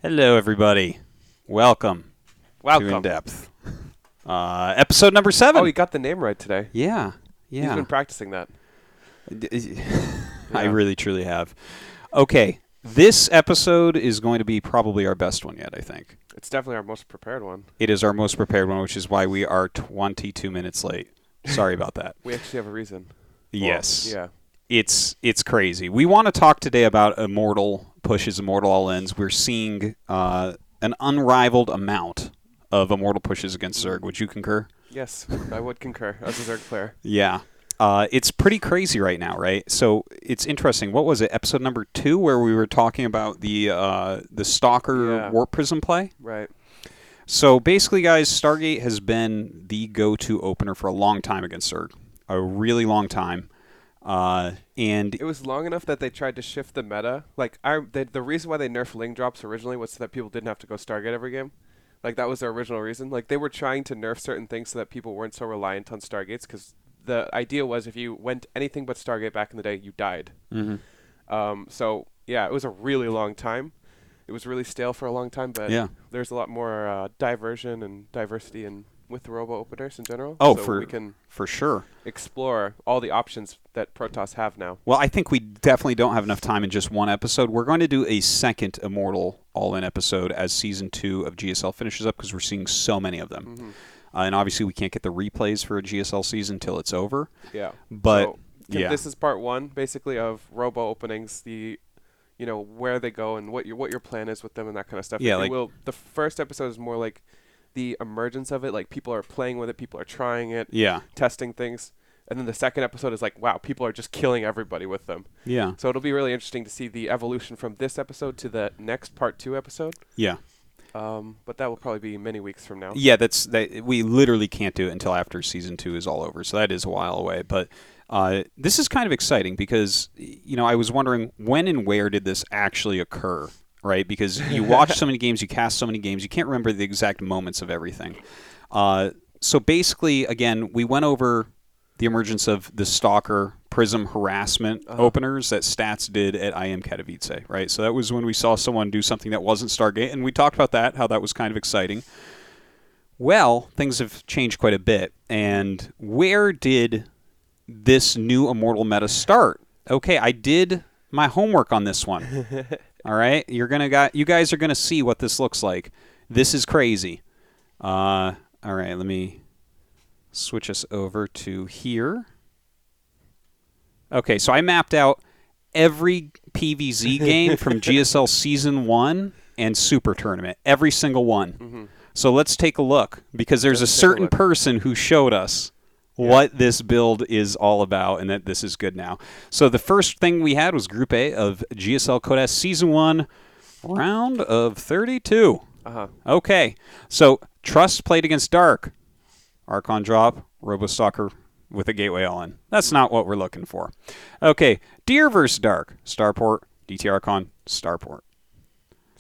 Hello, everybody. Welcome to In-Depth. Episode number 7. Oh, you got the name right today. Yeah. He's been practicing that. I really, truly have. Okay, this episode is going to be probably our best one yet, I think. It's definitely our most prepared one. It is our most prepared one, which is why we are 22 minutes late. Sorry about that. We actually have a reason. Yes. Well, yeah. It's crazy. We want to talk today about Immortal All-ins. We're seeing an unrivaled amount of Immortal pushes against Zerg. Would you concur? Yes, I would concur as a Zerg player. Yeah. It's pretty crazy right now, right? So it's interesting. What was it, episode number 2, where we were talking about the Stalker Warp Prism play? Right. So basically, guys, Stargate has been the go-to opener for a long time against Zerg. A really long time. And it was long enough that they tried to shift the meta. Like, the reason why they nerfed Ling drops originally was so that people didn't have to go Stargate every game. Like, that was their original reason. Like, they were trying to nerf certain things so that people weren't so reliant on Stargates, because the idea was if you went anything but Stargate back in the day, you died. Mm-hmm. So, yeah, it was a really long time. It was really stale for a long time, but there's a lot more diversion and diversity with the robo openers in general. Oh, so we can for sure explore all the options that Protoss have now. Well, I think we definitely don't have enough time in just one episode. We're going to do a second Immortal All-In episode as Season 2 of GSL finishes up, because we're seeing so many of them. Mm-hmm. And obviously we can't get the replays for a GSL season until it's over. Yeah. But, this is part 1, basically, of robo openings, where they go and what your plan is with them and that kind of stuff. Yeah, the first episode is more like the emergence of it, like people are playing with it, people are trying it, testing things. And then the second episode is like, wow, people are just killing everybody with them. Yeah. So it'll be really interesting to see the evolution from this episode to the next part 2 episode. Yeah. But that will probably be many weeks from now. Yeah, we literally can't do it until after Season 2 is all over. So that is a while away. But this is kind of exciting because, I was wondering when and where did this actually occur? Right, because you watch so many games, you cast so many games, you can't remember the exact moments of everything. So basically, again, we went over the emergence of the Stalker Prism harassment openers that Stats did at IM Katowice, right? So that was when we saw someone do something that wasn't Stargate, and we talked about that, how that was kind of exciting. Well, things have changed quite a bit, and where did this new Immortal meta start? Okay, I did my homework on this one. All right, you guys are gonna see what this looks like. This is crazy. All right, let me switch us over to here. Okay, so I mapped out every PvZ game from GSL Season 1 and Super Tournament, every single one. Mm-hmm. So let's take a look, because there's a certain person who showed us what this build is all about, and that this is good now. So the first thing we had was Group A of GSL Code S Season 1, round of 32. Okay, so Trust played against Dark. Archon drop, Robostalker with a Gateway All-In. That's not what we're looking for. Okay, Deer versus Dark. Starport, DT Archon, Starport.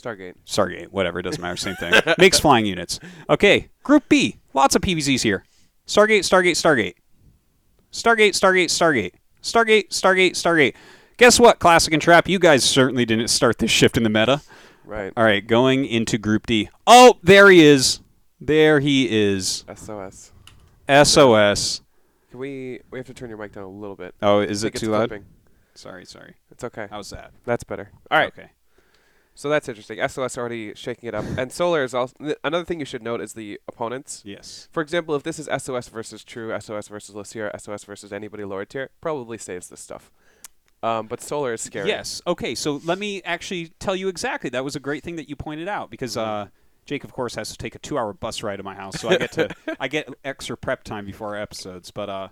Stargate, whatever, it doesn't matter, same thing. Makes flying units. Okay, Group B, lots of PvZs here. Stargate. Guess what, Classic and Trap? You guys certainly didn't start this shift in the meta. Right. All right, going into Group D. Oh, there he is. There he is. SOS. We have to turn your mic down a little bit. Oh, is it too loud? Clipping. Sorry. It's okay. How's that? That's better. All right. Okay. So that's interesting. SOS already shaking it up. And Solar is also... Another thing you should note is the opponents. Yes. For example, if this is SOS versus True, SOS versus Lucia, SOS versus anybody lower tier, probably saves this stuff. But Solar is scary. Yes. Okay, so let me actually tell you exactly. That was a great thing that you pointed out, because Jake, of course, has to take a 2-hour bus ride to my house, so I get extra prep time before our episodes. But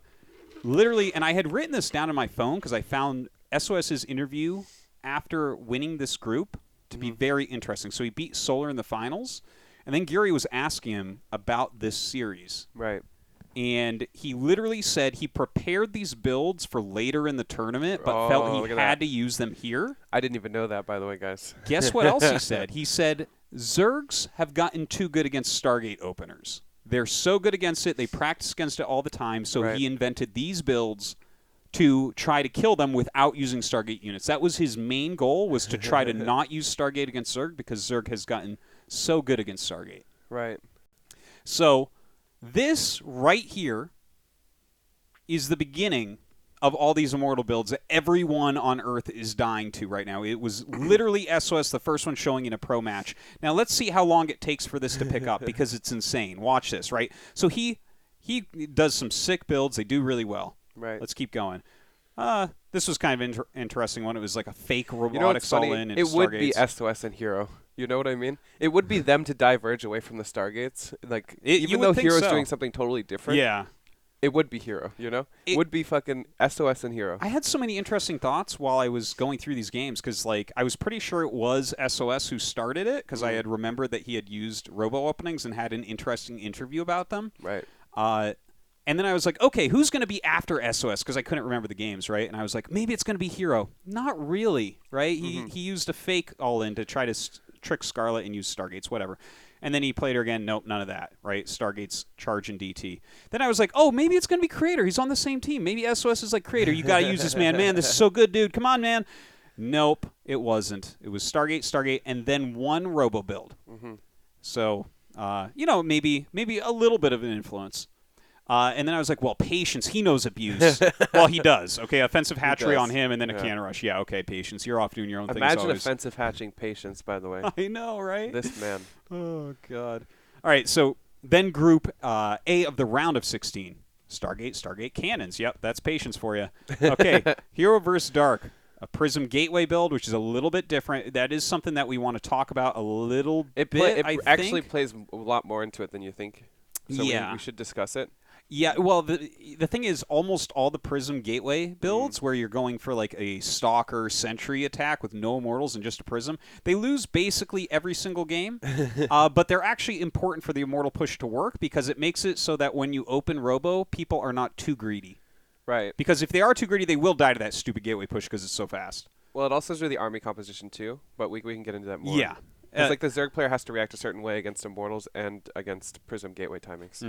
literally, and I had written this down on my phone because I found SOS's interview after winning this group to be very interesting. So he beat Solar in the finals, and then Gary was asking him about this series. Right. And he literally said he prepared these builds for later in the tournament, but felt he had to use them here. I didn't even know that, by the way, guys. Guess what else he said? He said, Zergs have gotten too good against Stargate openers. They're so good against it, they practice against it all the time, so he invented these builds to try to kill them without using Stargate units. That was his main goal, was to try to not use Stargate against Zerg, because Zerg has gotten so good against Stargate. Right. So this right here is the beginning of all these Immortal builds that everyone on Earth is dying to right now. It was literally SOS, the first one showing in a pro match. Now let's see how long it takes for this to pick up, because it's insane. Watch this, right? So he does some sick builds. They do really well. Right. Let's keep going. This was kind of interesting one. It was like a fake robotics You know what's funny? all-in. It would be SOS and Hero. You know what I mean? It would be them to diverge away from the Stargates. Like, even though Hero's doing something totally different. Yeah. It would be Hero, you know? It would be fucking SOS and Hero. I had so many interesting thoughts while I was going through these games, because like I was pretty sure it was SOS who started it, because I had remembered that he had used robo openings and had an interesting interview about them. Right. And then I was like, okay, who's going to be after SOS? Because I couldn't remember the games, right? And I was like, maybe it's going to be Hero. Not really, right? He used a fake all-in to try to trick Scarlet and use Stargates, whatever. And then he played her again. Nope, none of that, right? Stargates, Charge, and DT. Then I was like, oh, maybe it's going to be Creator. He's on the same team. Maybe SOS is like Creator. You got to use this, man. Man, this is so good, dude. Come on, man. Nope, it wasn't. It was Stargate, and then one robo build. So, maybe a little bit of an influence. And then I was like, well, Patience, he knows abuse. Well, he does. Okay, offensive hatchery on him, and then a cannon rush. Yeah, okay, Patience, you're off doing your own thing. Imagine offensive hatching Patience, by the way. I know, right? This man. Oh, God. All right, so then Group A of the round of 16. Stargate cannons. Yep, that's Patience for you. Okay, Hero versus Dark. A Prism Gateway build, which is a little bit different. That is something that we want to talk about a little bit, It actually plays a lot more into it than you think. So we should discuss it. Yeah, well, the thing is, almost all the Prism Gateway builds, where you're going for like a Stalker Sentry attack with no Immortals and just a Prism, they lose basically every single game, but they're actually important for the Immortal push to work, because it makes it so that when you open Robo, people are not too greedy. Right. Because if they are too greedy, they will die to that stupid Gateway push because it's so fast. Well, it also is the army composition too, but we can get into that more. Yeah. Because like the Zerg player has to react a certain way against Immortals and against Prism Gateway timings.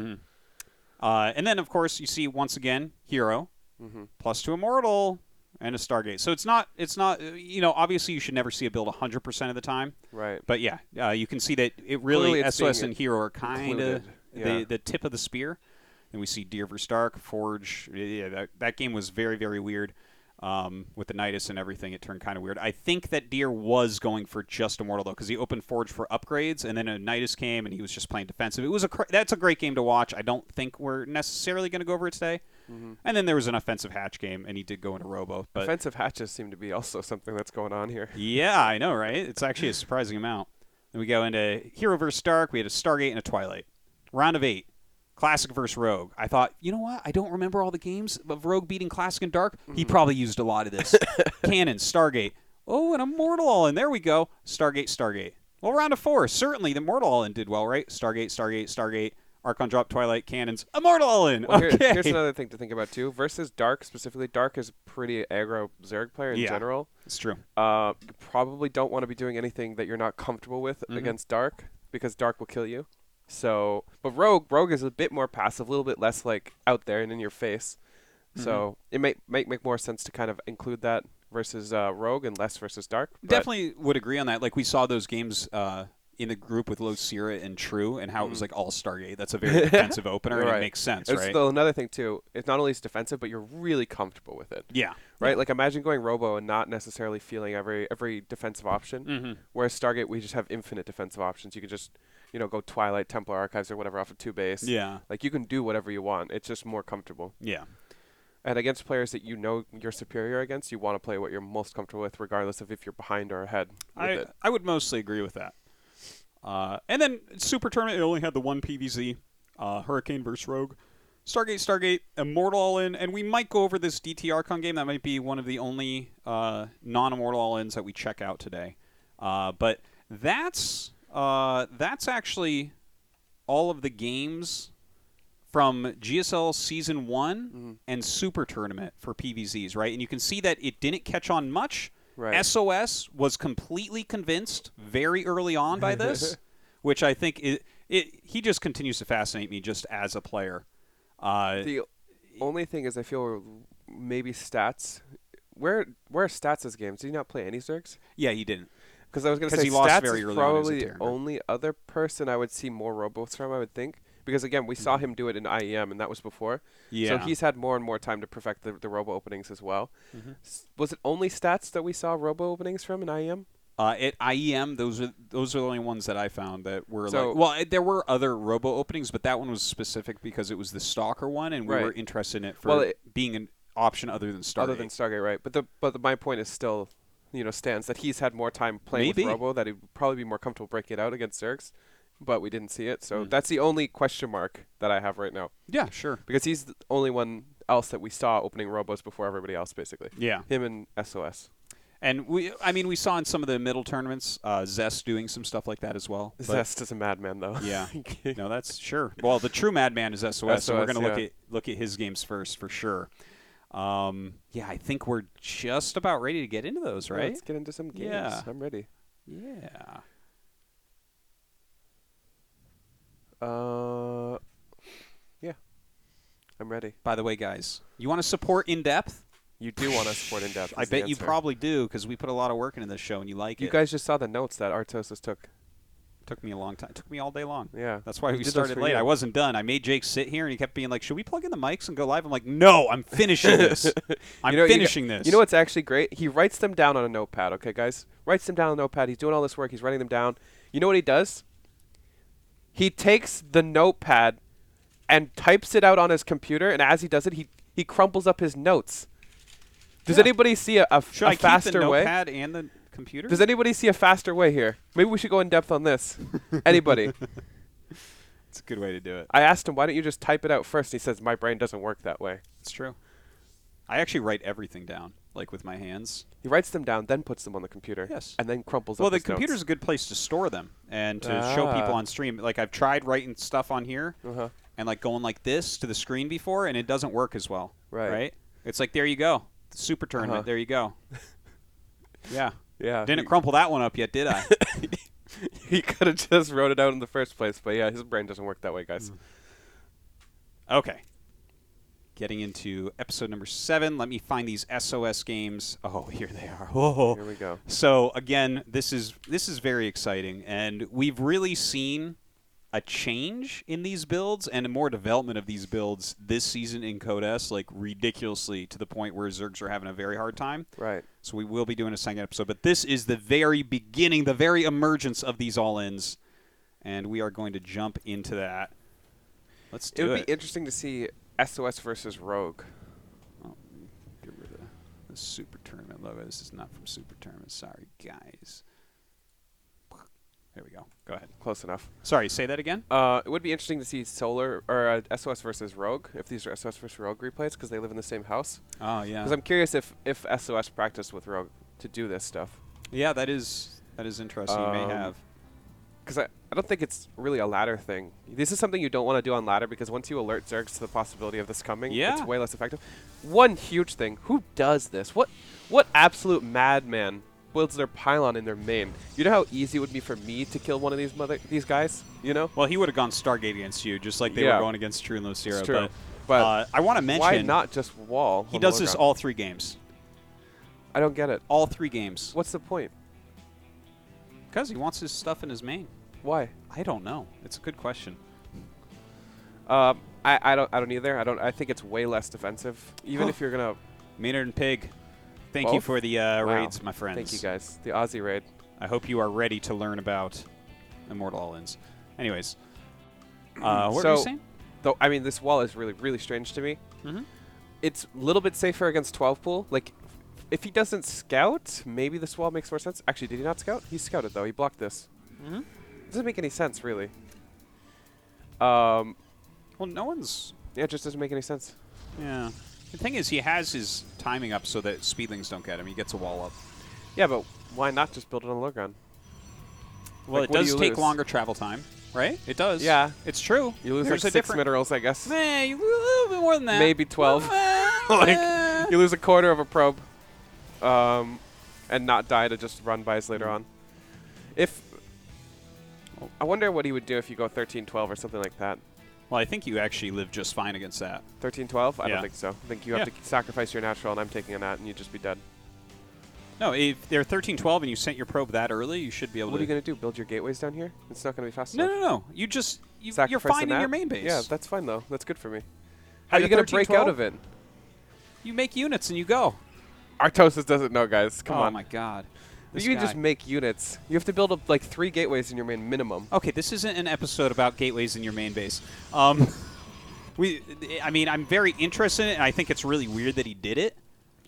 And then, of course, you see, once again, Hero, +2 Immortal, and a Stargate. So it's not, obviously you should never see a build 100% of the time. Right. But yeah, you can see that it really, SOS and Hero are kind of the tip of the spear. And we see Deer vs. Dark, Forge. Yeah, that game was very, very weird. With the Nidus and everything, it turned kind of weird. I think that Deer was going for just Immortal, though, because he opened Forge for upgrades, and then a Nidus came, and he was just playing defensive. That's a great game to watch. I don't think we're necessarily going to go over it today. And then there was an offensive hatch game, and he did go into Robo. But offensive hatches seem to be also something that's going on here. Yeah, I know, right? It's actually a surprising amount. Then we go into Hero vs. Dark. We had a Stargate and a Twilight. Round of 8. Classic versus Rogue. I thought, you know what? I don't remember all the games of Rogue beating Classic and Dark. He probably used a lot of this. Cannon, Stargate. Oh, an Immortal All-in. There we go. Stargate. Well, round of 4. Certainly, the Immortal All-in did well, right? Stargate. Archon drop, Twilight, Cannons. Immortal All-in. Well, okay. Here's another thing to think about, too. Versus Dark, specifically, Dark is a pretty aggro Zerg player in general. It's true. You probably don't want to be doing anything that you're not comfortable with against Dark, because Dark will kill you. So, but Rogue is a bit more passive, a little bit less like out there and in your face. So it might make more sense to kind of include that versus Rogue and less versus Dark. Definitely would agree on that. Like we saw those games in the group with Losira and True, and how it was like all Stargate. That's a very defensive opener, and it makes sense, right? Still another thing too. It's not only it's defensive, but you're really comfortable with it. Yeah. Right. Yeah. Like imagine going Robo and not necessarily feeling every defensive option. Whereas Stargate, we just have infinite defensive options. You can just go Twilight, Templar Archives, or whatever off of 2 base. Yeah. Like you can do whatever you want. It's just more comfortable. Yeah. And against players that you're superior against, you want to play what you're most comfortable with, regardless of if you're behind or ahead. I would mostly agree with that. And then Super Tournament, it only had the one PVZ, Hurricane versus Rogue. Stargate, Immortal All-in, and we might go over this DT Archon game. That might be one of the only non-Immortal All-ins that we check out today. But that's actually all of the games from GSL Season 1 and Super Tournament for PVZs, right? And you can see that it didn't catch on much. Right. SOS was completely convinced very early on by this, which I think he just continues to fascinate me just as a player. The only thing is I feel maybe stats. Where are stats' games? Did he not play any Zergs? Yeah, he didn't. Because I was going to 'Cause say he lost stats very is early on as a probably the Terran. only other person I would see more robos from, I would think. Because again, we saw him do it in IEM, and that was before. Yeah. So he's had more and more time to perfect the robo openings as well. Was it only stats that we saw robo openings from in IEM? At IEM, those are the only ones that I found that were So- like. Well, there were other robo openings, but that one was specific because it was the Stalker one, and we Right. were interested in it for Well, being an option other than Stargate. Other than Stargate, right? But my point is still, stands that he's had more time playing Maybe. with robo, that he'd probably be more comfortable breaking it out against Zergs, but we didn't see it. So that's the only question mark that I have right now. Yeah, sure. Because he's the only one else that we saw opening robos before everybody else, basically. Yeah. Him and SOS. And we saw in some of the middle tournaments, Zest doing some stuff like that as well. But Zest is a madman, though. yeah, no, that's sure. Well, the true madman is SOS, so we're SOS, going to yeah. look at his games first for sure. Yeah, I think we're just about ready to get into those, Yeah, right? let's get into some games. Yeah. I'm ready. Yeah. Yeah. I'm ready. By the way, guys, you want to support In Depth? You do want to support in depth. I bet you probably do because we put a lot of work into this show and you like it. You guys just saw the notes that Artosis took. Took me a long time. Took me all day long. Yeah. That's why we did those started for late. you. I wasn't done. I made Jake sit here and he kept being like, should we plug in the mics and go live? I'm like, no, I'm finishing this. I'm finishing this. You know what's actually great? He writes them down on a notepad, okay, guys? Writes them down on a notepad. He's doing all this work. He's writing them down. You know what he does? He takes the notepad and types it out on his computer, and as he does it, he crumples up his notes. Does anybody see a Should I faster keep the way? notepad and the computer? Does anybody see a faster way here? Maybe we should go in depth on this. Anybody? It's a good way to do it. I asked him, why don't you just type it out first? He says, my brain doesn't work that way. It's true. I actually write everything down, like with my hands. He writes them down, then puts them on the computer. Yes. And then crumples Well, up the his notes. computer's a good place to store them and to show people on stream. Like I've tried writing stuff on here and like going like this to the screen before, and it doesn't work as well. Right. It's like, there you go. The super tournament. There you go. Yeah. Yeah. Didn't crumple that one up yet, did I? He could have just wrote it out in the first place, but yeah, his brain doesn't work that way, guys. Okay. Getting into episode number 7. Let me find these SOS games. Oh, here they are. Oh. Here we go. So again, this is very exciting, and we've really seen a change in these builds and more development of these builds this season in Code S, like ridiculously to the point where Zergs are having a very hard time. Right. So we will be doing a second episode, but this is the very beginning, the very emergence of these all-ins, and we are going to jump into that. Let's do it. It would be interesting to see SOS versus Rogue. Oh, get rid of the Super Tournament logo. This is not from Super Tournament. Sorry, guys. There we go. Go ahead. Close enough. Sorry, say that again? It would be interesting to see Solar or SOS versus Rogue, if these are SOS versus Rogue replays, because they live in the same house. Oh, yeah. Because I'm curious if SOS practiced with Rogue to do this stuff. Yeah, that is interesting. You may have. Because I don't think it's really a ladder thing. This is something you don't want to do on ladder, because once you alert Zergs to the possibility of this coming, it's way less effective. One huge thing. Who does this? What absolute madman builds their pylon in their main? You know how easy it would be for me to kill one of these guys? You know? Well, he would have gone Stargate against you, just like they were going against True and Lucira. It's true. But I want to mention... Why not just wall? He does this all 3 games. I don't get it. All 3 games. What's the point? Because he wants his stuff in his main. Why? I don't know. It's a good question. I don't either. I think it's way less defensive. Even if you're gonna Maynard and Pig, thank you for the raids, my friends. Thank you guys. The Aussie raid. I hope you are ready to learn about Immortal All-ins. Anyways, what were you saying? Though I mean, this wall is really, really strange to me. It's a little bit safer against 12 pool. Like, if he doesn't scout, maybe this wall makes more sense. Actually, did he not scout? He scouted though. He blocked this. Doesn't make any sense, really. Well, no one's... Yeah, it just doesn't make any sense. Yeah. The thing is, he has his timing up so that speedlings don't get him. He gets a wall up. Yeah, but why not just build it on low ground? Well, like, it does take longer travel time, right? It does. Yeah. It's true. You lose like 6 minerals, I guess. Nah, you lose a little bit more than that. Maybe 12. Like, you lose a quarter of a probe and not die to just run bys later on. I wonder what he would do if you go 13-12 or something like that. Well, I think you actually live just fine against that. 13-12? I Yeah. don't think so. I think you have to sacrifice your natural, and I'm taking a nat, and you'd just be dead. No, if they're 13-12 and you sent your probe that early, you should be able What to... are you going to do? Build your gateways down here? It's not going to be fast No, enough. no, no. You're Sacrifice fine the in your nat? main base. Yeah, that's fine, though. That's good for me. How are At you a going to break 13-12? out of it? You make units and you go. Artosis doesn't know, guys. Come on. Oh, my God. You can just make units. You have to build up like 3 gateways in your main minimum. Okay, this isn't an episode about gateways in your main base. I mean, I'm very interested in it, and I think it's really weird that he did it.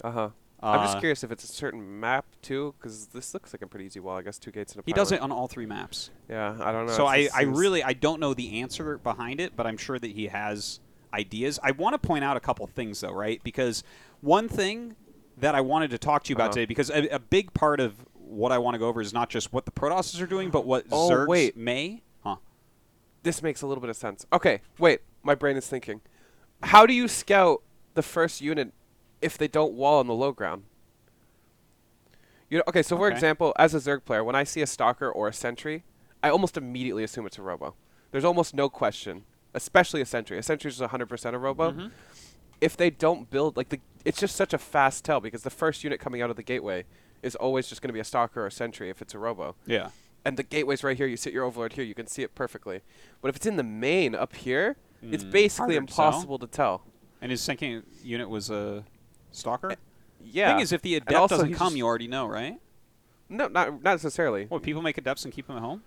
Uh-huh. I'm just curious if it's a certain map, too, because this looks like a pretty easy wall. I guess 2 gates and a He pilot. does it on all 3 maps. Yeah, I don't know. So It I seems- really don't know the answer behind it, but I'm sure that he has ideas. I want to point out a couple things, though, right? Because one thing that I wanted to talk to you about today, because a big part of what I want to go over is not just what the Protosses are doing, but what Zergs may. Huh. This makes a little bit of sense. Okay, wait. My brain is thinking. How do you scout the first unit if they don't wall on the low ground? Okay, so for example, as a Zerg player, when I see a Stalker or a Sentry, I almost immediately assume it's a Robo. There's almost no question, especially a Sentry. A Sentry is 100% a Robo. Mm-hmm. If they don't build, it's just such a fast tell because the first unit coming out of the gateway is always just going to be a Stalker or a Sentry if it's a Robo. Yeah. And the gateway's right here. You sit your Overlord here. You can see it perfectly. But if it's in the main up here, it's basically harder to impossible to tell. And his second unit was a Stalker? Yeah. Thing is, if the And Adept also doesn't he's come, just- you already know, right? No, not necessarily. What, people make Adepts and keep them at home?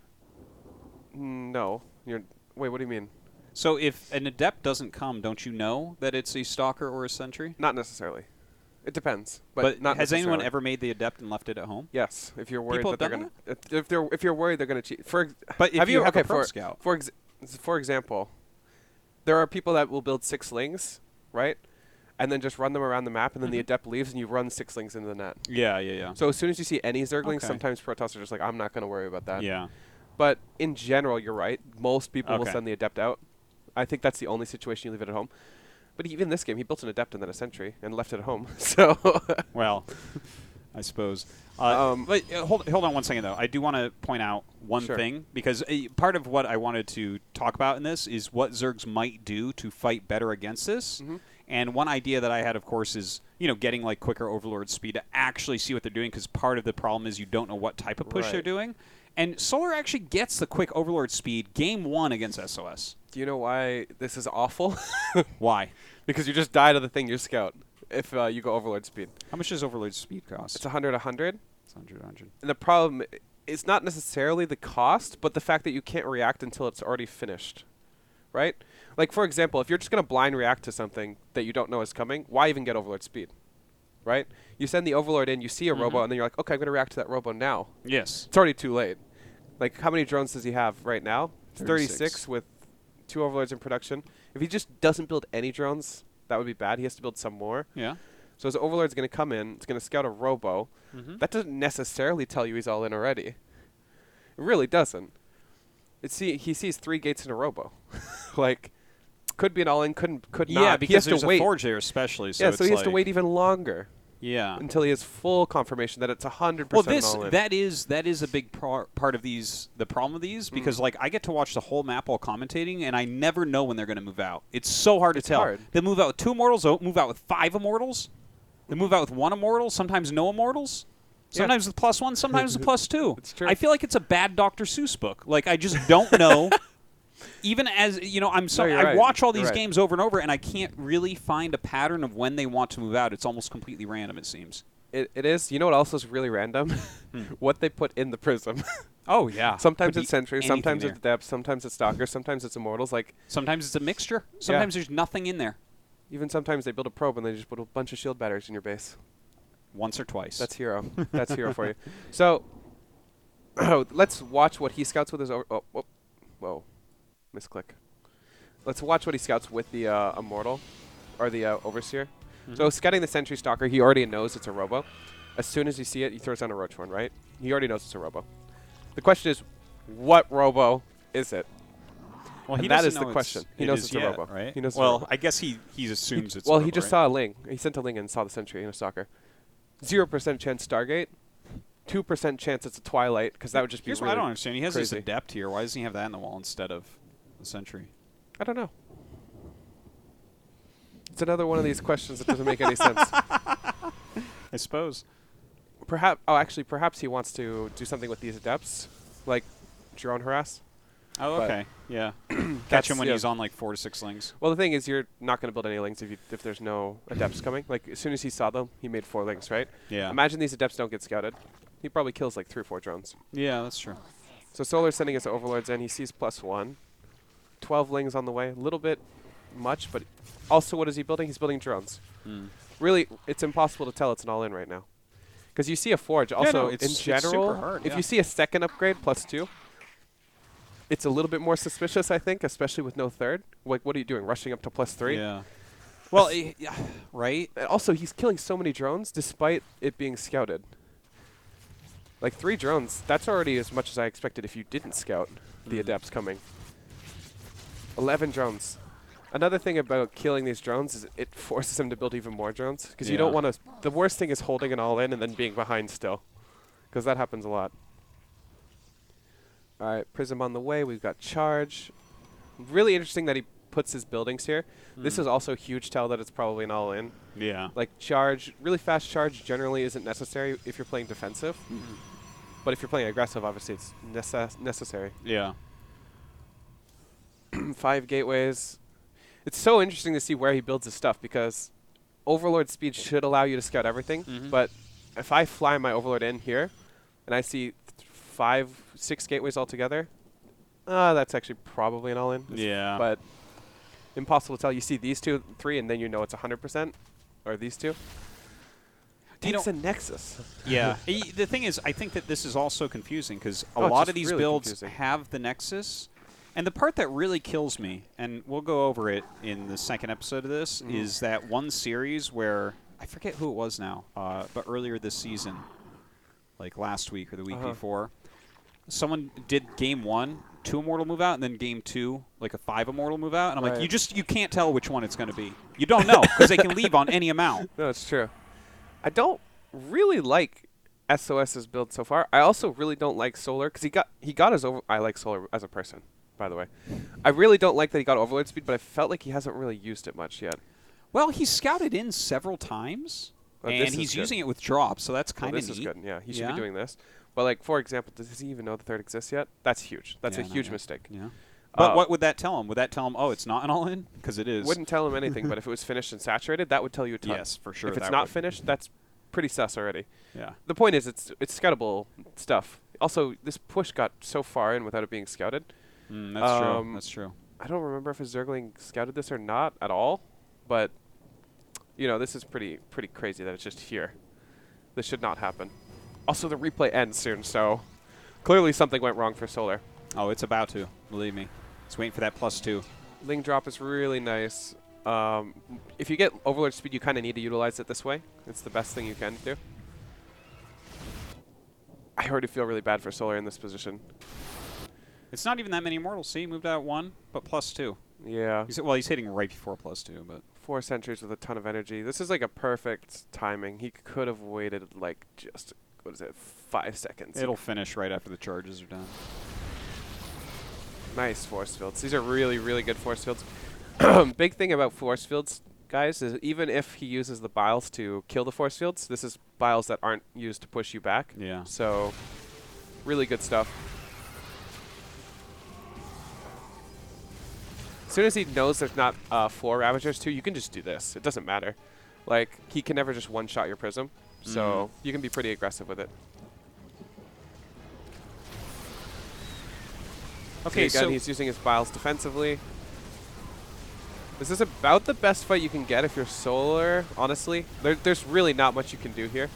No. Wait, what do you mean? So if an Adept doesn't come, don't you know that it's a Stalker or a Sentry? Not necessarily. It depends. But, But not has anyone necessarily. ever made the Adept and left it at home? Yes, if you're worried People that they're have going to if you're worried they're going to cheat. But if have you have a okay, Probe Scout. for example, there are people that will build 6-lings, right? And then just run them around the map, and then the Adept leaves, and you run 6-lings into the net. Yeah, yeah, yeah. So as soon as you see any Zerglings, Okay. sometimes Protoss are just like, I'm not going to worry about that. Yeah. But in general, you're right. Most people will Okay. send the Adept out. I think that's the only situation you leave it at home. But even this game, he built an Adept and then a Sentry and left it at home. So Well, I suppose. But hold on one second, though. I do want to point out one Sure. thing, because part of what I wanted to talk about in this is what Zergs might do to fight better against this. Mm-hmm. And one idea that I had, of course, is getting like quicker Overlord speed to actually see what they're doing, because part of the problem is you don't know what type of push they're Right. doing. And Solar actually gets the quick Overlord speed game 1 against SOS. do you know why this is awful? Why? Because you just die to the thing you scout if you go Overlord speed. How much does Overlord speed cost? It's 100, 100. It's 100. And the problem is not necessarily the cost, but the fact that you can't react until it's already finished. Right? Like, for example, if you're just going to blind react to something that you don't know is coming, why even get Overlord speed? Right? You send the Overlord in, you see a Robo, and then you're like, okay, I'm going to react to that Robo now. Yes. It's already too late. Like, how many drones does he have right now? 36. 36 with 2 Overlords in production. If he just doesn't build any drones, that would be bad. He has to build some more. Yeah. So his Overlord's going to come in. It's going to scout a Robo. That doesn't necessarily tell you he's all in already. It really doesn't. He sees 3 gates in a Robo. Like, could be an all-in, could not. Yeah, he because has there's to wait. a Forge there especially. So yeah, it's so he has to like- wait even longer Yeah. until he has full confirmation that it's 100% Well, all in. that is a big part of these. The problem with these, because like I get to watch the whole map while commentating, and I never know when they're going to move out. It's so hard to tell. hard. They move out with 2 Immortals. They move out with 5 Immortals. They move out with 1 Immortal. Sometimes no Immortals. Sometimes with +1. Sometimes with +2. It's true. I feel like it's a bad Dr. Seuss book. Like I just don't know. Even as I'm so you're I right. watch all You're these right. games over and over, and I can't really find a pattern of when they want to move out. It's almost completely random. It seems. It is. You know what else is really random? What they put in the prism. Oh yeah. Sometimes Could it's be Sentry, anything sometimes there. it's Depth, sometimes it's Stalker, sometimes it's Immortals. Like, Sometimes it's a mixture. Sometimes there's nothing in there. even sometimes they build a probe and they just put a bunch of shield batteries in your base. Once or twice. That's hero. That's hero for you. So, let's watch what he scouts with his... Whoa. Misclick. Let's watch what he scouts with the Immortal, or the Overseer. So, scouting the Sentry Stalker, he already knows it's a Robo. As soon as you see it, he throws down a Roach Horn, right? He already knows it's a Robo. The question is, what Robo is it? Well, And he that doesn't is the know question. He it knows is it's a yet, Robo. right? He knows it's a well, Robo. I guess he assumes it's. Well, a Robo, he just right? saw a Ling. He sent a Ling and saw the Sentry and a Stalker. 0% chance Stargate. 2% chance it's a Twilight, because that would just be Here's really what I don't understand. He has this crazy. Adept here. Why doesn't he have that in the wall instead of the Sentry? I don't know. It's another one of these questions that doesn't make any sense. I suppose. Perhaps he wants to do something with these adepts, like drone harass. Oh, But okay. Yeah. Catch that's- him when yeah. he's on like 4 to 6 lings. Well, the thing is, you're not going to build any lings if there's no adepts coming. Like, as soon as he saw them, he made 4 lings, right? Yeah. Imagine these adepts don't get scouted. He probably kills like 3 or 4 drones. Yeah, that's true. So Solar's sending his overlords in. He sees +1. 12 lings on the way. A little bit much, but also what is he building? He's building drones. Mm. Really, it's impossible to tell it's an all-in right now. Because you see a forge. Also, no, in it's general, super hard, if yeah. you see a second upgrade +2, it's a little bit more suspicious, I think, especially with no third. Like, what are you doing? Rushing up to +3? Yeah. Well, yeah, right? And also, he's killing so many drones despite it being scouted. Like 3 drones, that's already as much as I expected if you didn't scout the adepts coming. 11 drones. Another thing about killing these drones is it forces him to build even more drones. Because you don't Yeah. want to... The worst thing is holding an all-in and then being behind still. Because that happens a lot. Alright, Prism on the way. We've got Charge. Really interesting that he puts his buildings here. This is also a huge tell that it's probably an all-in. Yeah. Like Charge, really fast Charge generally isn't necessary if you're playing defensive. But if you're playing aggressive, obviously it's necessary. Yeah. 5 gateways. It's so interesting to see where he builds his stuff because Overlord speed should allow you to scout everything. But if I fly my Overlord in here and I see 5, 6 gateways altogether, that's actually probably an all-in. Yeah. But impossible to tell. You see these 2, 3, and then you know it's 100%. Or these 2. Takes a Nexus. Yeah. The thing is, I think that this is also confusing because a Oh, it's lot just of these really builds confusing. have the Nexus. And the part that really kills me, and we'll go over it in the second episode of this, is that one series where, I forget who it was now, but earlier this season, like last week or the week before, someone did game 1, 2 Immortal move out, and then game 2, like a 5 Immortal move out. And I'm like, you can't tell which one it's going to be. You don't know because they can leave on any amount. No, it's true. I don't really like SOS's build so far. I also really don't like Solar because he got his over. I like Solar as a person, by the way. I really don't like that he got Overlord speed, but I felt like he hasn't really used it much yet. Well, he's scouted in several times, and he's using it with drops, so that's kind of neat. This is good. Yeah, he should be doing this. But like, for example, does he even know the third exists yet? That's huge. That's a huge mistake. Yeah. But what would that tell him? Would that tell him, oh, it's not an all-in? Because it is. Wouldn't tell him anything, but if it was finished and saturated, that would tell you a ton. Yes, for sure. If it's that not would. finished, that's pretty sus already. Yeah. The point is, it's scoutable stuff. Also, this push got so far in without it being scouted. That's true. That's true. I don't remember if a Zergling scouted this or not at all, but you know, this is pretty crazy that it's just here. This should not happen. Also, the replay ends soon, so clearly something went wrong for Solar. Oh, it's about to. Believe me. It's waiting for that +2. Ling drop is really nice. If you get Overlord speed, you kind of need to utilize it this way. It's the best thing you can do. I already feel really bad for Solar in this position. It's not even that many Immortals. See, he moved out 1, but +2. Yeah. He's hitting right before +2, but 4 sentries with a ton of energy. This is like a perfect timing. He could have waited like just, 5 seconds. it'll finish right after the charges are done. Nice force fields. These are really, really good force fields. Big thing about force fields, guys, is even if he uses the biles to kill the force fields, this is biles that aren't used to push you back. Yeah. So, really good stuff. As soon as he knows there's not 4 Ravagers too, you can just do this. It doesn't matter. Like, he can never just one-shot your Prism. So, you can be pretty aggressive with it. Okay, so again, he's using his biles defensively. This is about the best fight you can get if you're Solar, honestly. There's really not much you can do here.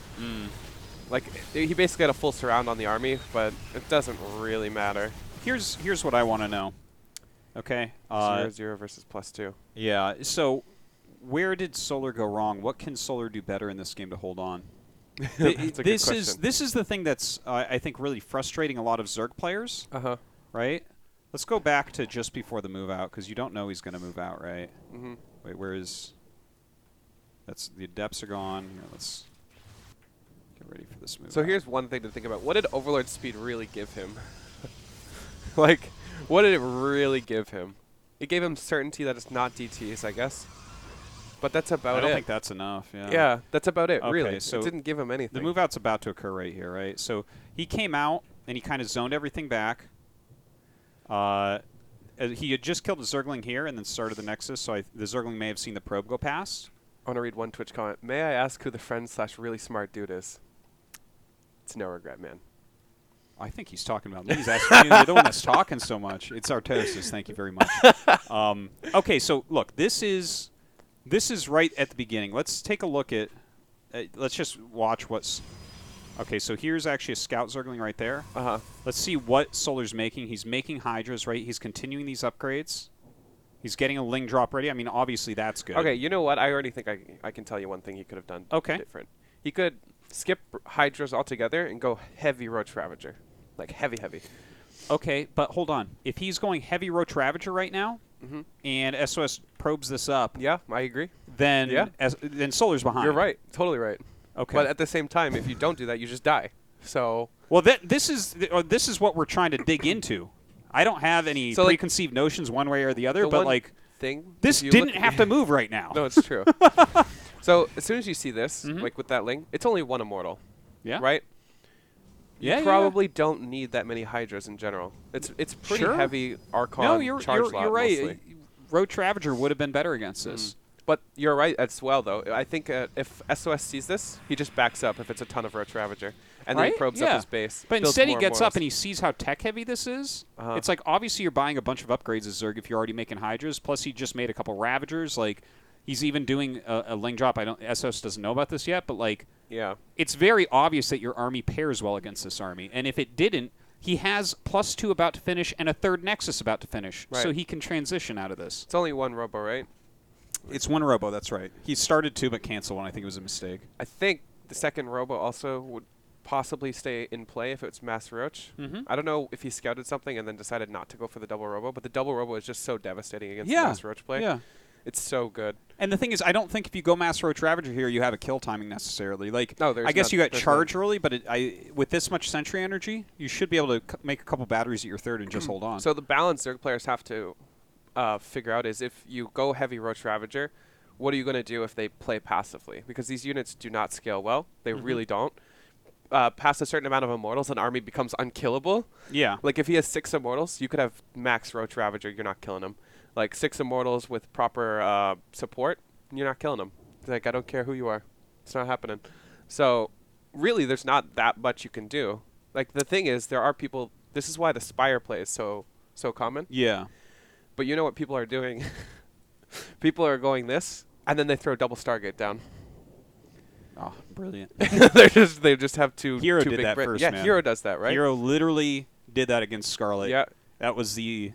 Like, he basically had a full surround on the army, but it doesn't really matter. Here's what I want to know. Okay. 0-0 versus +2. Yeah. So, where did Solar go wrong? What can Solar do better in this game to hold on? That's a good question. This is the thing that's I think really frustrating a lot of Zerg players. Right. Let's go back to just before the move out because you don't know he's going to move out, right? Wait, where is? That's the Adepts are gone. Here, let's get ready for this move. So here's one thing to think about. What did Overlord speed really give him? Like, what did it really give him? It gave him certainty that it's not DTs, I guess. But that's about it. I don't think that's enough. Yeah. Yeah, that's about it, Okay, really. so it didn't give him anything. The move out's about to occur right here, right? So he came out and he kind of zoned everything back. He had just killed a Zergling here and then started the Nexus, so the Zergling may have seen the probe go past. I want to read one Twitch comment. May I ask who the friend/really smart dude is? It's NoRegreT, man. I think he's talking about me. He's asking me. You're the one that's talking so much. It's Artosis. Thank you very much. Okay, so look, this is right at the beginning. Let's take a look at. Let's just watch what's. Okay, so here's actually a Scout Zergling right there. Let's see what Solar's making. He's making Hydras, right? He's continuing these upgrades. He's getting a Ling drop ready. I mean, obviously that's good. Okay, you know what? I already think I can tell you one thing he could have done different. He could skip Hydras altogether and go heavy Roach Ravager. Like heavy. Okay, but hold on. If he's going heavy Roach Ravager right now, and SOS probes this up, yeah, I agree. Then then Solar's behind. You're right, totally right. Okay, but at the same time, if you don't do that, you just die. So well, this is what we're trying to dig into. I don't have any preconceived notions one way or the other, but like this didn't have to move right now. No, it's true. So as soon as you see this, like with that Ling, it's only one Immortal. Yeah. Right. You probably don't need that many Hydras in general. It's pretty heavy Archon charge lot. You're right. Mostly. Roach Ravager would have been better against this. But you're right as well, though. I think if SOS sees this, he just backs up if it's a ton of Roach Ravager. And then he probes up his base. But instead he gets up and he sees how tech-heavy this is. It's like, obviously you're buying a bunch of upgrades as Zerg if you're already making Hydras. Plus he just made a couple Ravagers. Like, he's even doing a Ling drop. SOS doesn't know about this yet, but like, it's very obvious that your army pairs well against this army. And if it didn't, he has +2 about to finish and a third Nexus about to finish. Right. So he can transition out of this. It's only one Robo, right? It's one Robo, that's right. He started 2 but canceled one. I think it was a mistake. I think the second Robo also would possibly stay in play if it's Mass Roach. I don't know if he scouted something and then decided not to go for the double Robo, but the double Robo is just so devastating against the Mass Roach play. Yeah. It's so good. And the thing is, I don't think if you go Mass Roach Ravager here, you have a kill timing necessarily. Like, no, I guess you got charge early, but with this much Sentry energy, you should be able to make a couple batteries at your third and just hold on. So the balance Zerg players have to figure out is if you go heavy Roach Ravager, what are you going to do if they play passively? Because these units do not scale well. They really don't. Past a certain amount of Immortals, an army becomes unkillable. Yeah. Like, if he has 6 Immortals, you could have max Roach Ravager. You're not killing him. Like, 6 Immortals with proper support, you're not killing him. Like, I don't care who you are. It's not happening. So, really, there's not that much you can do. Like, the thing is, there are people... This is why the Spire play is so common. Yeah. But you know what people are doing? People are going this, and then they throw double Stargate down. Oh, brilliant. they just have two Hero two did big that first, Yeah, man. Hero does that, right? Hero literally did that against Scarlet. Yeah. That was the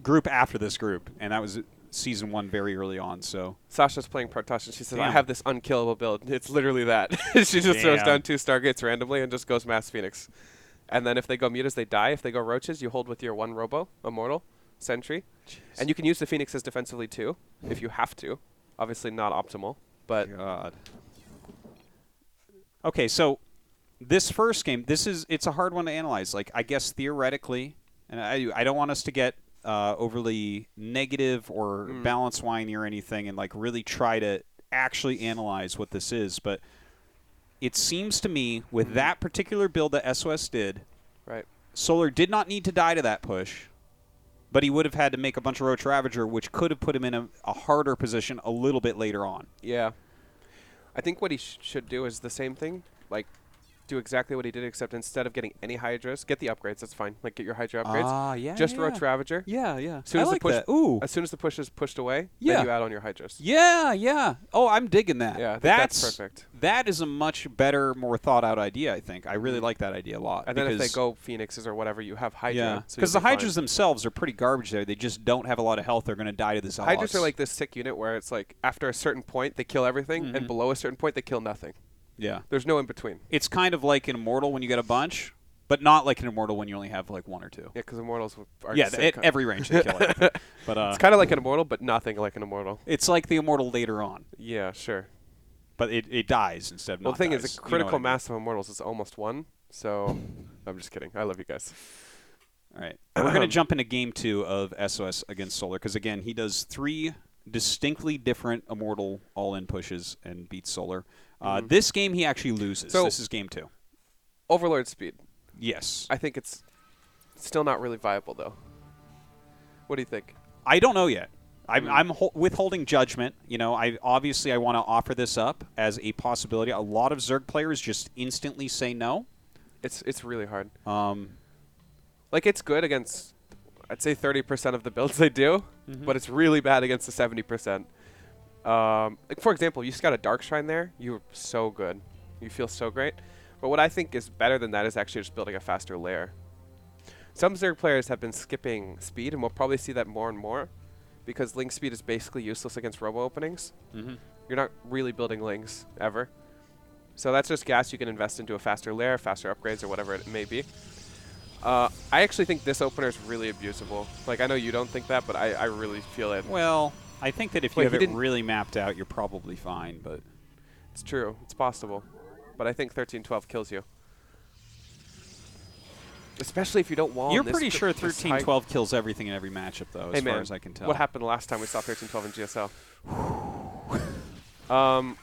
group after this group, and that was Season 1 very early on. So Sasha's playing Partosh, and she says, I have this unkillable build. It's literally that. She just throws down 2 Stargates randomly and just goes Mass Phoenix. And then if they go Mutas, they die. If they go Roaches, you hold with your 1 Robo, Immortal, Sentry. Jeez. And you can use the Phoenixes defensively, too, if you have to. Obviously not optimal, but... God. Okay, so this first game, it's a hard one to analyze. Like, I guess theoretically, and I don't want us to get overly negative or balance whiny or anything and like really try to actually analyze what this is, but it seems to me with that particular build that SOS did, right, Solar did not need to die to that push, but he would have had to make a bunch of Roach Ravager, which could have put him in a harder position a little bit later on. Yeah. I think what he should do is the same thing, like do exactly what he did, except instead of getting any Hydras, get the upgrades. That's fine. Like, get your Hydra upgrades. Just Roach Ravager. Yeah, yeah. As soon as that. Ooh. As soon as the push is pushed away, then you add on your Hydras. Yeah, yeah. Oh, I'm digging that. Yeah, that's perfect. That is a much better, more thought-out idea, I think. I really like that idea a lot. And then if they go Phoenixes or whatever, you have Hydra. Yeah, because the Hydras themselves are pretty garbage there. They just don't have a lot of health. They're going to die to this Hydras are like this sick unit where it's like after a certain point, they kill everything, and below a certain point, they kill nothing. Yeah. There's no in between. It's kind of like an Immortal when you get a bunch, but not like an Immortal when you only have like 1 or 2. Yeah, because Immortals are at every range they kill everything. But it's kind of like an Immortal, but nothing like an Immortal. It's like the Immortal later on. Yeah, sure. But it dies instead of Well, not the thing dies. is, the critical mass of Immortals is almost 1, so I'm just kidding. I love you guys. All right. We're going to jump into game 2 of SOS against Solar because, again, he does 3 distinctly different Immortal All-in pushes and beats Solar. This game he actually loses. So, this is game 2. Overlord speed. Yes. I think it's still not really viable, though. What do you think? I don't know yet. I'm withholding judgment. You know, I want to offer this up as a possibility. A lot of Zerg players just instantly say no. It's really hard. Like, it's good against, I'd say 30% of the builds they do, but it's really bad against the 70%. Like, for example, you just got a Dark Shrine there. You're so good. You feel so great. But what I think is better than that is actually just building a faster lair. Some Zerg players have been skipping speed, and we'll probably see that more and more, because Link speed is basically useless against robo openings. You're not really building Links, ever. So that's just gas you can invest into a faster lair, faster upgrades, or whatever it may be. I actually think this opener is really abusable. Like, I know you don't think that, but I really feel it. Well, I think that if you have it really mapped out, you're probably fine, but... It's true. It's possible. But I think 13-12 kills you. Especially if you don't wall. You're pretty sure 13-12 kills everything in every matchup, though, as far as I can tell. What happened last time we saw 13-12 in GSL?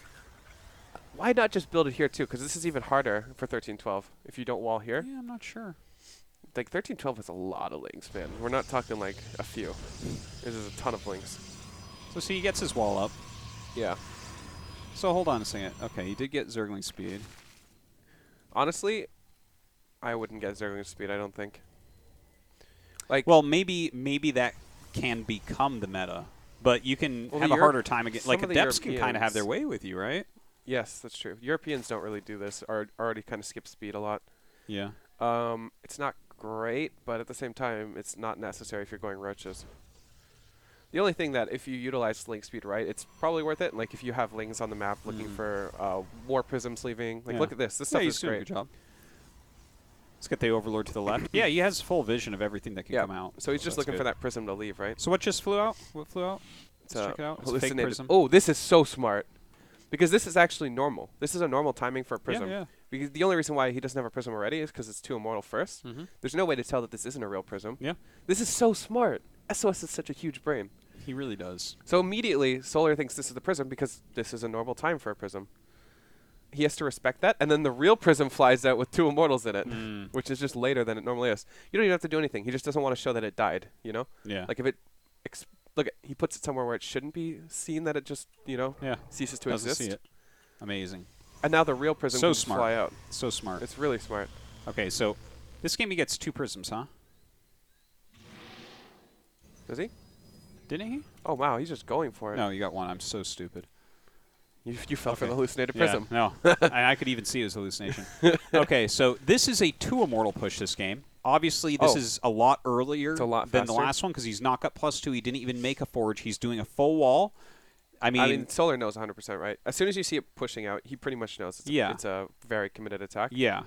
Why not just build it here, too? Because this is even harder for 13-12 if you don't wall here. Yeah, I'm not sure. Like, 13-12 is a lot of links, man. We're not talking, like, a few. This is a ton of links. So, see, he gets his wall up. Yeah. So, hold on a second. Okay, he did get Zergling speed. Honestly, I wouldn't get Zergling speed, I don't think. Like, well, maybe that can become the meta, but you can have a harder time again. Like, Adepts can kind of have their way with you, right? Yes, that's true. Europeans don't really do this, or already kind of skip speed a lot. Yeah. It's not great, but at the same time, it's not necessary if you're going roaches. The only thing that if you utilize link speed right, it's probably worth it. Like if you have lings on the map looking for war prisms leaving. Like look at this. This stuff is great. Good job. Let's get the Overlord to the left. Yeah, he has full vision of everything that can come out. So he's just looking for that prism to leave, right? So what just flew out? What flew out? Let's check it out. It's a fake prism. Oh, this is so smart. Because this is actually normal. This is a normal timing for a prism. Yeah. Because the only reason why he doesn't have a prism already is because it's 2 immortal first. There's no way to tell that this isn't a real prism. Yeah. This is so smart. SOS is such a huge brain. He really does. So immediately, Solar thinks this is the prism because this is a normal time for a prism. He has to respect that, and then the real prism flies out with 2 immortals in it, which is just later than it normally is. You don't even have to do anything. He just doesn't want to show that it died, you know? Yeah. Like if it... look, he puts it somewhere where it shouldn't be seen that it just, you know, ceases to exist. See it. Amazing. And now the real prism can fly out. So smart. It's really smart. Okay, so this game he gets 2 prisms, huh? Does he? Didn't he? Oh, wow. He's just going for it. No, you got 1. I'm so stupid. You fell for the hallucinated prism. No. I could even see his hallucination. Okay, so this is a 2 immortal push this game. Obviously, this is a lot earlier than the last one because he's knock up +2. He didn't even make a forge. He's doing a full wall. I mean, Solar knows 100%, right? As soon as you see it pushing out, he pretty much knows it's a very committed attack. Yeah.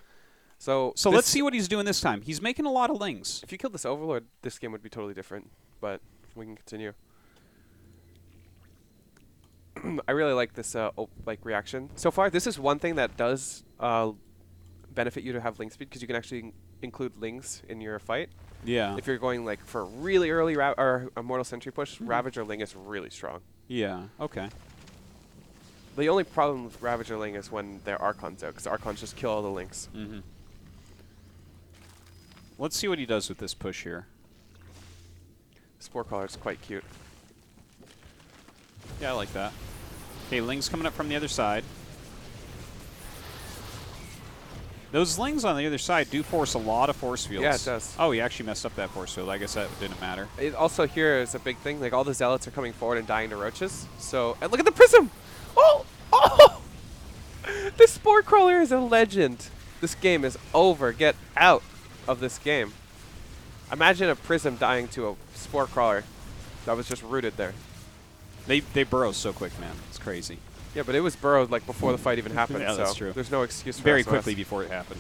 So let's see what he's doing this time. He's making a lot of lings. If you killed this Overlord, this game would be totally different. But we can continue. I really like this reaction. So far, this is one thing that does benefit you to have link speed because you can actually include lings in your fight. Yeah. If you're going like for really early or Immortal Sentry push, Ravager Ling is really strong. Yeah. Okay. The only problem with Ravager Ling is when their Archons out because Archons just kill all the links. Let's see what he does with this push here. Spore Caller is quite cute. Yeah, I like that. Okay, Ling's coming up from the other side. Those Lings on the other side do force a lot of force fields. Yeah, it does. Oh, he actually messed up that force field. I guess that didn't matter. It also here is a big thing. Like all the Zealots are coming forward and dying to roaches. So, and look at the prism! Oh! Oh! This Spore Crawler is a legend. This game is over. Get out of this game. Imagine a prism dying to a Spore Crawler that was just rooted there. They burrow so quick, man. It's crazy. Yeah, but it was burrowed like before the fight even happened. Yeah, that's true. There's no excuse for very SOS. quickly before it happened.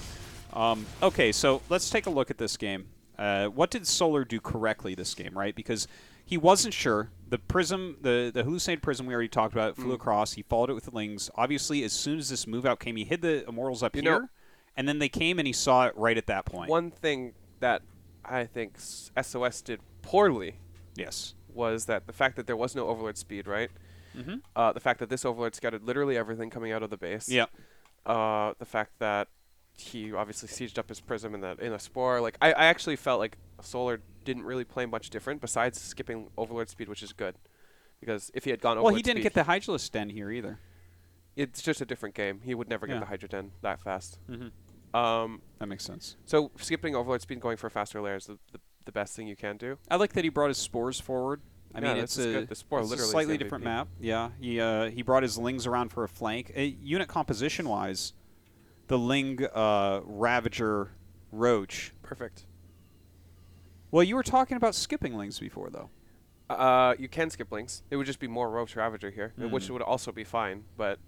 Okay, so let's take a look at this game. What did Solar do correctly this game, right? Because he wasn't sure. The prism, the hallucinated prism we already talked about, flew across. He followed it with the Lings. Obviously, as soon as this move out came, he hid the Immortals up here, and then they came and he saw it right at that point. One thing that I think SOS did poorly Yes. was that the fact that there was no Overlord speed, right? Mm-hmm. The fact that this Overlord scouted literally everything coming out of the base. Yeah. The fact that he obviously sieged up his prism in a spore. Like I actually felt like Solar didn't really play much different besides skipping Overlord speed, which is good. Because if he had gone Overlord Well, he didn't speed, get the Hydralisk Den here either. it's just a different game. He would never get Yeah. the Hydra Den that fast. Mm-hmm. That makes sense. So skipping Overlord speed and going for a faster layer is the best thing you can do. I like that he brought his spores forward. I mean, this it's is good. The spore it's a literally is slightly MVP. different map. Yeah, he brought his Lings around for a flank. Unit composition-wise, the Ling Ravager Roach. Perfect. Well, you were talking about skipping Lings before, though. You can skip Lings. It would just be more Roach Ravager here, which Mm. would also be fine. But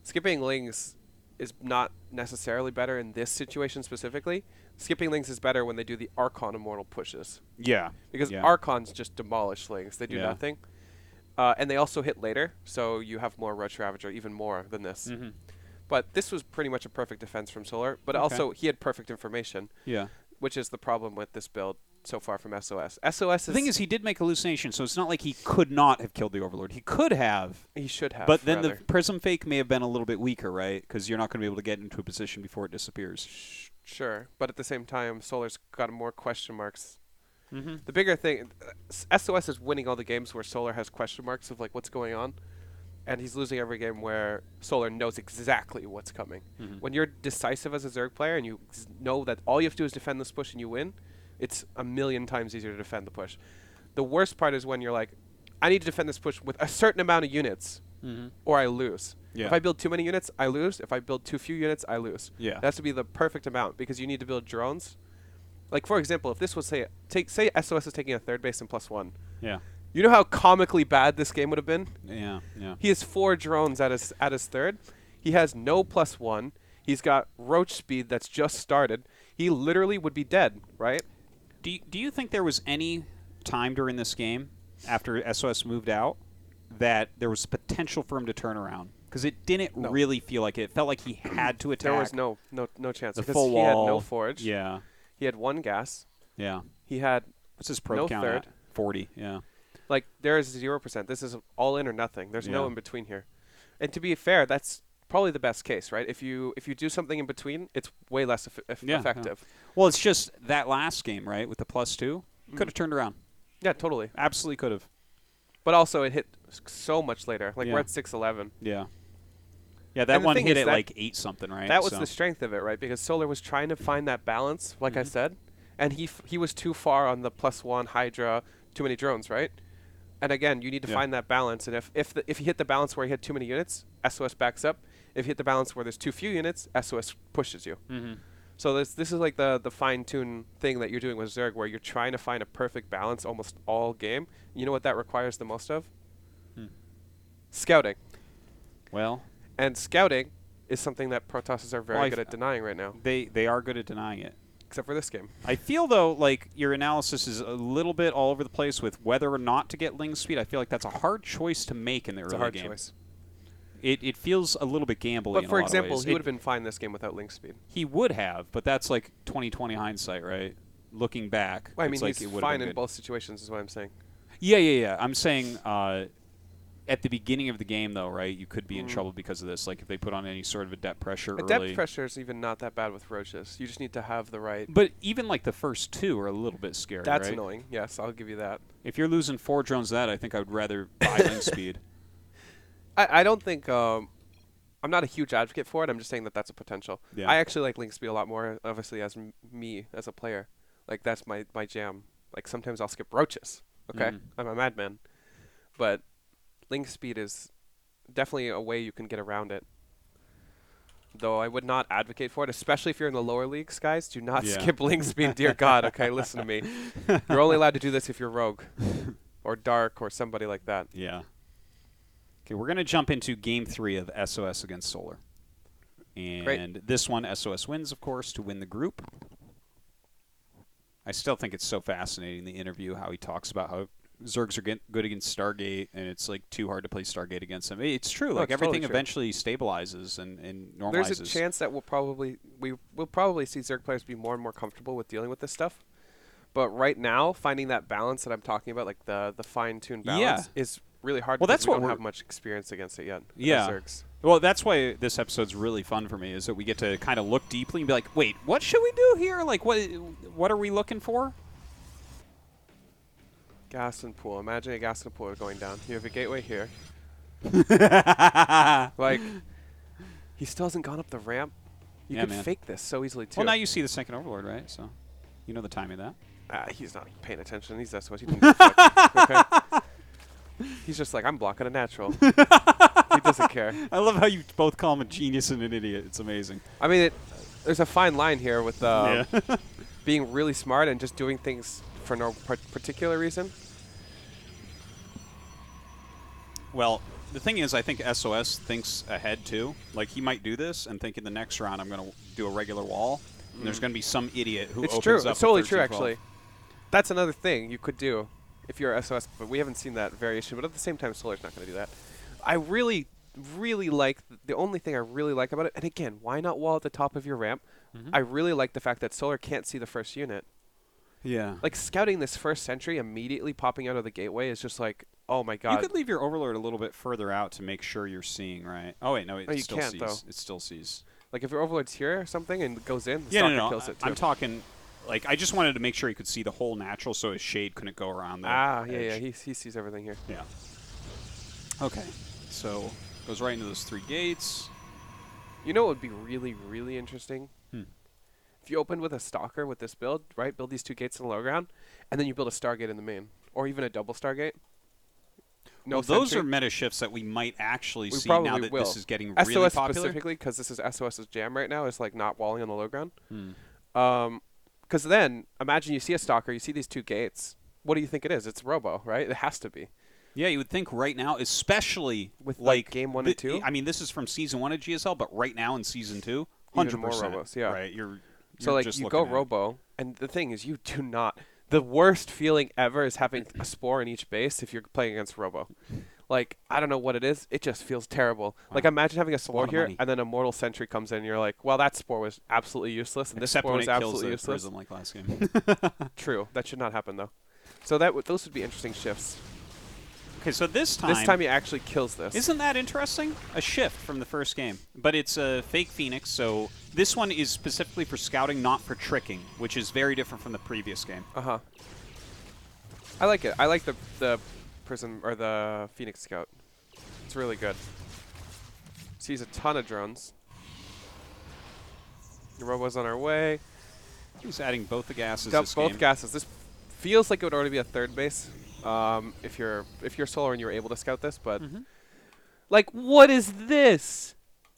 skipping Lings is not necessarily better in this situation specifically. Skipping Lings is better when they do the Archon Immortal pushes. Yeah. Because Yeah. Archons just demolish Lings. They do Yeah. nothing. And they also hit later, so you have more Roach Ravager, even more than this. Mm-hmm. But this was pretty much a perfect defense from Solar. But Okay. also, he had perfect information, Yeah. which is the problem with this build so far from SOS. SOS The thing is, he did make hallucination, so it's not like he could not have killed the Overlord. He could have, he should have. but then rather. the Prism Fake may have been a little bit weaker, right? Because you're not going to be able to get into a position before it disappears. Sure, but at the same time, Solar's got more question marks. Mm-hmm. The bigger thing, SOS is winning all the games where Solar has question marks of like what's going on, and he's losing every game where Solar knows exactly what's coming. Mm-hmm. When you're decisive as a Zerg player and you know that all you have to do is defend this push and you win, it's a million times easier to defend the push. The worst part is when you're like, I need to defend this push with a certain amount of units, Mm-hmm. or I lose. Yeah. If I build too many units, I lose. If I build too few units, I lose. Yeah. It has to be the perfect amount because you need to build drones. Like, for example, if this was, say SOS is taking a third base and +1. Yeah. You know how comically bad this game would have been? Yeah. Yeah. He has 4 drones at his third. He has no +1. He's got Roach speed that's just started. He literally would be dead, right? Do you think there was any time during this game after SOS moved out that there was potential for him to turn around? Because it didn't really feel like it. It felt like he had to attack. There was no chance the because full he wall. had no forge. Yeah. He had 1 gas. Yeah. He had What's his probe no count third. at? 40. Yeah. Like, there is 0%. This is all in or nothing. There's no Yeah. in between here. And to be fair, that's probably the best case, right? If you do something in between, it's way less effective. Well, it's just that last game, right, with the +2, could have turned around. Yeah, totally. Absolutely could have. But also, it hit so much later. Like, Yeah. we're at 6-11. Yeah. Yeah, that And the one thing hit is at that- like 8 something, right? That was So- the strength of it, right? Because Solar was trying to find that balance, like I Mhm. said, and he was too far on the +1 Hydra, too many drones, right? And again, you need to Yeah. find that balance. And if you hit the balance where you hit too many units, SOS backs up. If you hit the balance where there's too few units, SOS pushes you. Mhm. So this is like the fine-tune thing that you're doing with Zerg, where you're trying to find a perfect balance almost all game. You know what that requires the most of? Hmm. Scouting. Well, And scouting is something that Protosses are very Well, I good f- at denying right now, they are good at denying it. except for this game. I feel, though, like your analysis is a little bit all over the place with whether or not to get Ling speed. I feel like that's a hard choice to make in the It's a early hard game. choice. It feels a little bit gambly But in for a lot example, of ways. he would have been fine this game without link speed. He would have, but that's like 20/20 hindsight, right? Looking back, Well, I mean, it's like he's it would have fine been in good. both situations, is what I'm saying. Yeah. I'm saying at the beginning of the game, though, right? You could be in Mm. trouble because of this. Like if they put on any sort of a depth pressure A early. depth pressure is even not that bad with Roaches. You just need to have the right. But even like the first 2 are a little bit scary, That's right? annoying. Yes, I'll give you that. If you're losing 4 drones to that, I think I would rather buy Ling speed. I don't think I'm not a huge advocate for it. I'm just saying that that's a potential. Yeah. I actually like link speed a lot more, obviously, as me as a player. Like, that's my jam. Like, sometimes I'll skip Roaches. Okay? Mhm. I'm a madman. But link speed is definitely a way you can get around it. Though I would not advocate for it, especially if you're in the lower leagues, guys. Do not Yeah. skip link speed, dear God. Okay, listen to me. You're only allowed to do this if you're rogue or dark or somebody like that. Yeah. Okay, we're going to jump into Game 3 of SOS against Solar. And this one, SOS wins, of course, to win the group. I still think it's so fascinating, the interview, how he talks about how Zergs are good against Stargate, and it's like too hard to play Stargate against them. It's true. No, Like it's totally everything true. eventually stabilizes and normalizes. There's a chance that we will probably see Zerg players be more and more comfortable with dealing with this stuff. But right now, finding that balance that I'm talking about, like the fine-tuned balance, is really hard Well, because that's we what don't we're have much experience against it yet. Yeah. As Zergs. Well, that's why this episode's really fun for me, is that we get to kind of look deeply and be like, wait, what should we do here? Like, what are we looking for? Gas and pool. Imagine a gas and pool going down. You have a gateway here. Like, he still hasn't gone up the ramp. You could fake this so easily, too. Well, now you see the second Overlord, right? So you know the timing of that. He's not paying attention. He's SOS. He doesn't give a fuck. Okay? He's just like, I'm blocking a natural. He doesn't care. I love how you both call him a genius and an idiot. It's amazing. I mean, there's a fine line here with being really smart and just doing things for no particular reason. Well, the thing is, I think SOS thinks ahead, too. Like, he might do this and think in the next round I'm going to do a regular wall. And there's going to be some idiot who opens true. up. It's totally true, actually. That's another thing you could do if you're SOS, but we haven't seen that variation. But at the same time, Solar's not going to do that. I really, really like the only thing I really like about it, and again, why not wall at the top of your ramp? I really like the fact that Solar can't see the first unit. Yeah. Like, scouting this first sentry immediately popping out of the gateway is just like, oh my god. You could leave your Overlord a little bit further out to make sure you're seeing, right? Oh, wait, no, it still can't, sees. though. It still sees. Like, if your Overlord's here or something and goes in, the Yeah, Stalker no, kills it too. I'm talking, like, I just wanted to make sure he could see the whole natural so his shade couldn't go around the yeah, he sees everything here. Yeah. Okay, so goes right into those 3 gates. You know what would be really, really interesting? If you opened with a Stalker with this build, right? Build these 2 gates in the low ground, and then you build a Stargate in the main. Or even a double Stargate. No, well, those are meta shifts that we might actually see now that this is getting really SOS popular. Specifically, because this is SOS's jam right now, is like not walling on the low ground. Because then, imagine you see a Stalker, you see these 2 gates. What do you think it is? It's Robo, right? It has to be. Yeah, you would think right now, especially with like game 1 and 2. I mean, this is from season 1 of GSL, but right now in season 2, 100% even more Robos. Yeah, right. You're so like you go Robo, and the thing is, you do not. The worst feeling ever is having a spore in each base if you're playing against Robo. Like, I don't know what it is. It just feels terrible. Wow. Like, imagine having a spore here, and then a Mortal Sentry comes in, and you're like, well, that spore was absolutely useless, and this spore was absolutely useless. Prism like last game. True. That should not happen, though. So those would be interesting shifts. Okay, so this time he actually kills this. Isn't that interesting? A shift from the first game. But it's a fake Phoenix, so this one is specifically for scouting, not for tricking, which is very different from the previous game. Uh-huh. I like it. I like the Prism, or the Phoenix Scout. It's really good. Sees a ton of drones. The Robo's on our way. He's adding both the gases this game. Both gases. This feels like it would already be a 3rd base. If you're Solar and you're able to scout this, but like, what is this?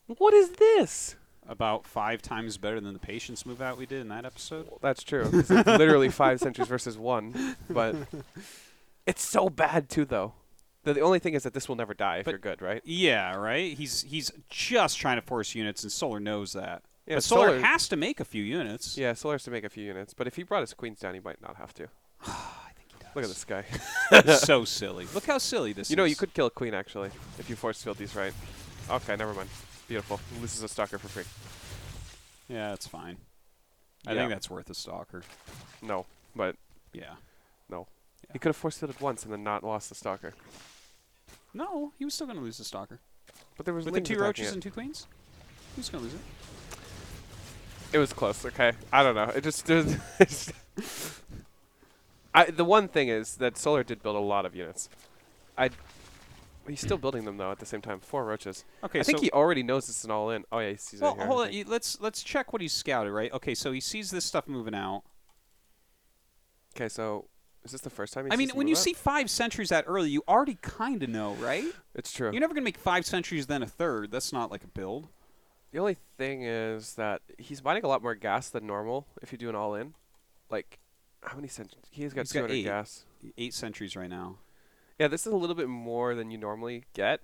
What is this? About 5 times better than the Patience move out we did in that episode. Well, that's true. It's literally 5 sentries versus 1, but it's so bad too, though. The only thing is that this will never die if you're good, right? Yeah, right. He's just trying to force units, and Solar knows that. Yeah, but Solar has to make a few units. Yeah, Solar has to make a few units, but if he brought his queens down, he might not have to. Look at this guy. It's so silly. Look how silly this is. You know, you could kill a queen, actually, if you force field these right. Okay, never mind. Beautiful. This is a Stalker for free. Yeah, that's fine. I think that's worth a Stalker. No, but... Yeah. No. Yeah. He could have force fielded once and then not lost the Stalker. No, he was still going to lose the Stalker. But there was with the 2 roaches and 2 queens? He was going to lose it. It was close, okay? I don't know. It just... the one thing is that Solar did build a lot of units. He's still building them, though, at the same time. 4 roaches. Okay, I think he already knows it's an all-in. Oh, yeah, he sees it here. Well, hold on. Let's check what he's scouted, right? Okay, so he sees this stuff moving out. Okay, so is this the first time he I mean, when you see 5 sentries that early, you already kind of know, right? It's true. You're never going to make 5 sentries, then a 3rd. That's not like a build. The only thing is that he's mining a lot more gas than normal if you do an all-in. Like, how many sentries? He's got 200 gas. 8 sentries right now. Yeah, this is a little bit more than you normally get.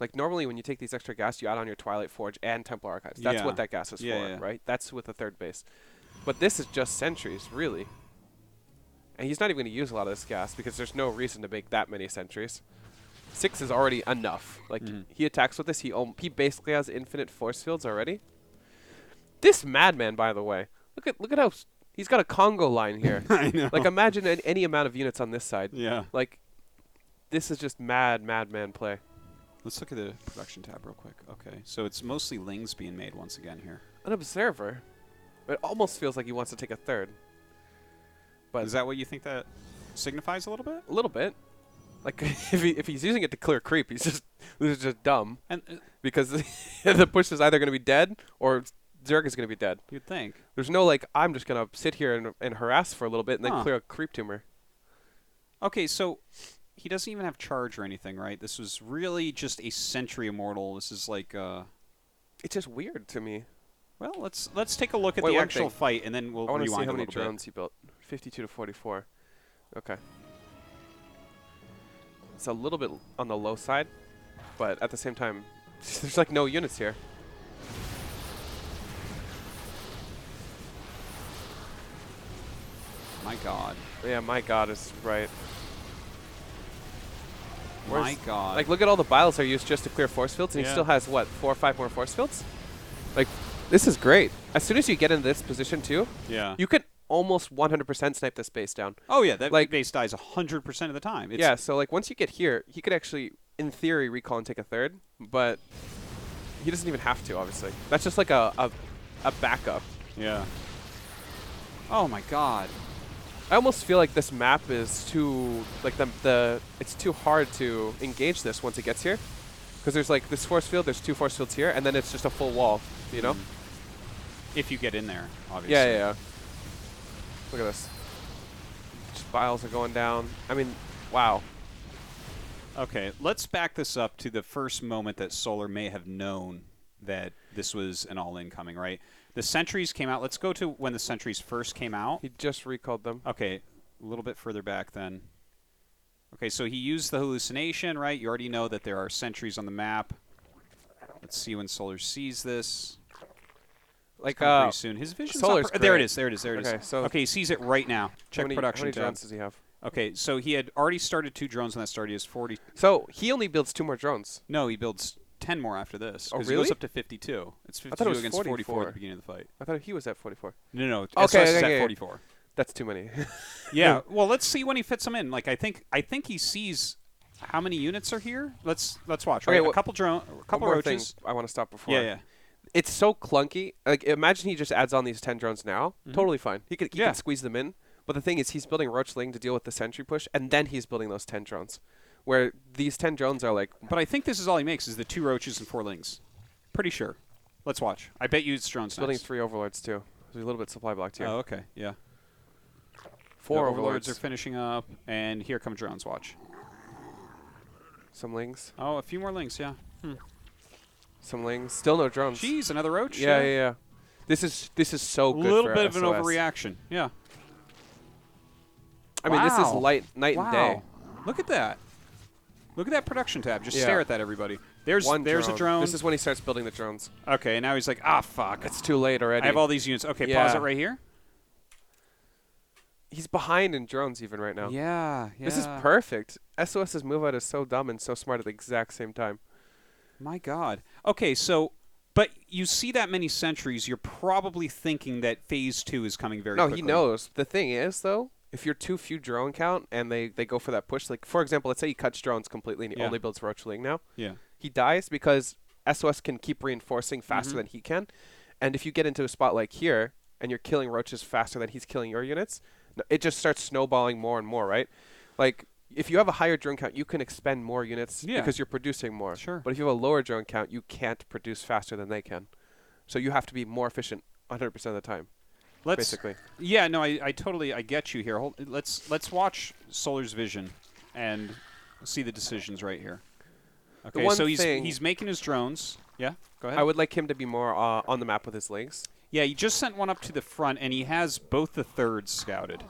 Like, normally when you take these extra gas, you add on your Twilight Forge and Templar Archives. That's what that gas is for, right? That's with the 3rd base. But this is just sentries, really. And he's not even going to use a lot of this gas because there's no reason to make that many sentries. 6 is already enough. Like, he attacks with this. He basically has infinite force fields already. This Madman, by the way, look at how He's got a Congo line here. I know. Like, imagine any amount of units on this side. Yeah. Like, this is just madman play. Let's look at the production tab real quick. Okay, so it's mostly Lings being made once again here. An observer. It almost feels like he wants to take a third. But Is that what you think that signifies a little bit? a little bit. Like, if he's using it to clear creep, this is just dumb. And Because the push is either going to be dead or Zerg is going to be dead. you'd think. There's no, like, I'm just going to sit here and harass for a little bit and then clear a creep tumor. Okay, so he doesn't even have charge or anything, right? This was really just a Sentry Immortal. This is like It's just weird to me. well, let's take a look at Wait, the one actual thing. fight, and then we'll I want to see rewind how a many little bit. drones he built. 52 to 44. Okay. It's a little bit on the low side, but at the same time, there's like no units here. My God. Yeah, my God is right. My God. Like, look at all the biles are used just to clear force fields, and he Yeah. still has, what, 4 or 5 more force fields? Like, this is great. As soon as you get into this position, too, yeah. you could almost 100% snipe this base down. Oh yeah, that like- base dies 100% of the time. It's, Yeah, so, like, once you get here, he could actually, in theory, recall and take a third, but he doesn't even have to, obviously. That's just like a backup. Yeah. Oh my God. I almost feel like this map is too, like, it's too hard to engage this once it gets here. Because there's, like, this force field, there's 2 force fields here, and then it's just a full wall, you know? If you get in there, obviously. Yeah. Look at this. Just biles are going down. I mean, wow. Okay, let's back this up to the first moment that Solar may have known that this was an all-in coming, right? The sentries came out. Let's go to when the sentries first came out. He just recalled them. Okay, a little bit further back then. Okay, so he used the hallucination, right? You already know that there are sentries on the map. Let's see when Solar sees this. Like, Pretty soon. His vision's Solar's not there it great. is. There it is. There it is. Okay, so okay, he sees it right now. Check how production many tab. drones does he have? Okay, so he had already started 2 drones on that start. He has 40. So he only builds 2 more drones. No, he builds 10 more after this. Oh, 'cause really? It goes up to 52. It's 52 thought it was against 44 at 44. the beginning of the fight. I thought he was at 44. No, Okay, SOS is okay. at 44. That's too many. Yeah, well, let's see when he fits them in. Like, I think he sees how many units are here. Let's watch. Right, Okay, a couple One more thing roaches. I want to stop before. Yeah. It's so clunky. Like, imagine he just adds on these 10 drones now. Mhm. Totally fine. He Yeah. can squeeze them in. But the thing is, he's building Roachling to deal with the sentry push, and then he's building those 10 drones. Where these 10 drones are like, But I think this is all he makes is the 2 roaches and 4 lings. Pretty sure. Let's watch. I bet you it's drones building next. 3 overlords too. There's a little bit supply blocked here. Oh, okay. Yeah. 4 The overlords. are finishing up, and here come drones. Watch. Some lings. Oh, a few more lings. Yeah. Some lings. Still no drones. Jeez, another roach. Yeah. This is so A good. little for bit of an SOS. overreaction. Yeah. I mean, this is Wow. night and day. Look at that. Look at that production tab. Just Yeah. stare at that, everybody. There's a drone. This is when he starts building the drones. Okay, now he's like, ah, fuck. It's too late already. I have all these units. Okay, Yeah. pause it right here. He's behind in drones even right now. Yeah. This is perfect. SOS's move out is so dumb and so smart at the exact same time. My God. Okay, so, but you see that many sentries, you're probably thinking that Phase 2 is coming very quickly. He knows. The thing is, though, if you're too few drone count and they go for that push, like, for example, let's say he cuts drones completely and he Yeah. only builds Roachling now. Yeah. He dies because SOS can keep reinforcing faster Mhm. than he can. And if you get into a spot like here and you're killing roaches faster than he's killing your units, it just starts snowballing more and more, right? Like, if you have a higher drone count, you can expend more units Yeah. because you're producing more. Sure. But if you have a lower drone count, you can't produce faster than they can. So you have to be more efficient 100% of the time, basically. Yeah, no, I totally, I get you here. Let's watch Solar's vision and see the decisions right here. Okay, one so thing- he's making his drones. Yeah, go ahead. I would like him to be more on the map with his links. Yeah, he just sent one up to the front, and he has both the thirds scouted.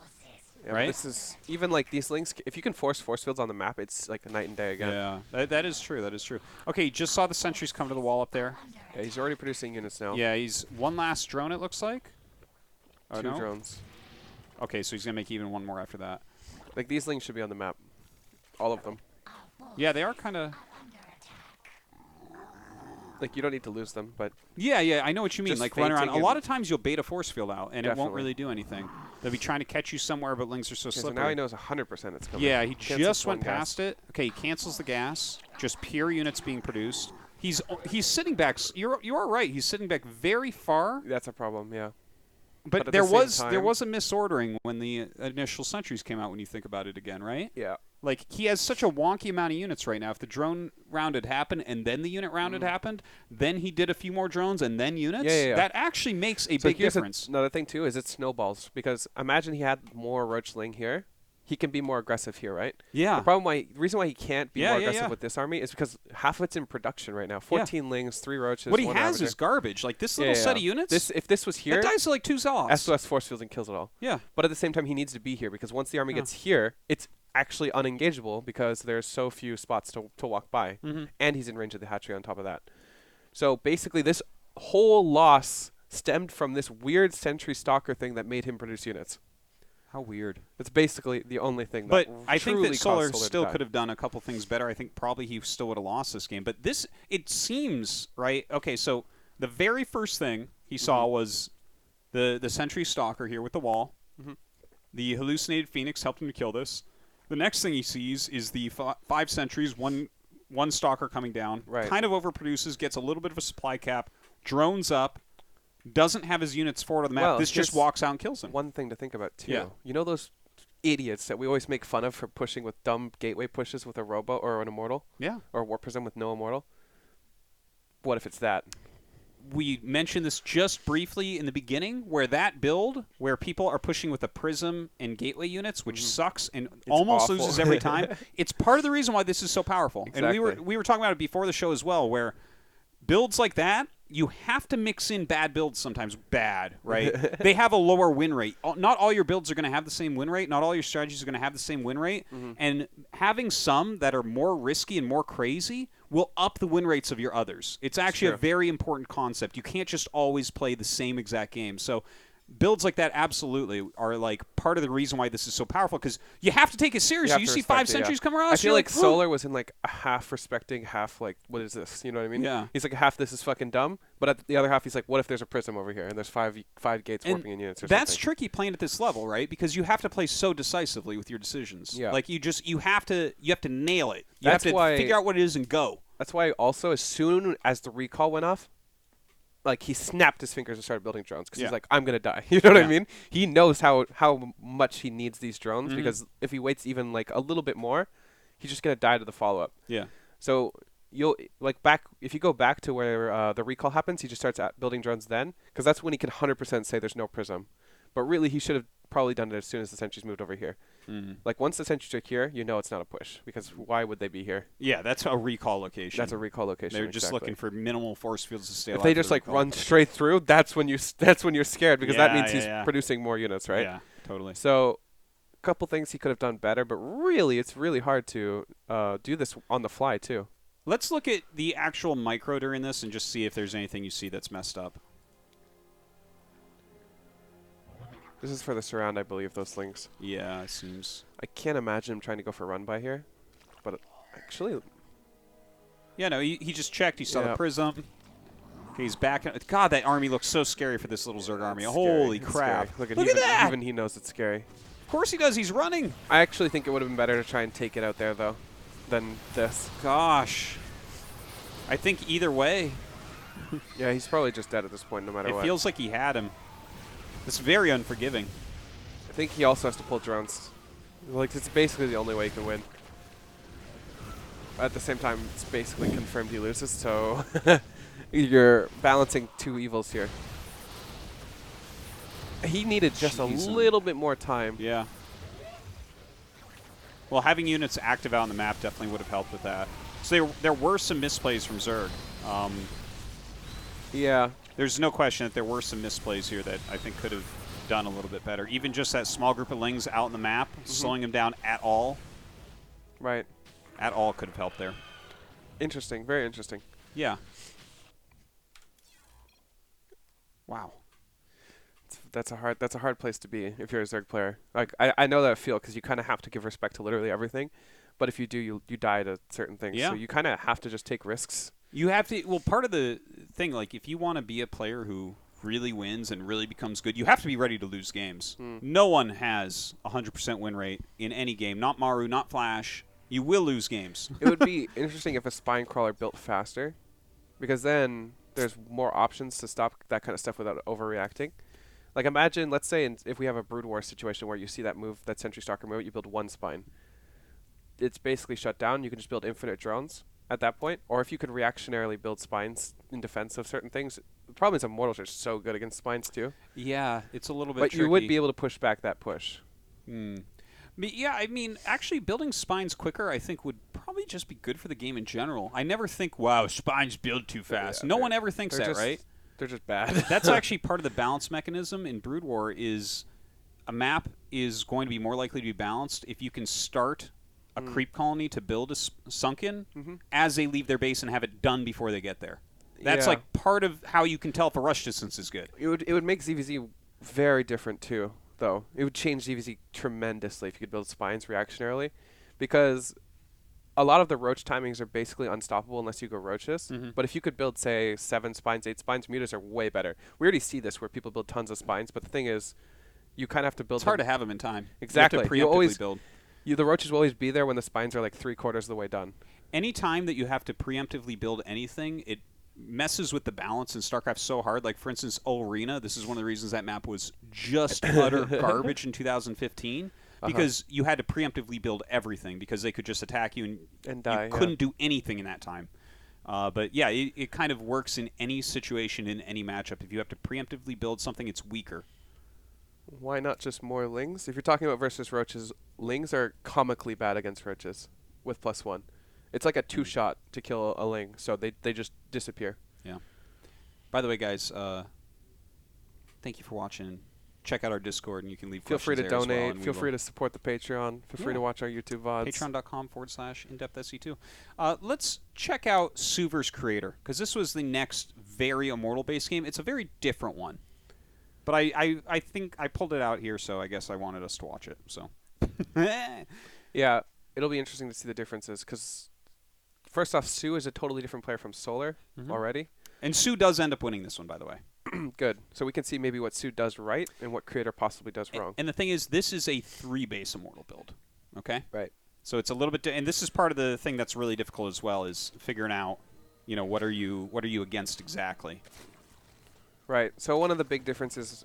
Yeah, Right? This is even like these links. If you can force fields on the map, it's like a night and day again. Yeah, that is true. That is true. Okay, he just saw the sentries come to the wall up there. Yeah, he's already producing units now. Yeah, he's one last drone, it looks like. Oh, 2 no? drones. Okay, so he's going to make even one more after that. Like, these links should be on the map. All of them. Yeah, they are kind of... Like, you don't need to lose them, but Yeah, I know what you mean. just Like run around. feinting A lot and- of times you'll bait a force field out, and it won't Definitely. really do anything. They'll be trying to catch you somewhere, but Lings are so okay, so slippery. now he knows 100% it's coming. Yeah, he Cancels just one went gas. past it. Okay, he cancels the gas. Just pure units being produced. He's sitting back. You are right. He's sitting back very far. That's a problem, yeah. But at there the same was time- a misordering when the initial sentries came out. When you think about it again, right? Yeah. Like he has such a wonky amount of units right now. If the drone round had happened and then the unit round had happened, then he did a few more drones and then units. Yeah. That actually makes a So big here's difference. another thing, too, is it snowballs. Because imagine he had more Roachling here. He can be more aggressive here, right? Yeah. The reason why he can't be Yeah, more yeah, aggressive yeah. with this army is because half of it's in production right now. 14 Lings, 3 Roaches, What he 1 has Ravager. is garbage. Like this little set of units. If this was here, that dies to like 2 Zogs. SOS force fields and kills it all. Yeah. But at the same time, he needs to be here because once the army Yeah. gets here, it's actually unengageable because there's so few spots to walk by. Mm-hmm. And he's in range of the hatchery on top of that. So basically, this whole loss stemmed from this weird Sentry Stalker thing that made him produce units. How weird. It's basically the only thing But that I think truly that Solar caused still to could have done a couple things better. I think probably he still would have lost this game. But this, it seems, right? Okay, so the very first thing he saw was the Sentry Stalker here with the wall. Mhm. The hallucinated Phoenix helped him to kill this. The next thing he sees is the 5 sentries, one Stalker coming down. Right. Kind of overproduces, gets a little bit of a supply cap, drones up, doesn't have his units forward on the map. Well, This just here's walks out and kills him. One thing to think about, too. Yeah. You know those idiots that we always make fun of for pushing with dumb gateway pushes with a Robo or an Immortal? Yeah. Or a Warp Prism with no Immortal? What if it's that? We mentioned this just briefly in the beginning, where that build, where people are pushing with a Prism and Gateway units, which sucks and almost awful. loses every time. It's part of the reason why this is so powerful. And Exactly. we were talking about it before the show as well, where builds like that, you have to mix in bad builds sometimes. Bad, right? They have a lower win rate. Not all your builds are going to have the same win rate. Not all your strategies are going to have the same win rate. And having some that are more risky and more crazy will up the win rates of your others. It's actually a true. very important concept. You can't just always play the same exact game. So builds like that absolutely are like part of the reason why this is so powerful, because you have to take it seriously. have You to see respect 5 it, sentries come around. I feel you're like "Whoa." Solar was in like a half respecting, half like, what is this? You know what I mean? Yeah. He's like half this is fucking dumb, but at the other half he's like, what if there's a Prism over here and there's five gates And warping in units or that's something? tricky playing at this level, right? Because you have to play so decisively with your decisions. Yeah. Like you have to nail it. You That's have to why- figure out what it is and go. That's why also as soon as the recall went off, like he snapped his fingers and started building drones because Yeah. he's like, I'm gonna die. You know what I Yeah. mean? He knows how much he needs these drones Mhm. because if he waits even like a little bit more, he's just gonna die to the follow up. Yeah. So you'll like if you go back to where the recall happens, he just starts building drones then because that's when he can 100% say there's no Prism. But really, he should have probably done it as soon as the sentries moved over here. Mm. Like once the sentries are here, you know it's not a push because why would they be here? Yeah, that's a recall location. That's a recall location. They're just exactly. looking for minimal force fields to stay If alive. they for just the like recall. run straight through, that's when you're scared because that Yeah, means he's yeah. producing more units, right? Yeah, totally. So, a couple things he could have done better, but really, it's really hard to do this on the fly too. Let's look at the actual micro during this and just see if there's anything you see that's messed up. This is for the surround, I believe, those links. Yeah, it seems. I can't imagine him trying to go for run by here, but actually, Yeah, no, he just checked. He saw Yeah. the Prism. Okay, he's back. God, that army looks so scary for this little Zerg army. it's Holy scary. It's crap. scary. Look at that! Even he knows it's scary. Of course he does. He's running. I actually think it would have been better to try and take it out there, though, than this. Gosh. I think either way, Yeah, he's probably just dead at this point, no matter it what. feels like he had him. It's very unforgiving. I think he also has to pull drones. Like, it's basically the only way he can win. At the same time, it's basically confirmed he loses, so you're balancing two evils here. He needed just Jeez. a little bit more time. Yeah. Well, having units active out on the map definitely would have helped with that. So there were some misplays from Zerg. Yeah. There's no question that there were some misplays here that I think could have done a little bit better. Even just that small group of Lings out on the map, slowing them down at all Right. could have helped there. Interesting. Very interesting. Yeah. Wow. That's a hard place to be if you're a Zerg player. Like I know that feel because you kind of have to give respect to literally everything, but if you do, you die to certain things. Yeah. So you kind of have to just take risks. You have to. Well, part of the thing, like, if you want to be a player who really wins and really becomes good, you have to be ready to lose games. No one has 100% win rate in any game. Not Maru, not Flash. You will lose games. It would be interesting if a spine crawler built faster, because then there's more options to stop that kind of stuff without overreacting. Like, imagine, let's say, if we have a Brood War situation where you see that move, that Sentry Stalker move, you build one spine. It's basically shut down. You can just build infinite drones at that point. Or if you could reactionarily build spines in defense of certain things. The problem is Immortals are so good against spines, too. Yeah, it's a little bit But tricky. you would be able to push back that push. Yeah, I mean, actually building spines quicker, I think, would probably just be good for the game in general. I never think, wow, spines build too fast. Yeah, No one ever thinks that, right? They're just bad. That's actually part of the balance mechanism in Brood War is a map is going to be more likely to be balanced if you can start a creep colony to build a sunken as they leave their base and have it done before they get there. That's like part of how you can tell if a rush distance is good. It would make ZVZ very different too, though. It would change ZVZ tremendously if you could build spines reactionarily, because a lot of the roach timings are basically unstoppable unless you go roaches. But if you could build, say, 7 spines, 8 spines, mutas are way better. We already see this where people build tons of spines, but the thing is, you kind of have to build. It's hard to have them in time. Exactly. You have to You preemptively always build. The roaches will always be there when the spines are like 3/4 of the way done. Any time that you have to preemptively build anything, it messes with the balance in StarCraft so hard. Like, for instance, Arena, this is one of the reasons that map was just utter garbage in 2015. Because you had to preemptively build everything because they could just attack you and die. You couldn't do anything in that time. But yeah, it kind of works in any situation in any matchup. If you have to preemptively build something, it's weaker. Why not just more lings? If you're talking about versus roaches, lings are comically bad against roaches with +1. It's like a 2-shot to kill a ling, so they just disappear. Yeah. By the way, guys, thank you for watching. Check out our Discord, and you can leave Feel free to questions there as well, donate. and Feel free to support the Patreon. Feel free to watch our YouTube VODs. Patreon.com/InDepthSE2. Let's check out Suver's Creator, because this was the next very Immortal-based game. It's a very different one. But I think I pulled it out here, so I guess I wanted us to watch it. So, yeah, it'll be interesting to see the differences, because first off, Sue is a totally different player from Solar already. And Sue does end up winning this one, by the way. Good. So we can see maybe what Sue does right and what Creator possibly does wrong. And the thing is, this is a 3-base Immortal build. Okay? Right. So it's a little bit, and this is part of the thing that's really difficult as well, is figuring out, you know, what are you against exactly. Right. So one of the big differences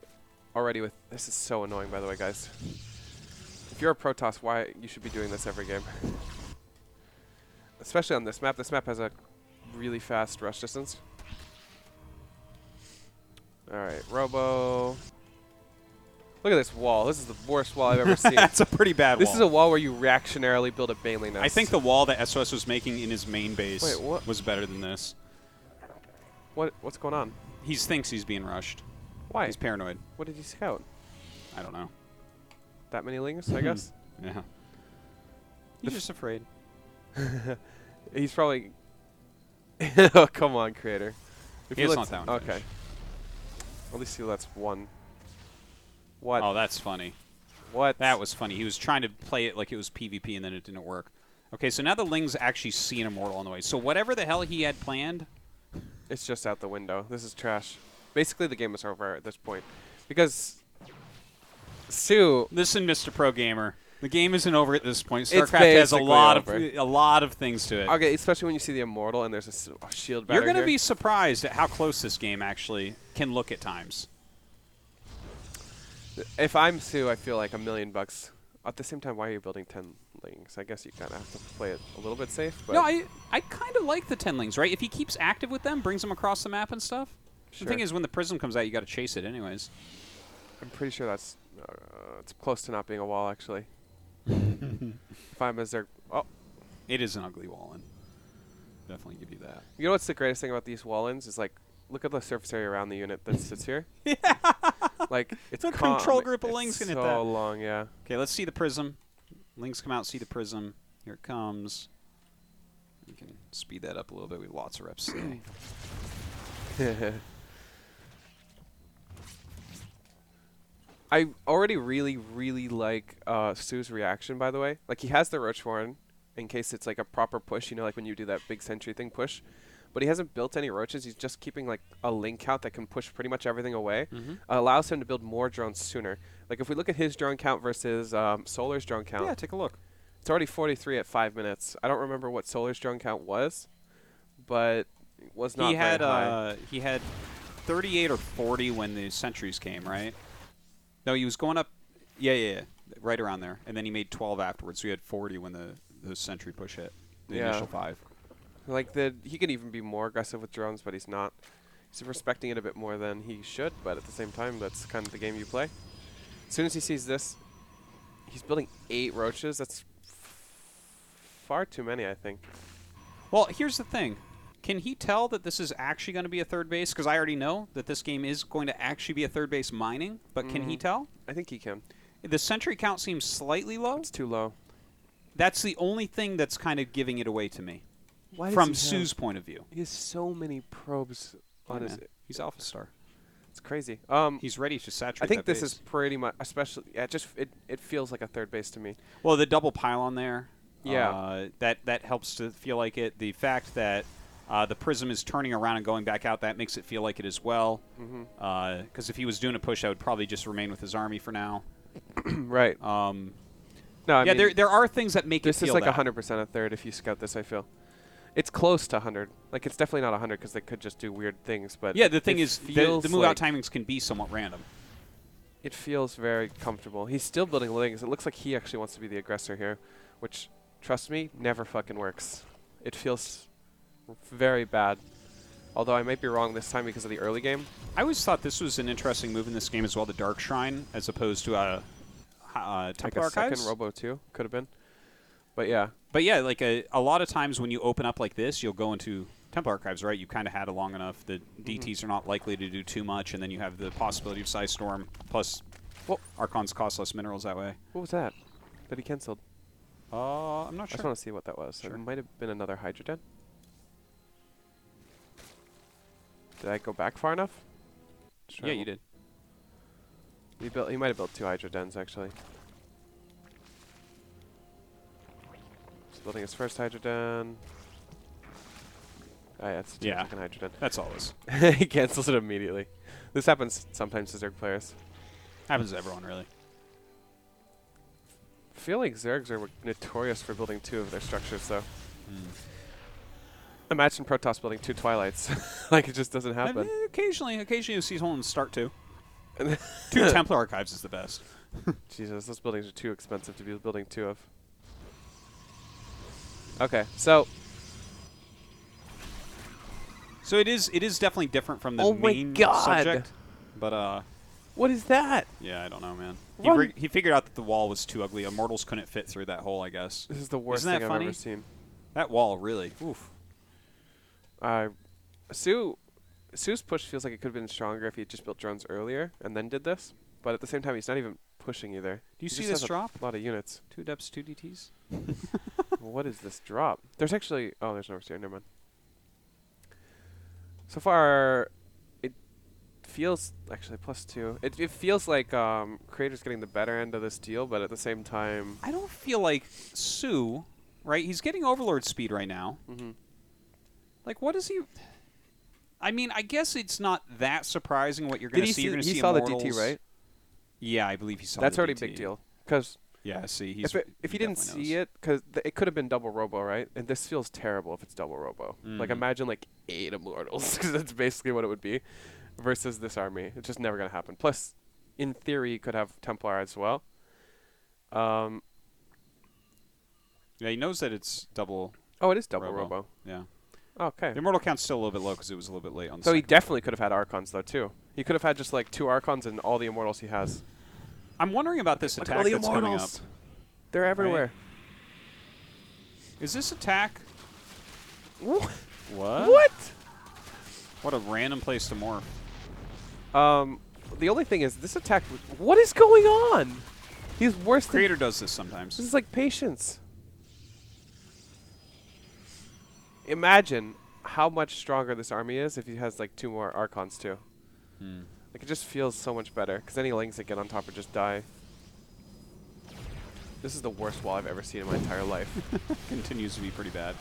already with this is so annoying, by the way, guys. If you're a Protoss, why you should be doing this every game? Especially on this map. This map has a really fast rush distance. All right, Robo. Look at this wall. This is the worst wall I've ever seen. That's a pretty bad wall. This is a wall where you reactionarily build a Baneling nest. I think the wall that SOS was making in his main base Wait, was better than this. What's going on? He thinks he's being rushed. Why? He's paranoid. What did he scout? I don't know. That many lings, I guess? Yeah. He's just afraid. He's probably... Oh, come on, Creator. If He you doesn't let- want that one Okay. finished. At least he lets one. What? Oh, that's funny. What? That was funny. He was trying to play it like it was PvP, and then it didn't work. Okay, so now the Ling's actually see an Immortal on the way. So whatever the hell he had planned... It's just out the window. This is trash. Basically, the game is over at this point. Because Sue... Listen, Mr. Pro Gamer. The game isn't over at this point. It's StarCraft has basically a lot of things to it. Okay, especially when you see the Immortal and there's a shield battery You're going to here. be surprised at how close this game actually can look at times. If I'm Sue, I feel like $1,000,000. At the same time, why are you building 10 lings? I guess you kind of have to play it a little bit safe. But No, I kind of like the 10lings, right? If he keeps active with them, brings them across the map and stuff. Sure. The thing is, when the prism comes out, you got to chase it anyways. I'm pretty sure that's it's close to not being a wall, actually. If I'm a Zerg... Oh, It is an ugly wall, and definitely give you that. you know what's the greatest thing about these wall-ins is, like, look at the surface area around the unit that sits here. Yeah. Like, it's The control group of it's lings can hit so that. long, yeah. Okay, let's see the prism. Lings come out, see the prism. Here it comes. We can speed that up a little bit. We have lots of reps today. I already really, really like Sue's reaction, by the way. Like, he has the Roach Warren in case it's like a proper push, you know, like when you do that big sentry thing push. but he hasn't built any roaches. He's just keeping like a link count that can push pretty much everything away. Mm-hmm. Allows him to build more drones sooner. Like if we look at his drone count versus Solar's drone count, Yeah, take a look. it's already 43 at 5 minutes. I don't remember what Solar's drone count was, but it was not very high. He had 38 or 40 when the sentries came, right? No, he was going up. Yeah, right around there, and then he made 12 afterwards. So he had 40 when the sentry push hit. The initial 5. Like he could even be more aggressive with drones, but he's not. He's respecting it a bit more than he should, but at the same time, that's kind of the game you play. As soon as he sees this, he's building 8 roaches. That's far too many, I think. Well, here's the thing. Can he tell that this is actually going to be a third base? Because I already know that this game is going to actually be a third base mining, but can he tell? I think he can. The sentry count seems slightly low. It's too low. That's the only thing that's kind of giving it away to me. Why from Sue's point of view. He has so many probes on his... He's Alpha Star. It's crazy. He's ready to saturate I think that this base. is pretty much, especially, it feels like a third base to me. Well, the double pylon there. Yeah. That helps to feel like it. The fact that the prism is turning around and going back out, that makes it feel like it as well. Because if he was doing a push, I would probably just remain with his army for now. Right. No, I mean, there are things that make it this feel is like that. 100% a third if you scout this, I feel. It's close to 100. Like, it's definitely not 100 because they could just do weird things. But Yeah, the thing it is, the feels move-out like timings can be somewhat random. it feels very comfortable. He's still building lings. It looks like he actually wants to be the aggressor here, which, trust me, never fucking works. It feels very bad. Although I might be wrong this time because of the early game. I always thought this was an interesting move in this game as well, the Dark Shrine, as opposed to Like Templar a Archives. second Robo 2 could have been. But yeah. But yeah, like a lot of times when you open up like this, you'll go into Templar Archives, right? You kind of had it long enough. The DTs are not likely to do too much, and then you have the possibility of Size Storm, plus Archons cost less minerals that way. What was that he cancelled? I'm not I sure. just want to see what that was. Sure. It might have been another Hydroden. Did I go back far enough? Yeah, you did. He might have built 2 Hydrodens, actually. He's building his first Hydroden. Oh, yeah, it's a second Hydroden. That's all it is. He cancels it immediately. This happens sometimes to Zerg players. Happens to everyone, really. I feel like Zergs are notorious for building 2 of their structures, though. Imagine Protoss building 2 Twilights. Like, it just doesn't happen. Occasionally you see someone start 2. 2 Templar Archives is the best. Jesus, those buildings are too expensive to be building 2 of. Okay, so it is definitely different from the Oh my main God. subject. But what is that? yeah, I don't know, man. Run. He figured out that the wall was too ugly. Immortals couldn't fit through that hole, I guess. This is the worst Isn't that thing I've funny? ever seen. That wall, really. Oof. Sue's push feels like it could have been stronger if he had just built drones earlier and then did this. But at the same time, he's not even pushing either. Do you He see just this has drop? A lot of units. 2 depths, 2 DTs. What is this drop? There's actually... Oh, there's no overseer. Never mind. So far, it feels... Actually, +2. It feels like Creator's getting the better end of this deal, but at the same time... I don't feel like Sue, right? He's getting Overlord speed right now. Like, what is he... I mean, I guess it's not that surprising what you're going to see. You're going to see He saw the Immortals. DT, right? Yeah, I believe he saw That's the already a DT. big deal. Because Yeah, see, he's... if he didn't definitely see knows. it, because it could have been double Robo, right? And this feels terrible if it's double Robo. Like, imagine, like, 8 Immortals, because that's basically what it would be, versus this army. It's just never going to happen. Plus, in theory, you could have Templar as well. Yeah, he knows that it's double... Oh, it is double Robo. Yeah. Okay. The Immortal count's still a little bit low because it was a little bit late on the So he second. definitely could have had Archons, though, too. He could have had just, like, 2 Archons and all the Immortals he has. I'm wondering about this Look at attack all the that's coming up. Immortals. They're everywhere. Is this attack... What? What? What a random place to morph. The only thing is, this attack... What is going on? He's worse than... Creator does this sometimes. This is like patience. Imagine how much stronger this army is if he has like 2 more Archons too. Like it just feels so much better because any lings that get on top or just die. This is the worst wall I've ever seen in my entire life. Continues to be pretty bad.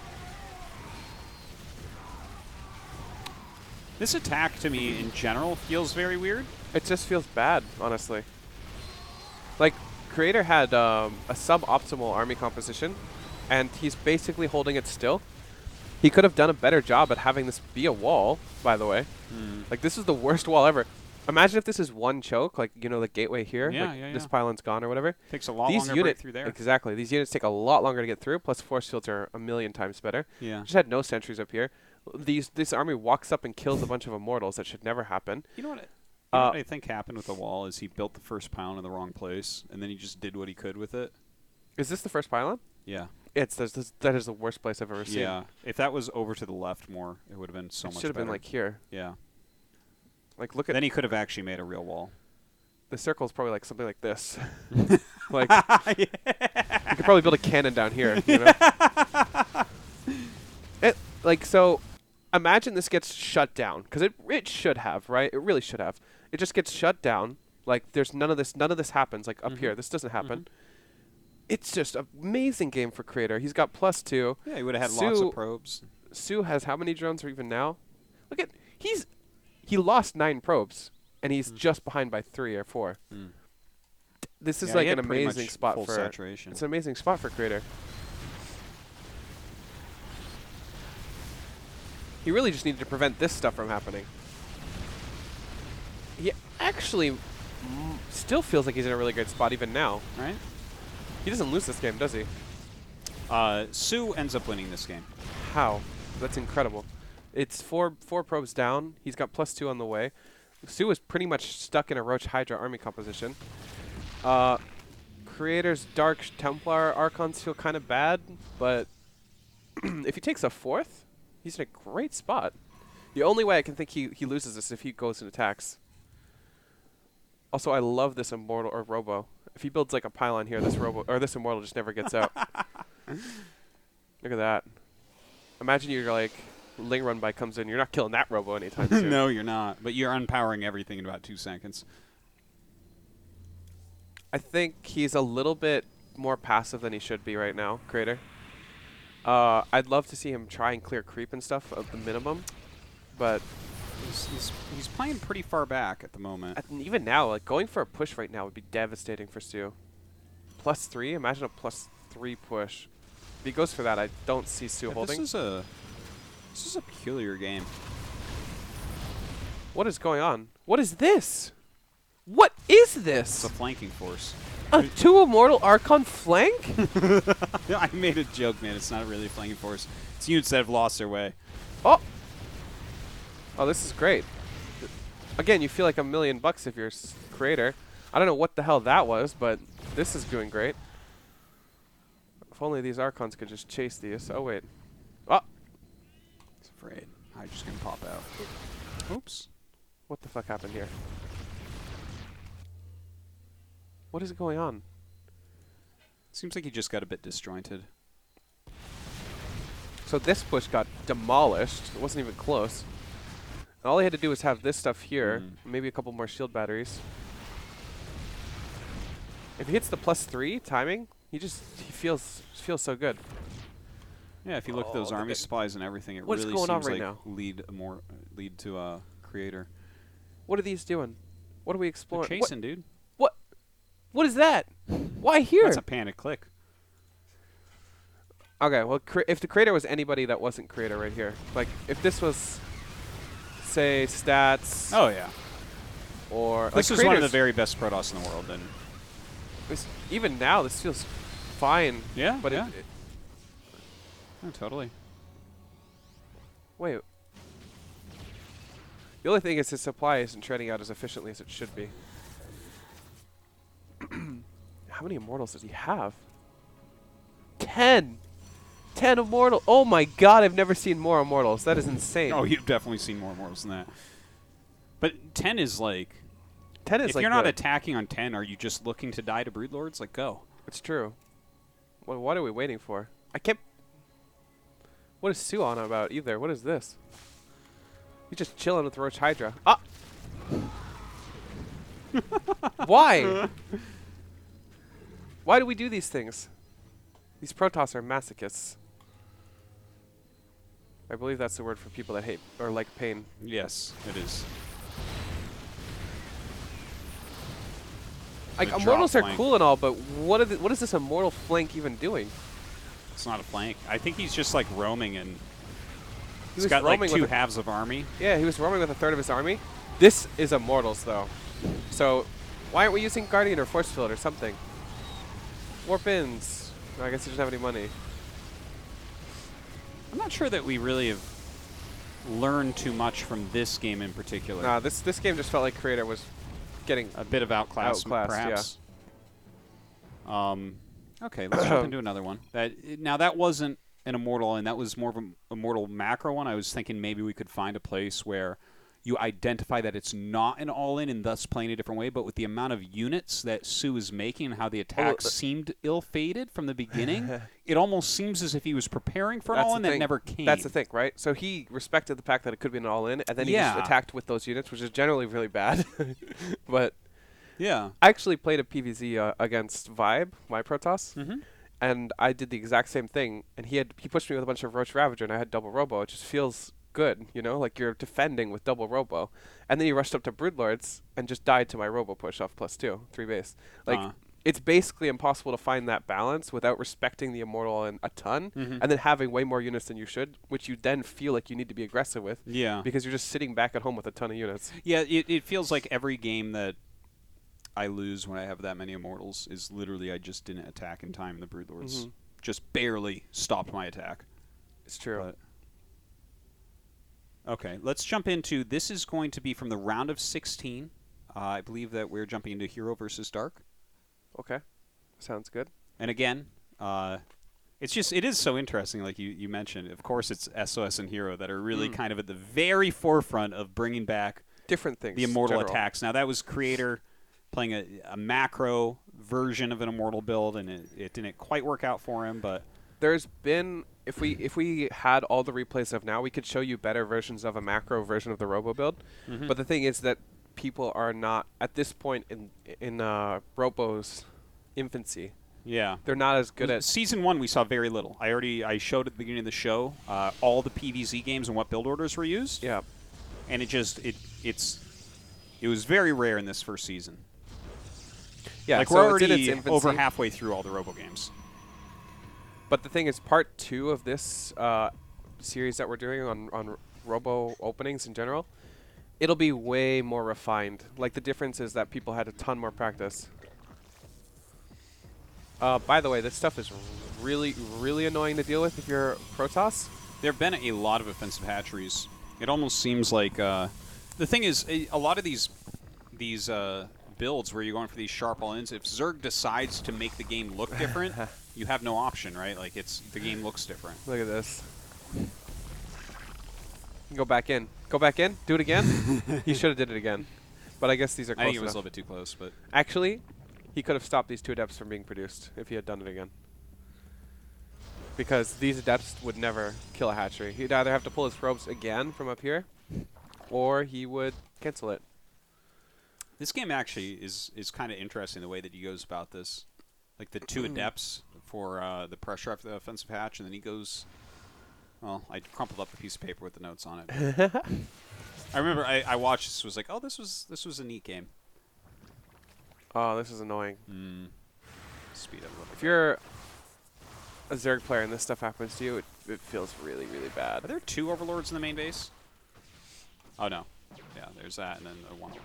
This attack to me in general feels very weird. It just feels bad, honestly. Like, Creator had a suboptimal army composition, and he's basically holding it still. He could have done a better job at having this be a wall, by the way. Like, this is the worst wall ever. Imagine if this is one choke, like, you know, the gateway here. Yeah, like yeah, this yeah. pylon's gone or whatever. Takes a lot longer to break through there. Exactly. These units take a lot longer to get through, plus force fields are a million times better. Yeah. Just had no sentries up here. This army walks up and kills a bunch of immortals. That should never happen. You know what I think happened with the wall is he built the first pylon in the wrong place, and then he just did what he could with it. Is this the first pylon? Yeah. That is the worst place I've ever seen. Yeah. If that was over to the left more, it would have been so much better. It should have been like here. Yeah. Like, look at... Then he could have actually made a real wall. The circle's probably like something like this. Like, you could probably build a cannon down here, you know? So, imagine this gets shut down. Because it should have, right? It really should have. It just gets shut down. Like, there's none of this happens. Like, up here, this doesn't happen. It's just an amazing game for Creator. He's got +2. Yeah, he would have had lots of probes. Sue has how many drones or even now? Look at... He lost 9 probes. And he's just behind by 3 or 4. This is like an amazing spot for saturation. It's an amazing spot for Creator. He really just needed to prevent this stuff from happening. He actually still feels like he's in a really good spot even now. Right? He doesn't lose this game, does he? Sue ends up winning this game. How? That's incredible. It's four probes down. He's got +2 on the way. Sue is pretty much stuck in a Roach Hydra army composition. Creator's Dark Templar Archons feel kind of bad, but if he takes a 4th, he's in a great spot. The only way I can think he loses this is if he goes and attacks. Also, I love this Immortal or Robo. If he builds like a pylon here, this Immortal just never gets out. Look at that. Imagine you're like... Ling Run By comes in, you're not killing that Robo anytime soon. No, you're not. But you're unpowering everything in about 2 seconds. I think he's a little bit more passive than he should be right now, Creator. I'd love to see him try and clear creep and stuff at the minimum, but he's playing pretty far back at the moment. Even now, like going for a push right now would be devastating for Stu. +3, imagine a +3 push. If he goes for that, I don't see Stu holding. This is a peculiar game. What is going on? What is this? What is this? It's a flanking force. A 2 Immortal Archon flank? I made a joke, man. It's not really a flanking force. It's units that have lost their way. Oh! Oh, this is great. Again, you feel like $1,000,000 if you're Creator. I don't know what the hell that was, but this is doing great. If only these Archons could just chase these. Oh, wait. Oh! Afraid. I'm just gonna pop out. Oops. What the fuck happened here? What is going on? Seems like he just got a bit disjointed. So this push got demolished. It wasn't even close. And all he had to do was have this stuff here, maybe a couple more shield batteries. If he hits the +3 timing, he feels so good. Yeah, if you look at those army supplies and everything, it What's really going on seems right like now? lead to a Creator. What are these doing? What are we exploring? They're chasing, dude. What is that? Why here? That's a panic click. Okay, well, if the Creator was anybody that wasn't Creator right here, like if this was, say, stats. Oh yeah. Or this like is one of the very best Protoss in the world, then. Even now, this feels fine. Yeah, but yeah. Oh, totally. Wait. The only thing is his supply isn't treading out as efficiently as it should be. How many Immortals does he have? 10! 10 Immortal. Oh my god, I've never seen more Immortals. That is insane. Oh, you've definitely seen more Immortals than that. But 10 is like... 10 is if like you're not attacking on 10, are you just looking to die to Broodlords? Like, go. It's true. What are we waiting for? I can't... What is Sue on about either? What is this? He's just chilling with the Roach Hydra. Ah! Why? Why do we do these things? These Protoss are masochists. I believe that's the word for people that hate or like pain. Yes, it is. Like, The drop immortals are flank. cool and all, but what is this immortal flank even doing? It's not a flank. I think he's just like roaming, and he's was got like roaming two with halves of army. Yeah, he was roaming with a third of his army. This is immortals, though. So, why aren't we using Guardian or Force Field or something? Warp ins. No, I guess he doesn't have any money. I'm not sure that we really have learned too much from this game in particular. Nah, this game just felt like Creator was getting A bit of outclass, outclassed, perhaps. Okay, let's jump into another one. Now, that wasn't an immortal, and that was more of an immortal macro one. I was thinking maybe we could find a place where you identify that it's not an all-in and thus playing a different way, but with the amount of units that Sue is making and how the attacks seemed ill-fated from the beginning, it almost seems as if he was preparing for an all-in that never came. That's the thing, right? So he respected the fact that it could be an all-in, and then he just attacked with those units, which is generally really bad. But yeah, I actually played a PvZ against Vibe, my Protoss, and I did the exact same thing. And he pushed me with a bunch of Roach Ravager, and I had double Robo. It just feels good, you know, like you're defending with double Robo. And then he rushed up to Broodlords and just died to my Robo push off +2, 3 base. Like, it's basically impossible to find that balance without respecting the Immortal a ton, and then having way more units than you should, which you then feel like you need to be aggressive with. Yeah. Because you're just sitting back at home with a ton of units. Yeah, it feels like every game that I lose when I have that many Immortals is literally I just didn't attack in time, and the Broodlords just barely stopped my attack. It's true. But okay, let's jump into, this is going to be from the round of 16. I believe that we're jumping into Hero versus Dark. Okay. Sounds good. And again, it is so interesting, like you mentioned. Of course, it's SOS and Hero that are really kind of at the very forefront of bringing back different things, the Immortal attacks. Now, that was Creator playing a macro version of an Immortal build, and it didn't quite work out for him, but there's been, if we had all the replays of now, we could show you better versions of a macro version of the Robo build. But the thing is that people are not, at this point in Robo's infancy, they're not as good at... Season 1, we saw very little. I showed at the beginning of the show all the PvZ games and what build orders were used. Yeah. And it was very rare in this first season. Yeah, like, so we're already it's in its infancy. Over halfway through all the Robo games. But the thing is, part 2 of this series that we're doing on Robo openings in general, it'll be way more refined. Like, the difference is that people had a ton more practice. By the way, this stuff is really, really annoying to deal with if you're Protoss. There have been a lot of offensive hatcheries. It almost seems like... the thing is, a lot of these builds where you're going for these sharp all-ins, if Zerg decides to make the game look different, you have no option, right? Like, the game looks different. Look at this. Go back in. Go back in. Do it again. He should have did it again. But I guess these are close I think it was enough. a little bit too close, but... Actually, he could have stopped these 2 Adepts from being produced if he had done it again. Because these Adepts would never kill a hatchery. He'd either have to pull his probes again from up here, or he would cancel it. This game actually is kind of interesting, the way that he goes about this. Like, the 2 Adepts for the pressure after the offensive hatch, and then he goes... Well, I crumpled up a piece of paper with the notes on it. I remember I watched this, was like, oh, this was a neat game. Oh, this is annoying. Speed up a little. If you're a Zerg player and this stuff happens to you, it feels really, really bad. Are there 2 Overlords in the main base? Oh, no. Yeah, there's that, and then 1 Overlord.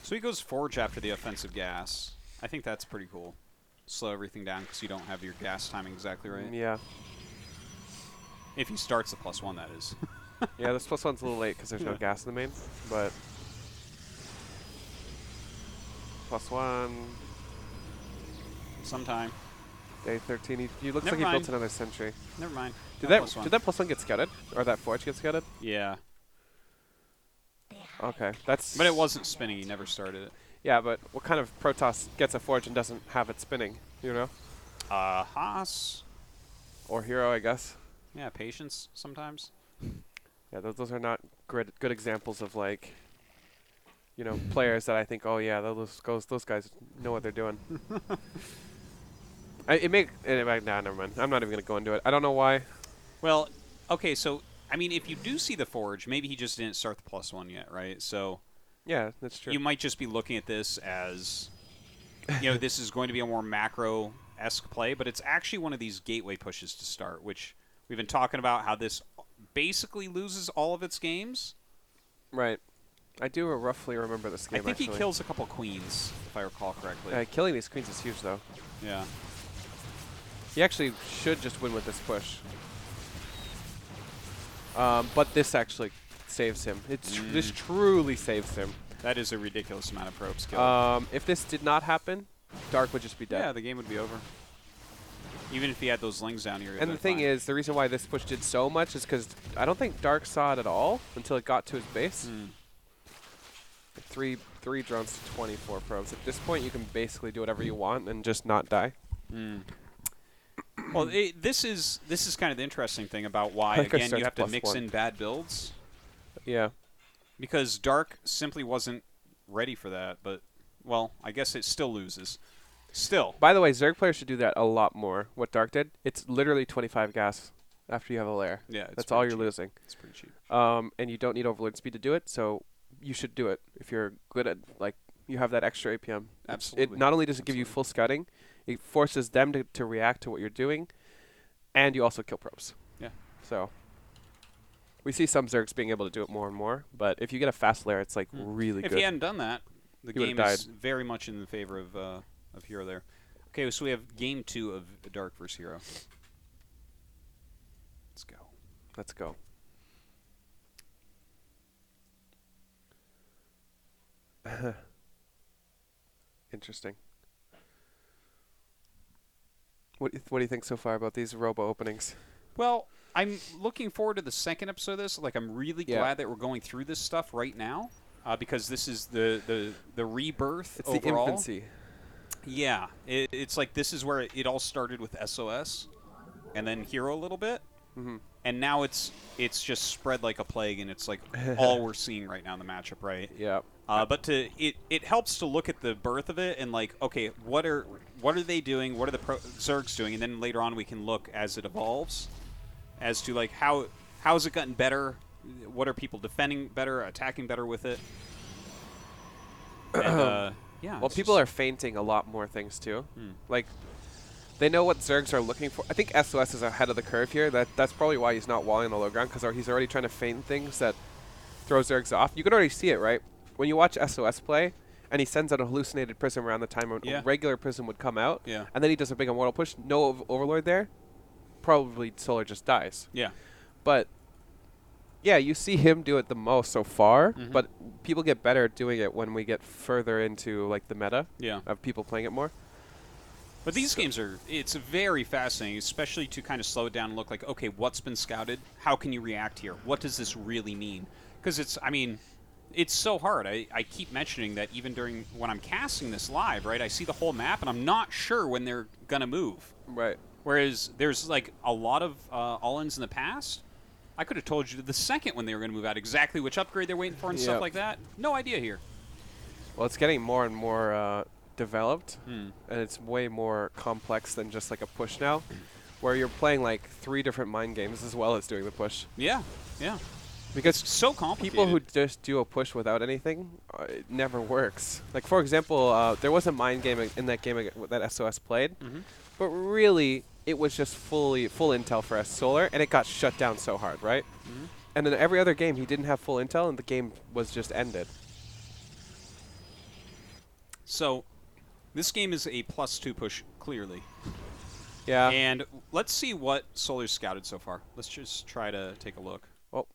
So he goes Forge after the offensive gas. I think that's pretty cool. Slow everything down because you don't have your gas timing exactly right. Yeah. If he starts the +1, that is. Yeah, this +1's a little late because there's no gas in the main, but... +1... Sometime. Day 13. He looks Never like he mind. built another sentry. Never mind. Did No that +1 get scouted? Or that Forge get scouted? Yeah. Okay, that's... But it wasn't spinning. He never started it. Yeah, but what kind of Protoss gets a Forge and doesn't have it spinning, you know? Haas. Or Hero, I guess. Yeah, patience sometimes. Yeah, those are not good examples of, like, you know, players that I think, oh yeah, those guys know what they're doing. Nah, never mind. I'm not even gonna go into it. I don't know why. Well, okay, so I mean, if you do see the forge, maybe he just didn't start the +1 yet, right? So Yeah, that's true. you might just be looking at this as, this is going to be a more macro-esque play, but it's actually one of these gateway pushes to start, which we've been talking about how this basically loses all of its games. Right. I do roughly remember this game. I think actually. he kills a couple queens, if I recall correctly. Killing these queens is huge, though. Yeah. He actually should just win with this push. But this actually saves him. This truly saves him. That is a ridiculous amount of probe skill. If this did not happen, Dark would just be dead. Yeah, the game would be over. Even if he had those lings down here. And the thing is, the reason why this push did so much is because I don't think Dark saw it at all until it got to his base. Three drones to 24 probes. At this point, you can basically do whatever you want and just not die. Well, this is kind of the interesting thing about why, again, you have to mix in bad builds. Yeah. Because Dark simply wasn't ready for that, but, well, I guess it still loses. Still. By the way, Zerg players should do that a lot more. What Dark did, it's literally 25 gas after you have a lair. Yeah, that's all you're losing. It's pretty cheap. And you don't need overload speed to do it, so you should do it if you're good at, like, you have that extra APM. Absolutely. It not only does it give you full scouting, it forces them to react to what you're doing, and you also kill probes. Yeah. So we see some Zergs being able to do it more and more, but if you get a fast lair, it's like really good. If he hadn't done that, the He game is very much in the favor of Hero there. Okay, so we have game 2 of Dark versus Hero. Let's go. Let's go. Interesting. What do you think so far about these robo openings? Well, I'm looking forward to the second episode of this. Like, I'm really glad that we're going through this stuff right now, because this is the rebirth. It's overall. the infancy. Yeah, it's like this is where it all started with SOS, and then Hero a little bit, and now it's just spread like a plague, and it's like all we're seeing right now in the matchup, right? Yeah. But it helps to look at the birth of it and like, okay, what are they doing? What are the Zergs doing? And then later on we can look as it evolves, as to like how has it gotten better? What are people defending better, attacking better with it? And, yeah. Well, people are feinting a lot more things too. Like, they know what Zergs are looking for. I think SOS is ahead of the curve here. That's probably why he's not walling on the low ground, because he's already trying to feint things that throw Zergs off. You can already see it, right? When you watch SOS play, and he sends out a hallucinated prism around the time when a regular prism would come out, and then he does a big immortal push, no overlord there, probably Solar just dies. Yeah. But yeah, you see him do it the most so far, but people get better at doing it when we get further into like the meta of people playing it more. But these games it's very fascinating, especially to kind of slow it down and look like, okay, what's been scouted? How can you react here? What does this really mean? Because it's so hard. I keep mentioning that even during when I'm casting this live, right, I see the whole map and I'm not sure when they're going to move. Right. Whereas there's like a lot of all-ins in the past, I could have told you the second when they were going to move out exactly which upgrade they're waiting for and stuff like that. No idea here. Well, it's getting more and more developed, and it's way more complex than just like a push now, where you're playing like 3 different mind games as well as doing the push. Yeah, yeah. Because it's so complicated. People who just do a push without anything, it never works. Like, for example, there was a mind game in that game that SOS played, but really it was just full intel for Solar, and it got shut down so hard, right? And then every other game he didn't have full intel, and the game was just ended. So this game is a +2 push, clearly. Yeah. And let's see what Solar's scouted so far. Let's just try to take a look. Oh,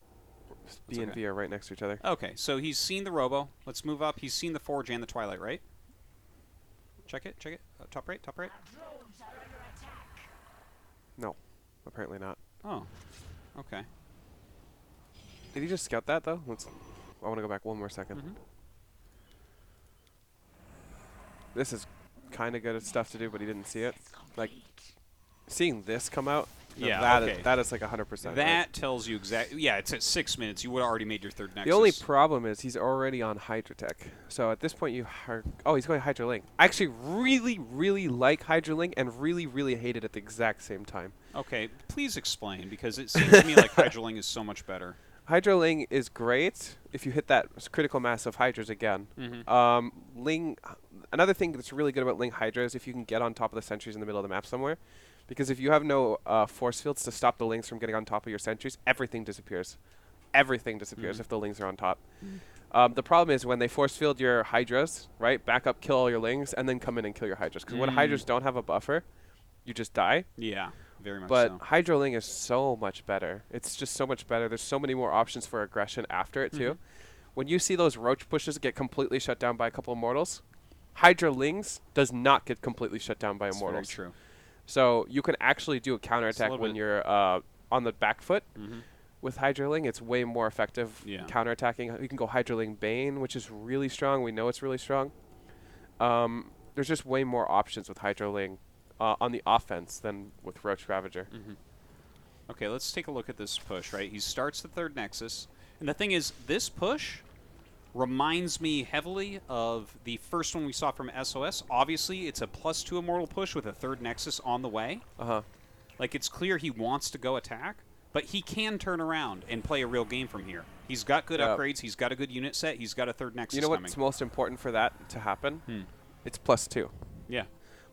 B and V are right next to each other. Okay, so he's seen the Robo. Let's move up. He's seen the Forge and the Twilight, right? Check it, check it. Top right, top right. No, apparently not. Oh, okay. Did he just scout that, though? I want to go back one more second. This is kind of good at stuff to do, but he didn't see it. Like, seeing this come out Now Yeah, okay. that is like 100%. That right? tells you exactly. Yeah, it's at 6 minutes. You would have already made your third nexus. The only problem is he's already on Hydratech. So at this point you are... Oh, he's going Hydralink. I actually really, really like Hydralink and really, really hate it at the exact same time. Okay, please explain, because it seems to me like Hydraling is so much better. Hydraling is great if you hit that critical mass of Hydras again. Ling... Another thing that's really good about Ling Hydra is if you can get on top of the sentries in the middle of the map somewhere. Because if you have no force fields to stop the Lings from getting on top of your sentries, everything disappears. Everything disappears if the Lings are on top. The problem is when they force field your Hydras, right, back up, kill all your Lings, and then come in and kill your Hydras. Because when Hydras don't have a buffer, you just die. Yeah, very much But so. Hydraling is so much better. It's just so much better. There's so many more options for aggression after it, too. When you see those Roach pushes get completely shut down by a couple of Immortals, Hydralings does not get completely shut down by Immortals. That's very true. So you can actually do a counterattack when you're on the back foot. With Hydraling, it's way more effective counterattacking. You can go Hydraling Bane, which is really strong. We know it's really strong. There's just way more options with Hydraling on the offense than with Roach Ravager. Okay, let's take a look at this push, right? He starts the third Nexus. And the thing is, this push reminds me heavily of the first one we saw from SOS. Obviously, it's a +2 Immortal push with a third Nexus on the way. Like, it's clear he wants to go attack, but he can turn around and play a real game from here. He's got good upgrades. He's got a good unit set. He's got a third Nexus coming. You know what's most important for that to happen? It's +2. Yeah.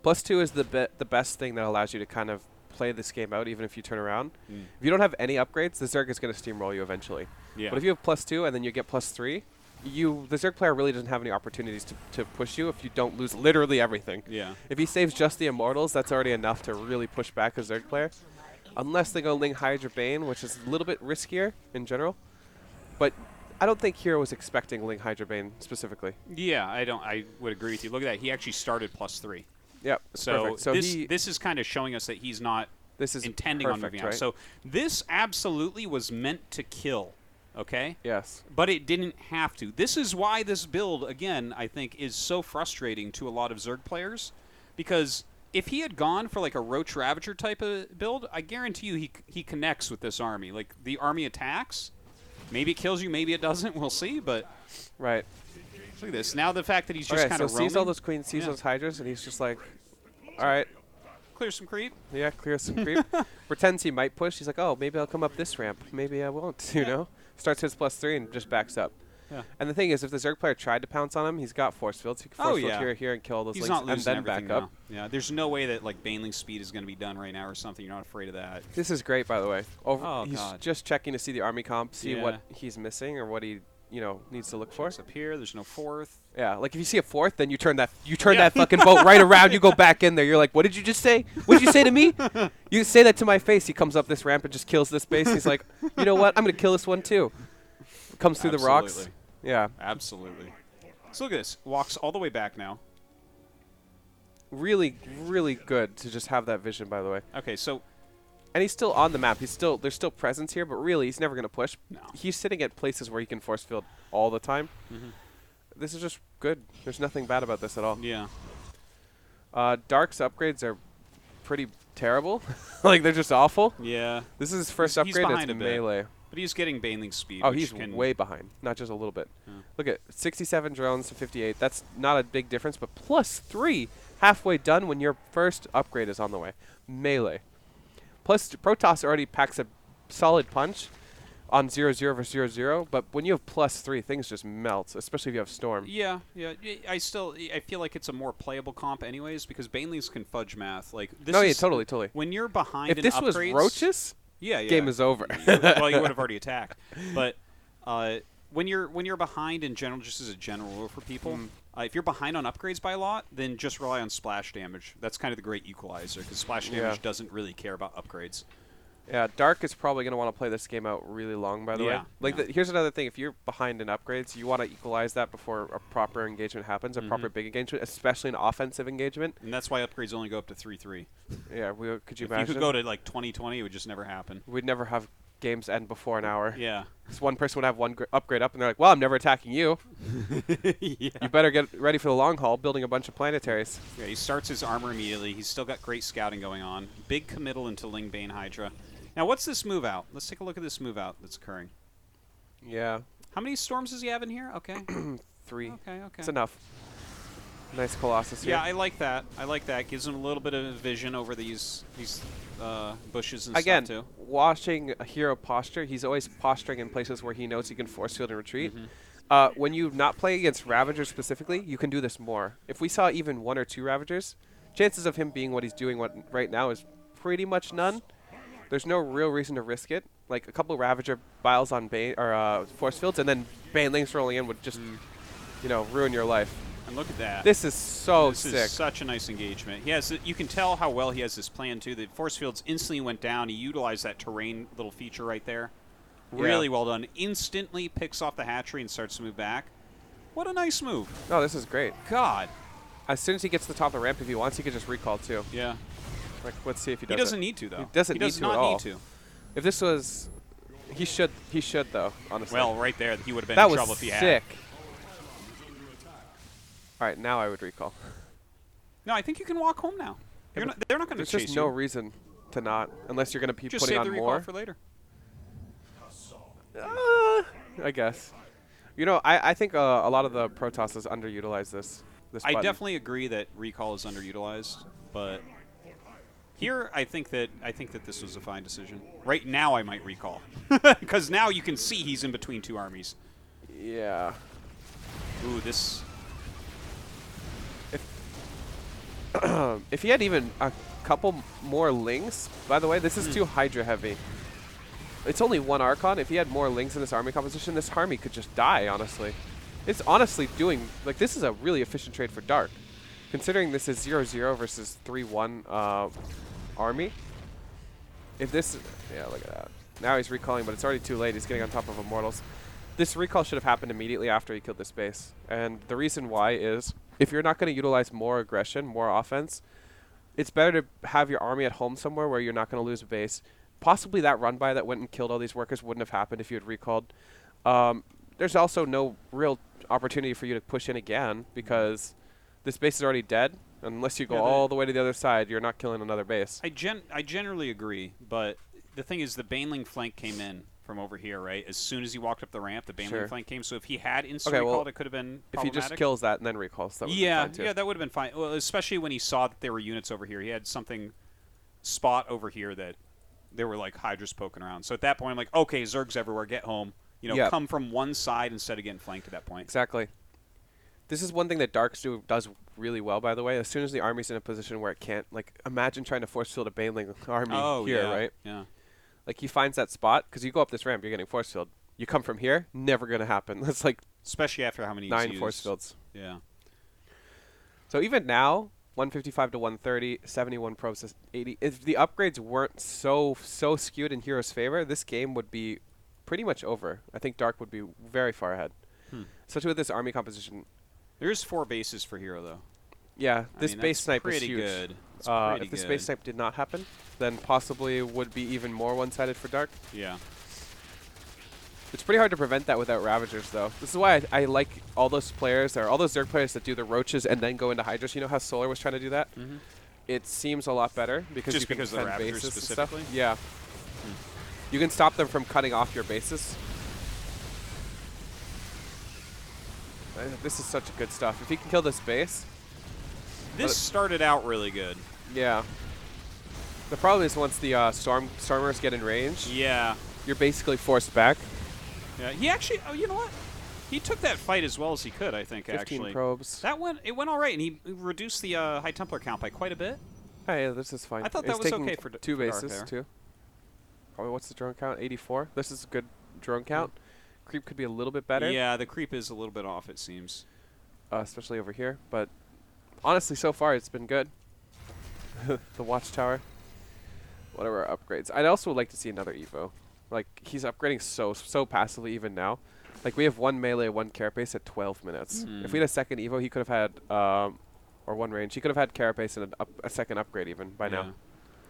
+2 is the best thing that allows you to kind of play this game out, even if you turn around. If you don't have any upgrades, the Zerg is going to steamroll you eventually. Yeah. But if you have +2 and then you get +3, the Zerg player really doesn't have any opportunities to push you if you don't lose literally everything. Yeah. If he saves just the Immortals, that's already enough to really push back a Zerg player. Unless they go Ling Hydra Bane, which is a little bit riskier in general. But I don't think Hero was expecting Ling Hydra Bane specifically. Yeah, I would agree with you. Look at that. He actually started +3. Yep. So this is kind of showing us that he's not intending on moving out. Right? So this absolutely was meant to kill. Okay? Yes. But it didn't have to. This is why this build, again, I think, is so frustrating to a lot of Zerg players. Because if he had gone for like a Roach Ravager type of build, I guarantee you he connects with this army. Like, the army attacks. Maybe it kills you, maybe it doesn't. We'll see, but... Right. Look at this. Now the fact that he's just kind of roaming. Sees all those queens, sees those Hydras, and he's just like, all right. Clear some creep. Yeah, clear some creep. Pretends he might push. He's like, oh, maybe I'll come up this ramp. Maybe I won't, you know? Starts his +3 and just backs up. Yeah. And the thing is, if the Zerg player tried to pounce on him, he's got force fields. He can force field here and kill all those links and then back up. Yeah, there's no way that like Baneling speed is going to be done right now or something. You're not afraid of that. This is great, by the way. He's just checking to see the army comp, see what he's missing or what he needs to look for. Up here, there's no fourth. Yeah, like if you see a fourth, then you turn that fucking boat right around. You go back in there. You're like, what did you just say? What did you say to me? You say that to my face. He comes up this ramp and just kills this base. He's like, you know what? I'm gonna kill this one too. Comes through the rocks. Yeah. Absolutely. So look at this. Walks all the way back now. Really, really good to just have that vision, by the way. Okay, so... And he's still on the map. There's still presence here, but really, he's never going to push. No. He's sitting at places where he can force field all the time. This is just good. There's nothing bad about this at all. Yeah. Dark's upgrades are pretty terrible. Like, they're just awful. Yeah. This is his first upgrade. It's melee. But he's getting Baneling speed. Oh, he's way behind, not just a little bit. Yeah. Look at 67 drones to 58. That's not a big difference, but +3 halfway done when your first upgrade is on the way. Melee. Plus, Protoss already packs a solid punch on 0-0 versus 0-0, but when you have +3, things just melt, especially if you have Storm. Yeah, yeah. I feel like it's a more playable comp anyways, because Banelings can fudge math. Like, this totally. When you're behind if this was Roaches... Game is over. Well, you would have already attacked. But when you're behind in general, just as a general rule for people, if you're behind on upgrades by a lot, then just rely on splash damage. That's kind of the great equalizer, because splash damage doesn't really care about upgrades. Yeah, Dark is probably going to want to play this game out really long, by the way. Like, here's another thing. If you're behind in upgrades, you want to equalize that before a proper engagement happens, a proper big engagement, especially an offensive engagement. And that's why upgrades only go up to 3-3. Yeah, could you imagine? If you could go to, like, 20-20, it would just never happen. We'd never have games end before an hour. Yeah. Because one person would have one upgrade up, and they're like, well, I'm never attacking you. Yeah. You better get ready for the long haul, building a bunch of planetaries. Yeah, he starts his armor immediately. He's still got great scouting going on. Big committal into Lingbane Hydra. Now, what's this move out? Let's take a look at this move out that's occurring. Yeah. How many storms does he have in here? Okay. 3. Okay, okay. It's enough. Nice Colossus here. Yeah, I like that. I like that. Gives him a little bit of vision over these bushes and Again, stuff, too. watching a hero posture, he's always posturing in places where he knows he can force field and retreat. When you not play against Ravagers specifically, you can do this more. If we saw even 1 or 2 Ravagers, chances of him being what he's doing right now is pretty much none. There's no real reason to risk it. Like a couple Ravager biles on force fields, and then Banelings rolling in would just, ruin your life. And look at that. This is so sick. This is such a nice engagement. He has. You can tell how well he has this plan too. The force fields instantly went down. He utilized that terrain little feature right there. Really well done. Instantly picks off the hatchery and starts to move back. What a nice move. Oh, this is great. God. As soon as he gets to the top of the ramp, if he wants, he can just recall too. Yeah. Like, let's see if he does. He doesn't need to though. He doesn't does need to not at all. need to. If this was, he should though. Honestly. Well, right there, he would have been that in trouble was if he had. sick. All right, now I would recall. No, I think you can walk home now. They're not going to chase you. There's just no reason to not, unless you're going to be Just putting save on the recall more. for later. I guess. I think a lot of the Protosses underutilize this I button. definitely agree that recall is underutilized, but here I think that this was a fine decision. Right now I might recall because now you can see he's in between 2 armies. Yeah. Ooh, this. If he had even a couple more Lings, by the way, this is too Hydra heavy. It's only 1 Archon. If he had more Lings in this army composition, this army could just die, honestly. It's honestly doing, like, this is a really efficient trade for Dark. Considering this is 0-0 versus 3-1 army. If this, yeah, look at that. Now he's recalling, but it's already too late. He's getting on top of Immortals. This recall should have happened immediately after he killed this base. And the reason why is, if you're not going to utilize more aggression, more offense, it's better to have your army at home somewhere where you're not going to lose a base. Possibly that run-by that went and killed all these workers wouldn't have happened if you had recalled. There's also no real opportunity for you to push in again because this base is already dead. Unless you go all the way to the other side, you're not killing another base. I generally agree, but the thing is the Baneling flank came in from over here, right? As soon as he walked up the ramp, the Baneling flank came. So if he had instant recalled, it could have been if he just kills that and then recalls, that would be fine too. Yeah, that would have been fine. Well, especially when he saw that there were units over here. He had something spot over here that there were like Hydras poking around. So at that point, I'm like, okay, Zerg's everywhere. Get home. Come from one side instead of getting flanked at that point. Exactly. This is one thing that Darks does really well, by the way. As soon as the army's in a position where it can't, like, imagine trying to force field a Baneling army here, right? Yeah. Like, he finds that spot, because you go up this ramp, you're getting force field. You come from here, never going to happen. That's like especially after how many 9 force fields. Yeah. So even now, 155 to 130, 71 probes to 80. If the upgrades weren't so skewed in Hero's favor, this game would be pretty much over. I think Dark would be very far ahead. Especially with this army composition. There's 4 bases for Hero, though. Yeah, this base snipe is huge. Good. If this base snipe did not happen, then possibly would be even more one-sided for Dark. Yeah. It's pretty hard to prevent that without Ravagers, though. This is why I like all those players, or all those Zerg players that do the Roaches and then go into Hydras. You know how Solar was trying to do that? It seems a lot better because you can because of the defend Ravagers bases specifically? and stuff. Yeah. You can stop them from cutting off your bases. This is such good stuff. If he can kill this base... This started out really good. Yeah. The problem is once the Stormers get in range, you're basically forced back. Yeah, he actually, you know what? He took that fight as well as he could, I think, 15 actually. probes. It went all right, and he reduced the High Templar count by quite a bit. Hey, this is fine. I thought that was okay for 2 bases, Dark too. Probably what's the drone count? 84? This is a good drone count. Creep could be a little bit better. Yeah, the creep is a little bit off, it seems. Especially over here. But honestly, so far, it's been good. The Watchtower. Whatever upgrades. I'd also like to see another Evo. Like, he's upgrading so passively even now. Like, we have 1 melee, 1 carapace at 12 minutes. If we had a second Evo, he could have had, or 1 range, he could have had carapace and a second upgrade even by now.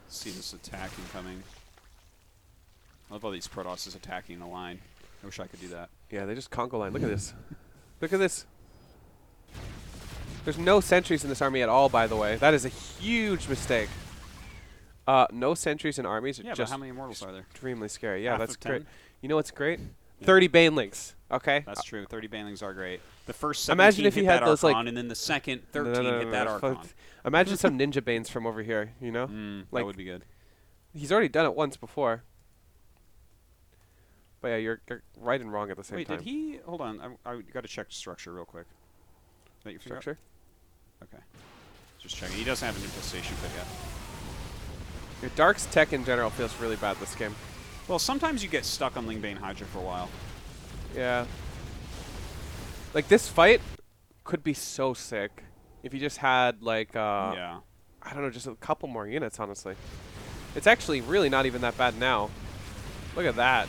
See this attack incoming. I love all these Protosses attacking the line. I wish I could do that. Yeah, they just Congo line. Look at this. Look at this. There's no sentries in this army at all, by the way. That is a huge mistake. No sentries in armies are Yeah, just but how many Immortals are there? extremely scary. Yeah, Half that's of 10? great. You know what's great? 30 Banelings. Okay. That's true. 30 Banelings are great. The first Imagine 17 if hit he had that those, Archon, like- and then the second No, 13 no, no, hit no, that no, Archon. Imagine some Ninja Banes from over here, you know? That Like- would be good. He's already done it once before. But yeah, you're right and wrong at the same Wait, time. did he? Hold on. I got to check structure real quick. That your figure out? Structure? Okay. Just checking. He doesn't have an infestation pit yet. Your Dark's tech in general feels really bad this game. Well, sometimes you get stuck on Lingbane Hydra for a while. Yeah. Like, this fight could be so sick if you just had, like, Yeah. I don't know, just a couple more units, honestly. It's actually really not even that bad now. Look at that.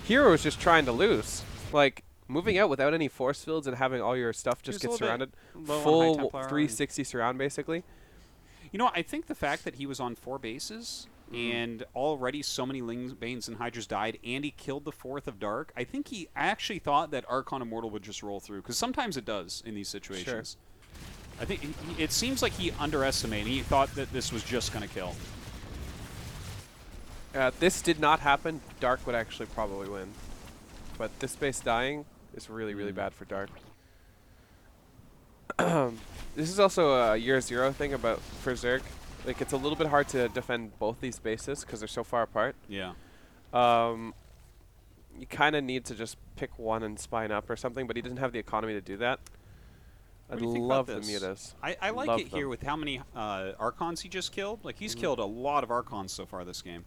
Hero is just trying to lose. Like, moving out without any force fields and having all your stuff just He get was a little surrounded. bit low on High Full Templar 360 surround, basically. You know, I think the fact that he was on 4 bases and already so many Lingbanes and Hydras died, and he killed the 4th of Dark, I think he actually thought that Archon Immortal would just roll through, because sometimes it does in these situations. I think it seems like he underestimated. He thought that this was just going to kill. This did not happen. Dark would actually probably win. But this base dying is really, really bad for Dark. This is also a year 0 thing for Zerg. Like, it's a little bit hard to defend both these bases because they're so far apart. Yeah. You kind of need to just pick one and spine up or something, but he doesn't have the economy to do that. What I do you think love about the this? mutas. I like Love it here them. with how many Archons he just killed. Like, he's killed a lot of Archons so far this game.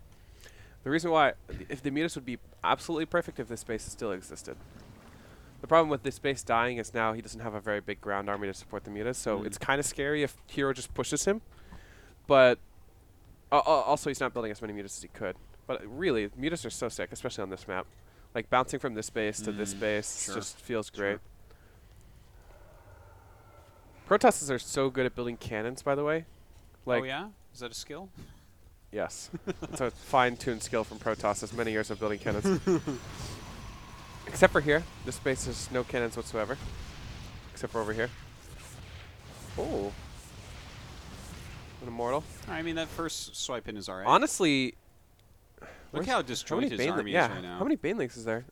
The reason why, if the mutas would be absolutely perfect if this base still existed. The problem with this base dying is now he doesn't have a very big ground army to support the mutas, so it's kind of scary if Hero just pushes him. But also he's not building as many mutas as he could. But really, mutas are so sick, especially on this map. Like, bouncing from this base to this base just feels great. Protosses are so good at building cannons, by the way. Like, Oh, yeah? Is that a skill? yes. It's a fine-tuned skill from Protosses, many years of building cannons. Except for here. This base has no cannons whatsoever. Except for over here. Oh. An Immortal. I mean, that first swipe in is alright. Honestly, Look how disjointed his army is right now. how many Banelings is there?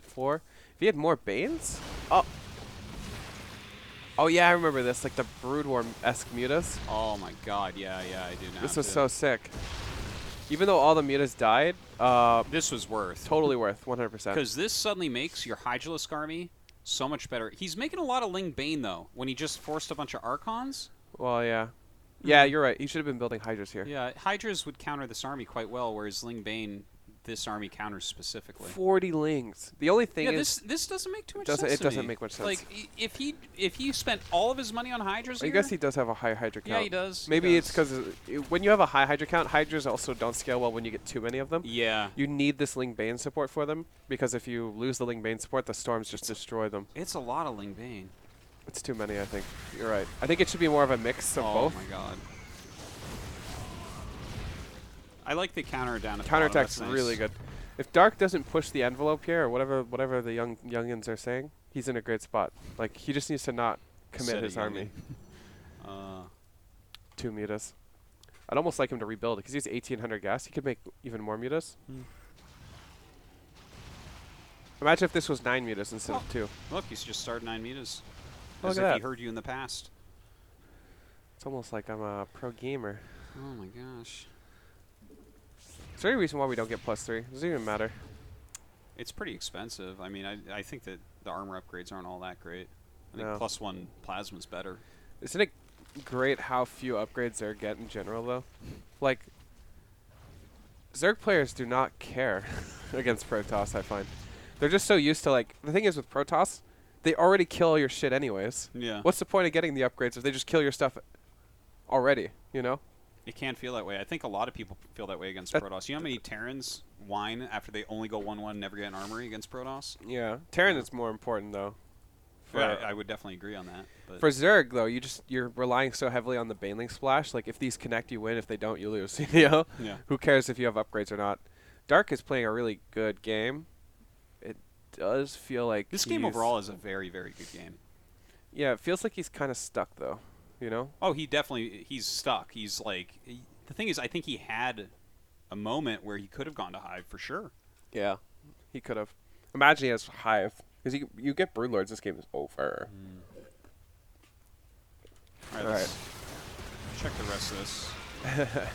4. If he had more Banes? Oh. Oh, yeah, I remember this. Like the Brood War-esque mutas. Oh my god, yeah, I do now. This was too. so sick. Even though all the mutas died, This was worth. totally worth, 100%. Because this suddenly makes your Hydralisk army so much better. He's making a lot of Ling Bane, though, when he just forced a bunch of Archons. Well, yeah. Yeah, you're right. He should have been building Hydras here. Yeah, Hydras would counter this army quite well, whereas Ling Bane, this army counters specifically. 40 Lings. The only thing Yeah, is... this doesn't make too much Doesn't- sense it to doesn't me. make much sense. Like, if he spent all of his money on Hydras I here, guess he does have a high Hydra count. yeah, he does. he Maybe it's does. because when you have a high Hydra count, Hydras also don't scale well when you get too many of them. Yeah, You need this Ling Bane support for them, because if you lose the Ling Bane support, the Storms just destroy them. it's a lot of Ling Bane. It's too many, I think. You're right. I think it should be more of a mix of Oh both. my god. I like the counter down at the Counterattack's bottom. That's really nice. good. If Dark doesn't push the envelope here, or whatever the youngins are saying, he's in a great spot. Like, he just needs to not commit Said his a army. youngin. 2 mutas. I'd almost like him to rebuild, because he's 1,800 gas. He could make even more mutas. Imagine if this was 9 mutas instead of 2. Look, he's just started 9 meters. Look As at if he that. heard you in the past. It's almost like I'm a pro gamer. Oh my gosh. Is there any reason why we don't get +3? Does it even matter? It's pretty expensive. I mean, I think that the armor upgrades aren't all that great. I think No. +1 plasma's better. Isn't it great how few upgrades Zerg get in general, though? Like, Zerg players do not care against Protoss, I find. They're just so used to, like, the thing is with Protoss, they already kill your shit anyways. Yeah. What's the point of getting the upgrades if they just kill your stuff already, you know? It can feel that way. I think a lot of people feel that way against That- Protoss. You know how many Terrans whine after they only go 1-1, never get an armory against Protoss? Yeah. Terran is more important, though. I would definitely agree on that. But For Zerg though, you're relying so heavily on the Baneling splash. Like if these connect, you win. If they don't, you lose. You know? yeah, Who cares if you have upgrades or not? Dark is playing a really good game. It does feel like this game overall is a very, very good game. Yeah, it feels like he's kind of stuck though. You know? Oh, he's stuck. He's like, the thing is, I think he had a moment where he could have gone to Hive for sure. Yeah, he could have. Imagine he has Hive. Because you get Broodlords, this game is over. All right, let's check the rest of this.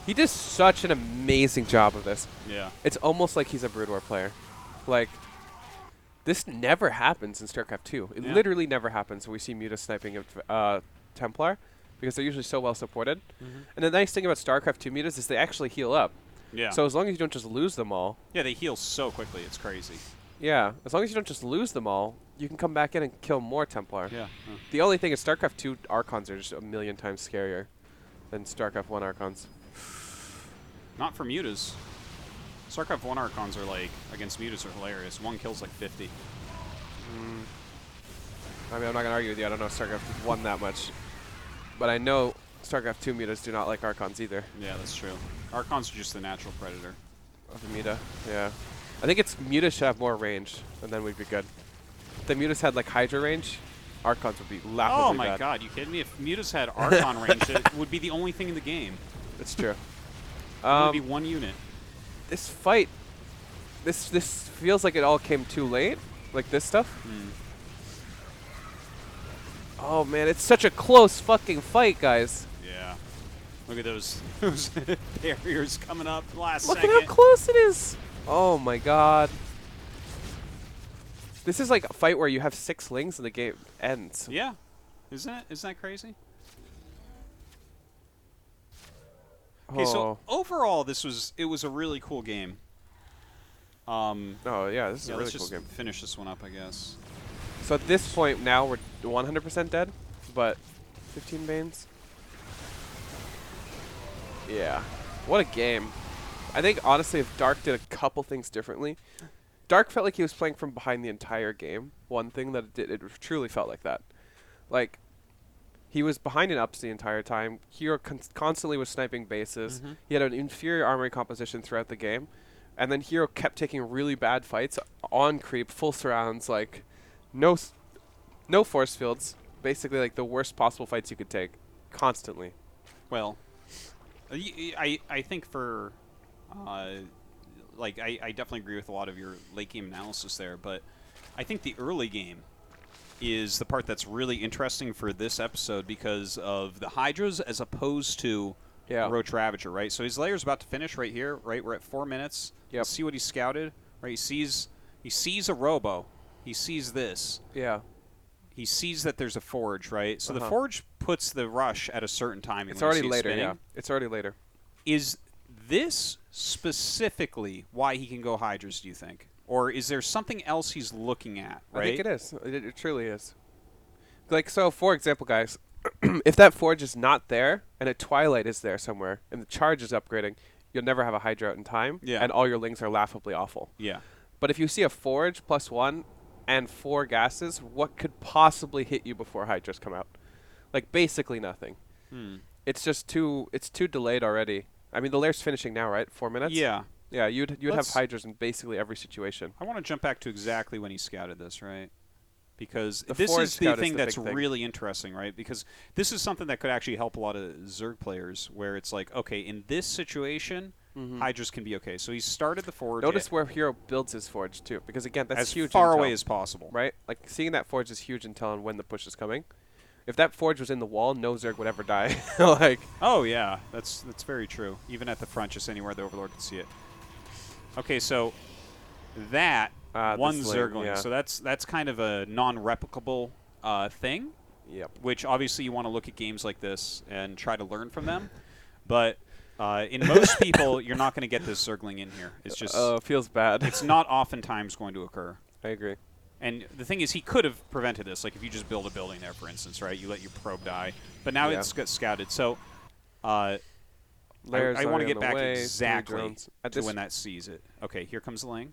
He does such an amazing job of this. Yeah. It's almost like he's a Brood War player. Like, this never happens in StarCraft 2. It literally never happens when we see Muta sniping Templar, because they're usually so well supported. And the nice thing about StarCraft 2 Mutas is they actually heal up. Yeah. So as long as you don't just lose them all. Yeah, they heal so quickly. It's crazy. Yeah. As long as you don't just lose them all, you can come back in and kill more Templar. Yeah. The only thing is StarCraft 2 Archons are just a million times scarier than StarCraft 1 Archons. Not for mutas. StarCraft 1 Archons are like, against mutas are hilarious. One kills like 50. I mean, I'm not going to argue with you. I don't know StarCraft 1 that much. But I know StarCraft 2 mutas do not like Archons either. Yeah, that's true. Archons are just the natural predator. Of the Muta, yeah. I think it's mutas should have more range, and then we'd be good. If the mutas had like Hydra range, Archons would be laughably Oh my bad. god, you kidding me? If mutas had Archon range, it would be the only thing in the game. That's true. It would be one unit. This fight, this feels like it all came too late, like this stuff. Oh man, it's such a close fucking fight, guys. Yeah. Look at those barriers coming up last Look second. at how close it is. Oh my god. This is like a fight where you have 6 lings and the game ends. Yeah. Isn't that crazy? Okay, so overall, it was a really cool game. Oh yeah, this is a really let's cool just game. finish this one up, I guess. So at this point now we're 100% dead, but 15 Banes. Yeah, what a game. I think honestly if Dark did a couple things differently, Dark felt like he was playing from behind the entire game. One thing that it truly felt like that. Like, he was behind in ups the entire time. Hero constantly was sniping bases. He had an inferior armory composition throughout the game. And then Hero kept taking really bad fights on creep, full surrounds, like no force fields. Basically like the worst possible fights you could take. Constantly. Well, I think for... like, I definitely agree with a lot of your late game analysis there, but I think the early game is the part that's really interesting for this episode because of the Hydras as opposed to Roach Ravager, right? So his layer's about to finish right here, right? We're at 4 minutes. Yep. Let's see what he scouted, right? He sees a Robo. He sees this. Yeah. He sees that there's a Forge, right? So the Forge puts the rush at a certain time. It's already later, yeah. It's already later. Is this specifically why he can go Hydras, do you think? Or is there something else he's looking at, right? I think it is. It truly is. Like, so, for example, guys, if that Forge is not there, and a Twilight is there somewhere, and the charge is upgrading, you'll never have a Hydra out in time, and all your lings are laughably awful. Yeah. But if you see a Forge +1 and 4 gases, what could possibly hit you before Hydras come out? Like, basically nothing. It's just it's too delayed already. I mean, the lair's finishing now, right? 4 minutes? Yeah. Yeah, you'd have Hydras in basically every situation. I want to jump back to exactly when he scouted this, right? Because The this Forge is the scout is thing the that's big thing. really interesting, right? Because this is something that could actually help a lot of Zerg players, where it's like, okay, in this situation, Hydras can be okay. So he started the Forge. Notice where Hero builds his Forge, too, because, again, that's as huge far intel, away as possible. right? Like, seeing that Forge is huge intel on when the push is coming. If that Forge was in the wall, no Zerg would ever die. Like, oh, yeah. That's very true. Even at the front, just anywhere the Overlord can see it. Okay, so that one Zergling. Yeah. So that's kind of a non-replicable thing. Yep. Which obviously you want to look at games like this and try to learn from them. But in most people, you're not going to get this Zergling in here. It's just it feels bad. it's not oftentimes going to occur. I agree. And the thing is, he could have prevented this. Like if you just build a building there, for instance, right? You let your probe die. But now it's got scouted. So Lairs I want to on get the back way, 3 exactly drones. At to this, when that sees it. Okay, here comes the Ling.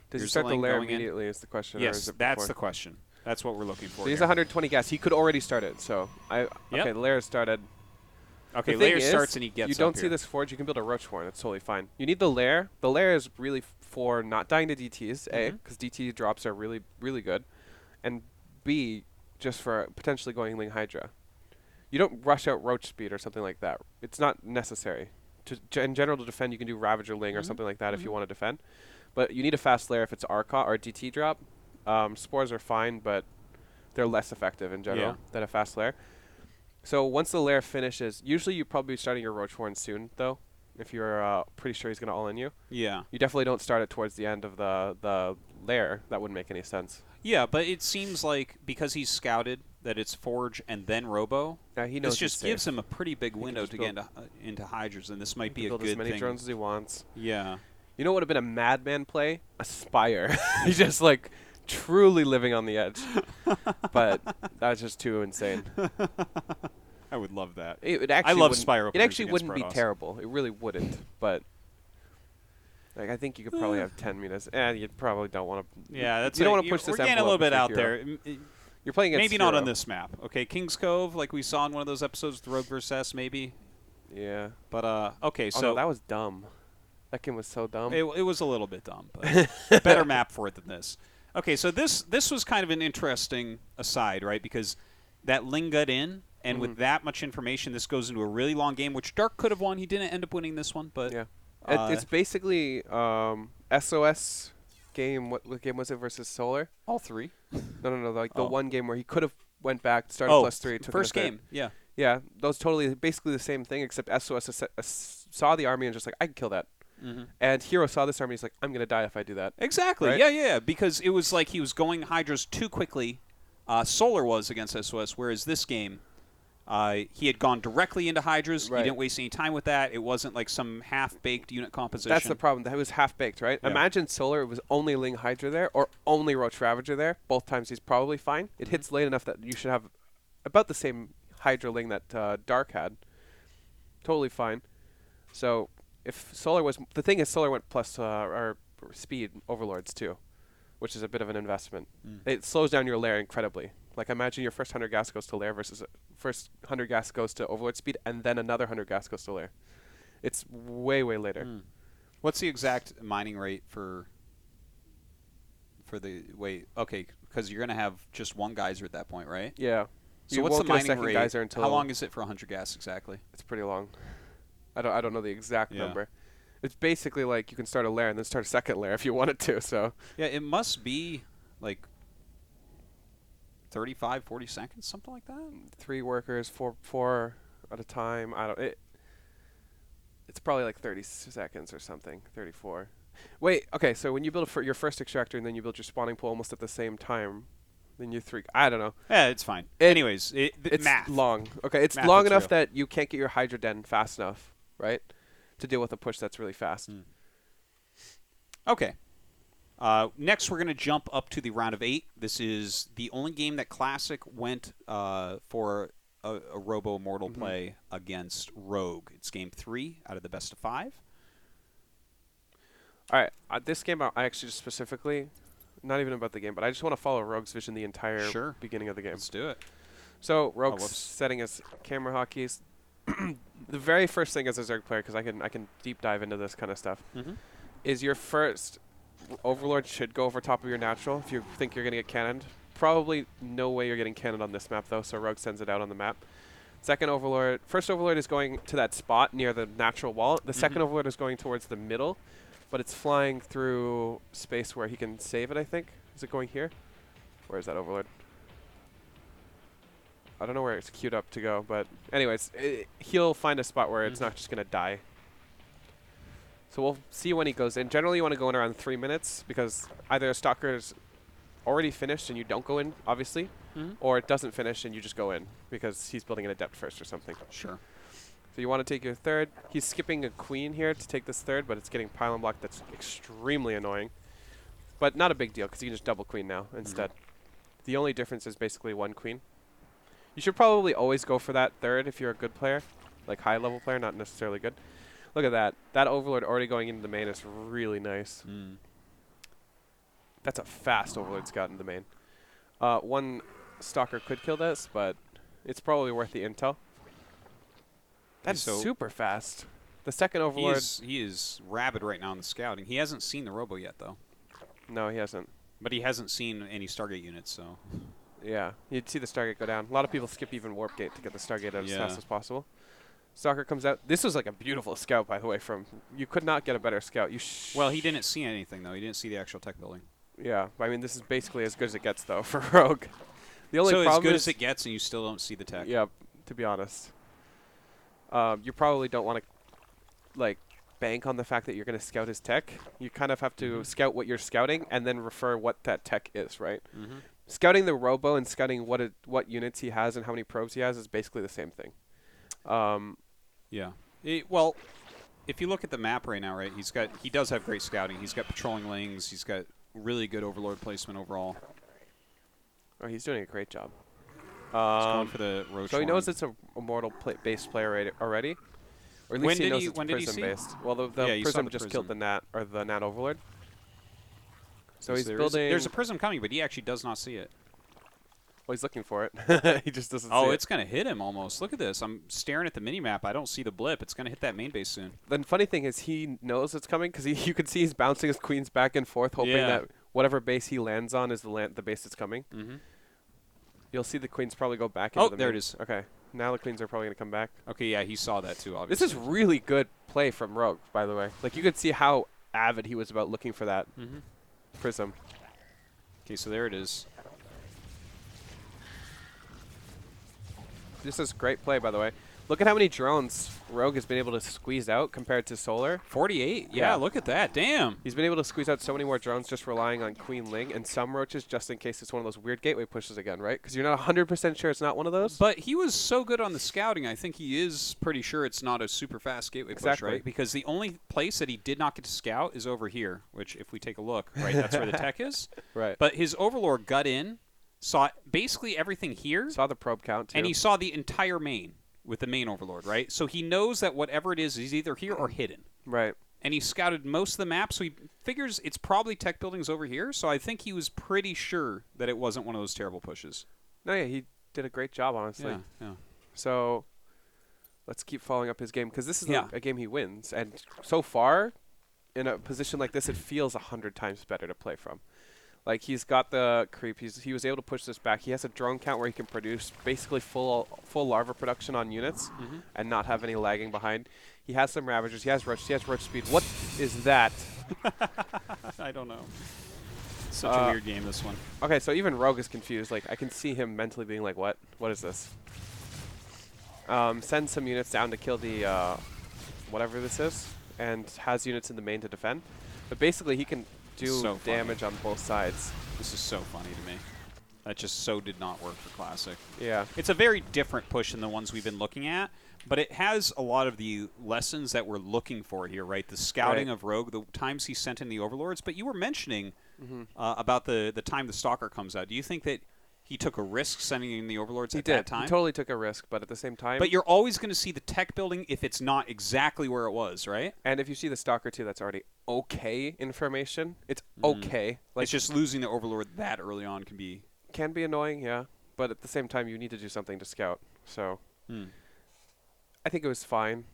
does he Here's start the Ling lair going in. immediately is the question, or Yes, is it that's before? the question. That's what we're looking for So he's here. 120 gas. He could already start it. So Yep. okay, the lair started. Okay, The thing layer is, starts and he gets you don't up see here. this forge. You can build a roach horn. It's totally fine. You need the lair. The lair is really for not dying to DTs. A, because DT drops are really really good, and B, just for potentially going Ling Hydra. You don't rush out roach speed or something like that. It's not necessary. In general, to defend, you can do Ravager Ling or something like that if you want to defend. But you need a fast lair if it's Arcot or a DT drop. Spores are fine, but they're less effective in general than a fast lair. So once the lair finishes, usually you probably be starting your roach horn soon, though, if you're pretty sure he's going to all-in you. Yeah. You definitely don't start it towards the end of the lair. That wouldn't make any sense. Yeah, but it seems like because he's scouted that it's Forge and then Robo, He knows this just gives him a pretty big window to get into Hydras, and this might be a build good as many thing. drones as he wants. Yeah. You know what would have been a madman play? A Spire. He's just like truly living on the edge. But that's just too insane. I would love that. It actually I love wouldn't- Spire It openers actually against wouldn't be Protoss. terrible. It really wouldn't. But like I think you could probably have 10 meters. You probably don't want to. Yeah, that's you don't want to push this We're getting a little envelope bit with out your hero. there. You're playing against Maybe not on hero. this map. Okay, King's Cove, like we saw in one of those episodes, the Rogue vs. S, maybe. Yeah. But okay, Oh, so no, that was dumb. That game was so dumb. it was a little bit dumb, but better map for it than this. Okay, so this was kind of an interesting aside, right? Because that Ling got in, and with that much information, this goes into a really long game, which Dark could have won. He didn't end up winning this one, but yeah. It's basically SOS game. What game was it versus Solar? all three. No. Like the Oh. one game where he could have went back, started +3, took first the third. game, yeah. Yeah, those totally basically the same thing, except SOS saw the army and just like, I can kill that. And Hero saw this army, he's like, I'm going to die if I do that. Exactly, Right? yeah, because it was like he was going Hydras too quickly. Solar was against SOS, whereas this game, he had gone directly into Hydras. Right. He didn't waste any time with that. It wasn't like some half-baked unit composition. That's the problem. That was half-baked, right? Yeah. Imagine Solar was only Ling Hydra there or only Roach Ravager there. Both times he's probably fine. It hits late enough that you should have about the same Hydra Ling that Dark had. Totally fine. So if Solar was... The thing is Solar went plus or speed Overlords too, which is a bit of an investment. It slows down your lair incredibly. Like imagine your first 100 gas goes to lair versus first 100 gas goes to Overlord speed and then another 100 gas goes to lair. It's way, way later. What's the exact mining rate for the... Wait, okay, because you're going to have just one geyser at that point, right? Yeah. So You what's the won't get a mining second rate? geyser until How long is it for 100 gas exactly? It's pretty long. I don't know the exact Yeah. number. It's basically like you can start a lair and then start a second lair if you wanted to. So Yeah, it must be like 35, 40 seconds, something like that. 3 workers, four at a time. It's probably like 30 seconds or something. 34. Wait. Okay. So when you build your first extractor and then you build your spawning pool almost at the same time, then you 3. I don't know. Yeah, it's fine. Anyways, It's math. long. Okay, it's Math, long it's enough real. that you can't get your Hydra Den fast enough, right? To deal with a push that's really fast. Okay. Next, we're going to jump up to the round of 8. This is the only game that Classic went for a Robo Immortal play against Rogue. It's game 3 out of the best of 5. All right, this game I actually just specifically, not even about the game, but I just want to follow Rogue's vision the entire beginning of the game. Let's do it. So Rogue's whoops. setting his camera hotkeys. The very first thing as a Zerg player, because I can deep dive into this kind of stuff, is your first Overlord should go over top of your natural if you think you're going to get cannoned. Probably no way you're getting cannoned on this map though, so Rogue sends it out on the map. First Overlord is going to that spot near the natural wall. The second Overlord is going towards the middle, but it's flying through space where he can save it, I think. Is it going here? Where is that Overlord? I don't know where it's queued up to go, but anyways, he'll find a spot where it's not just going to die. So we'll see when he goes in. Generally, you want to go in around 3 minutes because either a stalker's already finished and you don't go in, obviously, or it doesn't finish and you just go in because he's building an adept first or something. Sure. So you want to take your third. He's skipping a queen here to take this third, but it's getting pylon block that's extremely annoying. But not a big deal because you can just double queen now instead. The only difference is basically one queen. You should probably always go for that third if you're a good player. like high-level player, not necessarily good. Look at that. That Overlord already going into the main is really nice. That's a fast Overlord Scout in the main. One Stalker could kill this, but it's probably worth the intel. That's super fast. The second Overlord... He is rabid right now in the scouting. He hasn't seen the Robo yet, though. No, he hasn't. But he hasn't seen any Stargate units, so... Yeah, you'd see the Stargate go down. A lot of people skip even Warp Gate to get the Stargate out as fast as possible. Stalker comes out. This was like a beautiful scout, by the way. You could not get a better scout. Well, he didn't see anything, though. He didn't see the actual tech building. Yeah, I mean, this is basically as good as it gets, though, for Rogue. The only so problem as good as it gets, and you still don't see the tech. Yeah, to be honest. You probably don't want to, like, bank on the fact that you're going to scout his tech. You kind of have to scout what you're scouting and then refer what that tech is, right? Scouting the Robo and scouting what units he has and how many probes he has is basically the same thing. Yeah. Well, if you look at the map right now, right, he does have great scouting. He's got patrolling lings. He's got really good Overlord placement overall. Oh, he's doing a great job. He's going for the Roach. So he knows it's a Immortal-based player already? Or at least he knows it's Prism-based. Well, the Prism just killed the Nat, or the Nat Overlord. So he's building... There's a Prism coming, but he actually does not see it. Well, he's looking for it. He just doesn't see it. Oh, it's going to hit him almost. Look at this. I'm staring at the mini-map. I don't see the blip. It's going to hit that main base soon. The funny thing is he knows it's coming because you can see he's bouncing his queens back and forth, hoping that whatever base he lands on is the base that's coming. You'll see the queens probably go back into the there it is. Okay. Now the queens are probably going to come back. Okay, yeah, he saw that too, obviously. This is really good play from Rogue, by the way. Like, you could see how avid he was about looking for that Prism. Okay, so there it is. This is great play, by the way. Look at how many drones Rogue has been able to squeeze out compared to Solar. 48. Yeah, look at that. Damn. He's been able to squeeze out so many more drones just relying on Queen Ling and some roaches just in case it's one of those weird gateway pushes again, right? Because you're not 100% sure it's not one of those. But he was so good on the scouting, I think he is pretty sure it's not a super fast gateway push, right? Because the only place that he did not get to scout is over here, which if we take a look, right, that's where the tech is. Right. But his Overlord got in, saw basically everything here. Saw the probe count, too. And he saw the entire main with the main Overlord, right? So he knows that whatever it is either here or hidden. Right. And he scouted most of the map, so he figures it's probably tech buildings over here. So I think he was pretty sure that it wasn't one of those terrible pushes. No, yeah, he did a great job, honestly. Yeah. So let's keep following up his game, because this is a game he wins. And so far, in a position like this, it feels 100 times better to play from. Like, he's got the creep. He was able to push this back. He has a drone count where he can produce basically full larva production on units and not have any lagging behind. He has some Ravagers. He has Roach. He has Roach speed. What is that? I don't know. Such a weird game, this one. Okay, so even Rogue is confused. Like, I can see him mentally being like, what? What is this? Send some units down to kill the whatever this is and has units in the main to defend. But basically, he can do damage on both sides. This is so funny to me. That just so did not work for Classic. Yeah. It's a very different push than the ones we've been looking at, but it has a lot of the lessons that we're looking for here, right? The scouting of Rogue, the times he sent in the Overlords. But you were mentioning about the time the Stalker comes out. Do you think that he took a risk sending in the Overlords at that time? He totally took a risk, but at the same time... But you're always going to see the tech building if it's not exactly where it was, right? And if you see the Stalker, too, that's already okay information. It's okay. Like, it's just losing the Overlord that early on can be... Can be annoying, yeah. But at the same time, you need to do something to scout. So I think it was fine.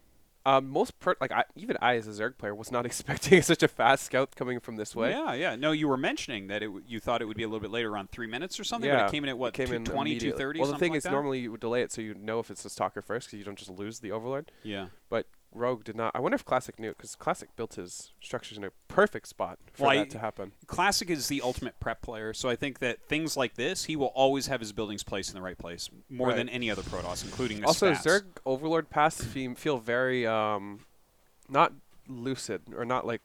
Even I, as a Zerg player, was not expecting such a fast scout coming from this way. Yeah. No, you were mentioning that you thought it would be a little bit later, around 3 minutes or something, but it came in at, what, 220, 230, Well, the thing is, that? normally you would delay it so you know if it's the Stalker first, because you don't just lose the Overlord. Yeah. But Rogue did not. I wonder if Classic knew it, because Classic built his structures in a perfect spot for that to happen. Classic is the ultimate prep player, so I think that things like this, he will always have his buildings placed in the right place, more than any other Protoss, including the Also, spats. Zerg Overlord paths feel very... not lucid, or not like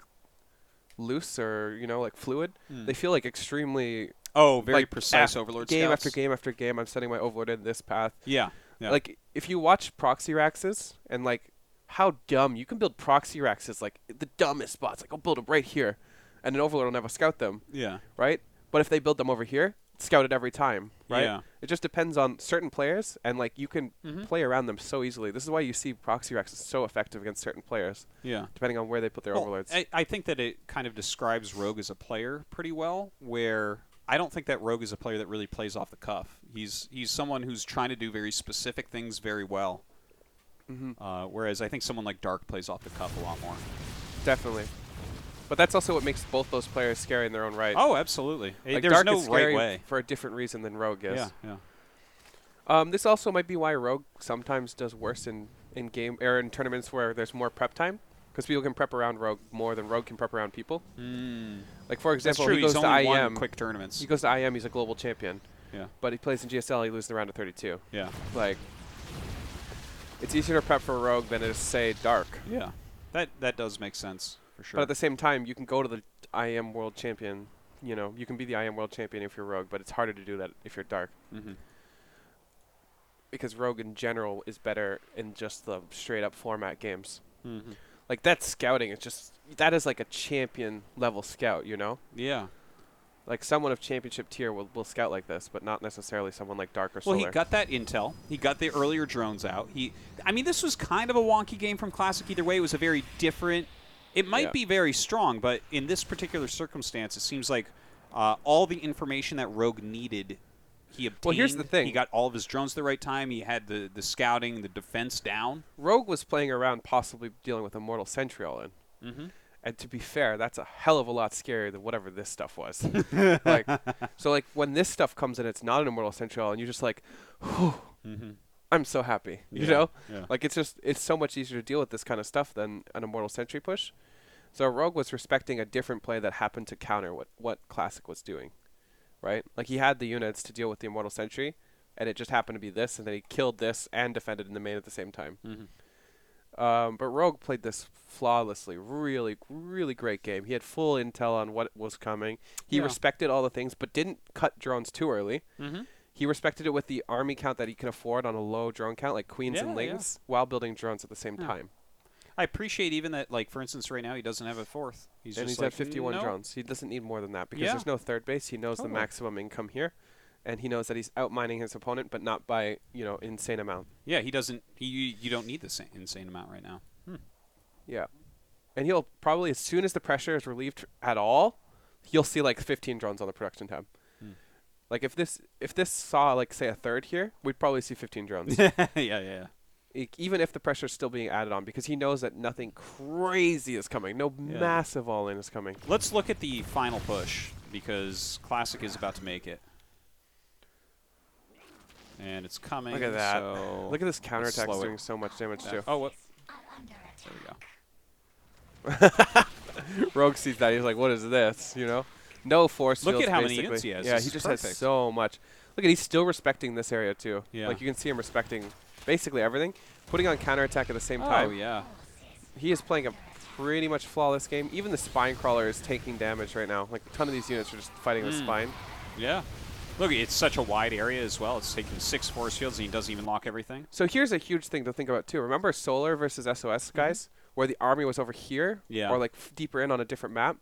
loose, or like fluid. They feel like extremely very precise Overlord game scouts. after game after game. I'm sending my Overlord in this path. Yeah. Like, if you watch proxy raxes and like how dumb you can build proxy raxes, like the dumbest spots, like I'll build them right here, and an Overlord will never scout them. Yeah. Right. But if they build them over here, scouted every time, right? Yeah. It just depends on certain players, and like you can Mm-hmm. play around them so easily. This is why you see Proxy Rex is so effective against certain players, Yeah. depending on where they put their Well, overlords. I think that it kind of describes Rogue as a player pretty well, where I don't think that Rogue is a player that really plays off the cuff. He's someone who's trying to do very specific things very well, whereas I think someone like Dark plays off the cuff a lot more. Definitely. But that's also what makes both those players scary in their own right. Oh, absolutely. Like There's Dark no is scary right way. for a different reason than Rogue is. Yeah, yeah. This also might be why Rogue sometimes does worse in game or in tournaments where there's more prep time, because people can prep around Rogue more than Rogue can prep around people. Like for example, That's true. he goes He's to only IEM. won quick tournaments. He goes to IEM. He's a global champion. Yeah. But he plays in GSL. He loses the round of 32. Yeah. Like, it's easier to prep for Rogue than it is to say Dark. Yeah. That does make sense for sure. But at the same time, you can go to the IEM World Champion. You know, you can be the IEM World Champion if you're Rogue, but it's harder to do that if you're Dark. Because Rogue in general is better in just the straight up format games. Like that scouting is just, that is like a champion level scout, you know? Yeah. Like someone of championship tier will scout like this, but not necessarily someone like Dark or Solar. Well, he got that intel. He got the earlier drones out. I mean, this was kind of a wonky game from Classic either way. It was a very different. It might be very strong, but in this particular circumstance, it seems like all the information that Rogue needed, he obtained. Well, here's the thing. He got all of his drones at the right time. He had the scouting, the defense down. Rogue was playing around possibly dealing with Immortal Sentry all in. And to be fair, that's a hell of a lot scarier than whatever this stuff was. Like, so like when this stuff comes in, it's not an Immortal Sentry all, and you're just like, whew, I'm so happy. You know? Yeah. Like it's so much easier to deal with this kind of stuff than an Immortal Sentry push. So Rogue was respecting a different play that happened to counter what Classic was doing. Right? Like he had the units to deal with the Immortal Sentry, and it just happened to be this, and then he killed this and defended in the main at the same time. But Rogue played this flawlessly. Really, really great game. He had full intel on what was coming. He respected all the things, but didn't cut drones too early. He respected it with the army count that he can afford on a low drone count, like queens and lings, while building drones at the same time. I appreciate even that, like, for instance, right now he doesn't have a fourth. He's at 51 drones. He doesn't need more than that because there's no third base. He knows the maximum income here, and he knows that he's outmining his opponent, but not by, insane amount. Yeah, he doesn't. You don't need the insane amount right now. Yeah. And he'll probably, as soon as the pressure is relieved at all, you'll see like 15 drones on the production tab. Like if this saw like say a third here, we'd probably see 15 drones. Yeah. Even if the pressure is still being added on, because he knows that nothing crazy is coming. No massive all-in is coming. Let's look at the final push, because Classic is about to make it. And it's coming. Look at that. So Look at this counterattack doing so much damage too. Oh, what? There we go. Rogue sees that. He's like, what is this? No force fields, Look at how many basically. units he has. Yeah, This he is just perfect. has so much. Look at, he's still respecting this area too. Yeah. Like you can see him respecting basically everything. Putting on counterattack at the same time. Oh, yeah. He is playing a pretty much flawless game. Even the spine crawler is taking damage right now. Like a ton of these units are just fighting the spine. Yeah. Look, it's such a wide area as well. It's taking 6 force fields, and he doesn't even lock everything. So here's a huge thing to think about too. Remember Solar versus SOS guys, where the army was over here, or like deeper in on a different map.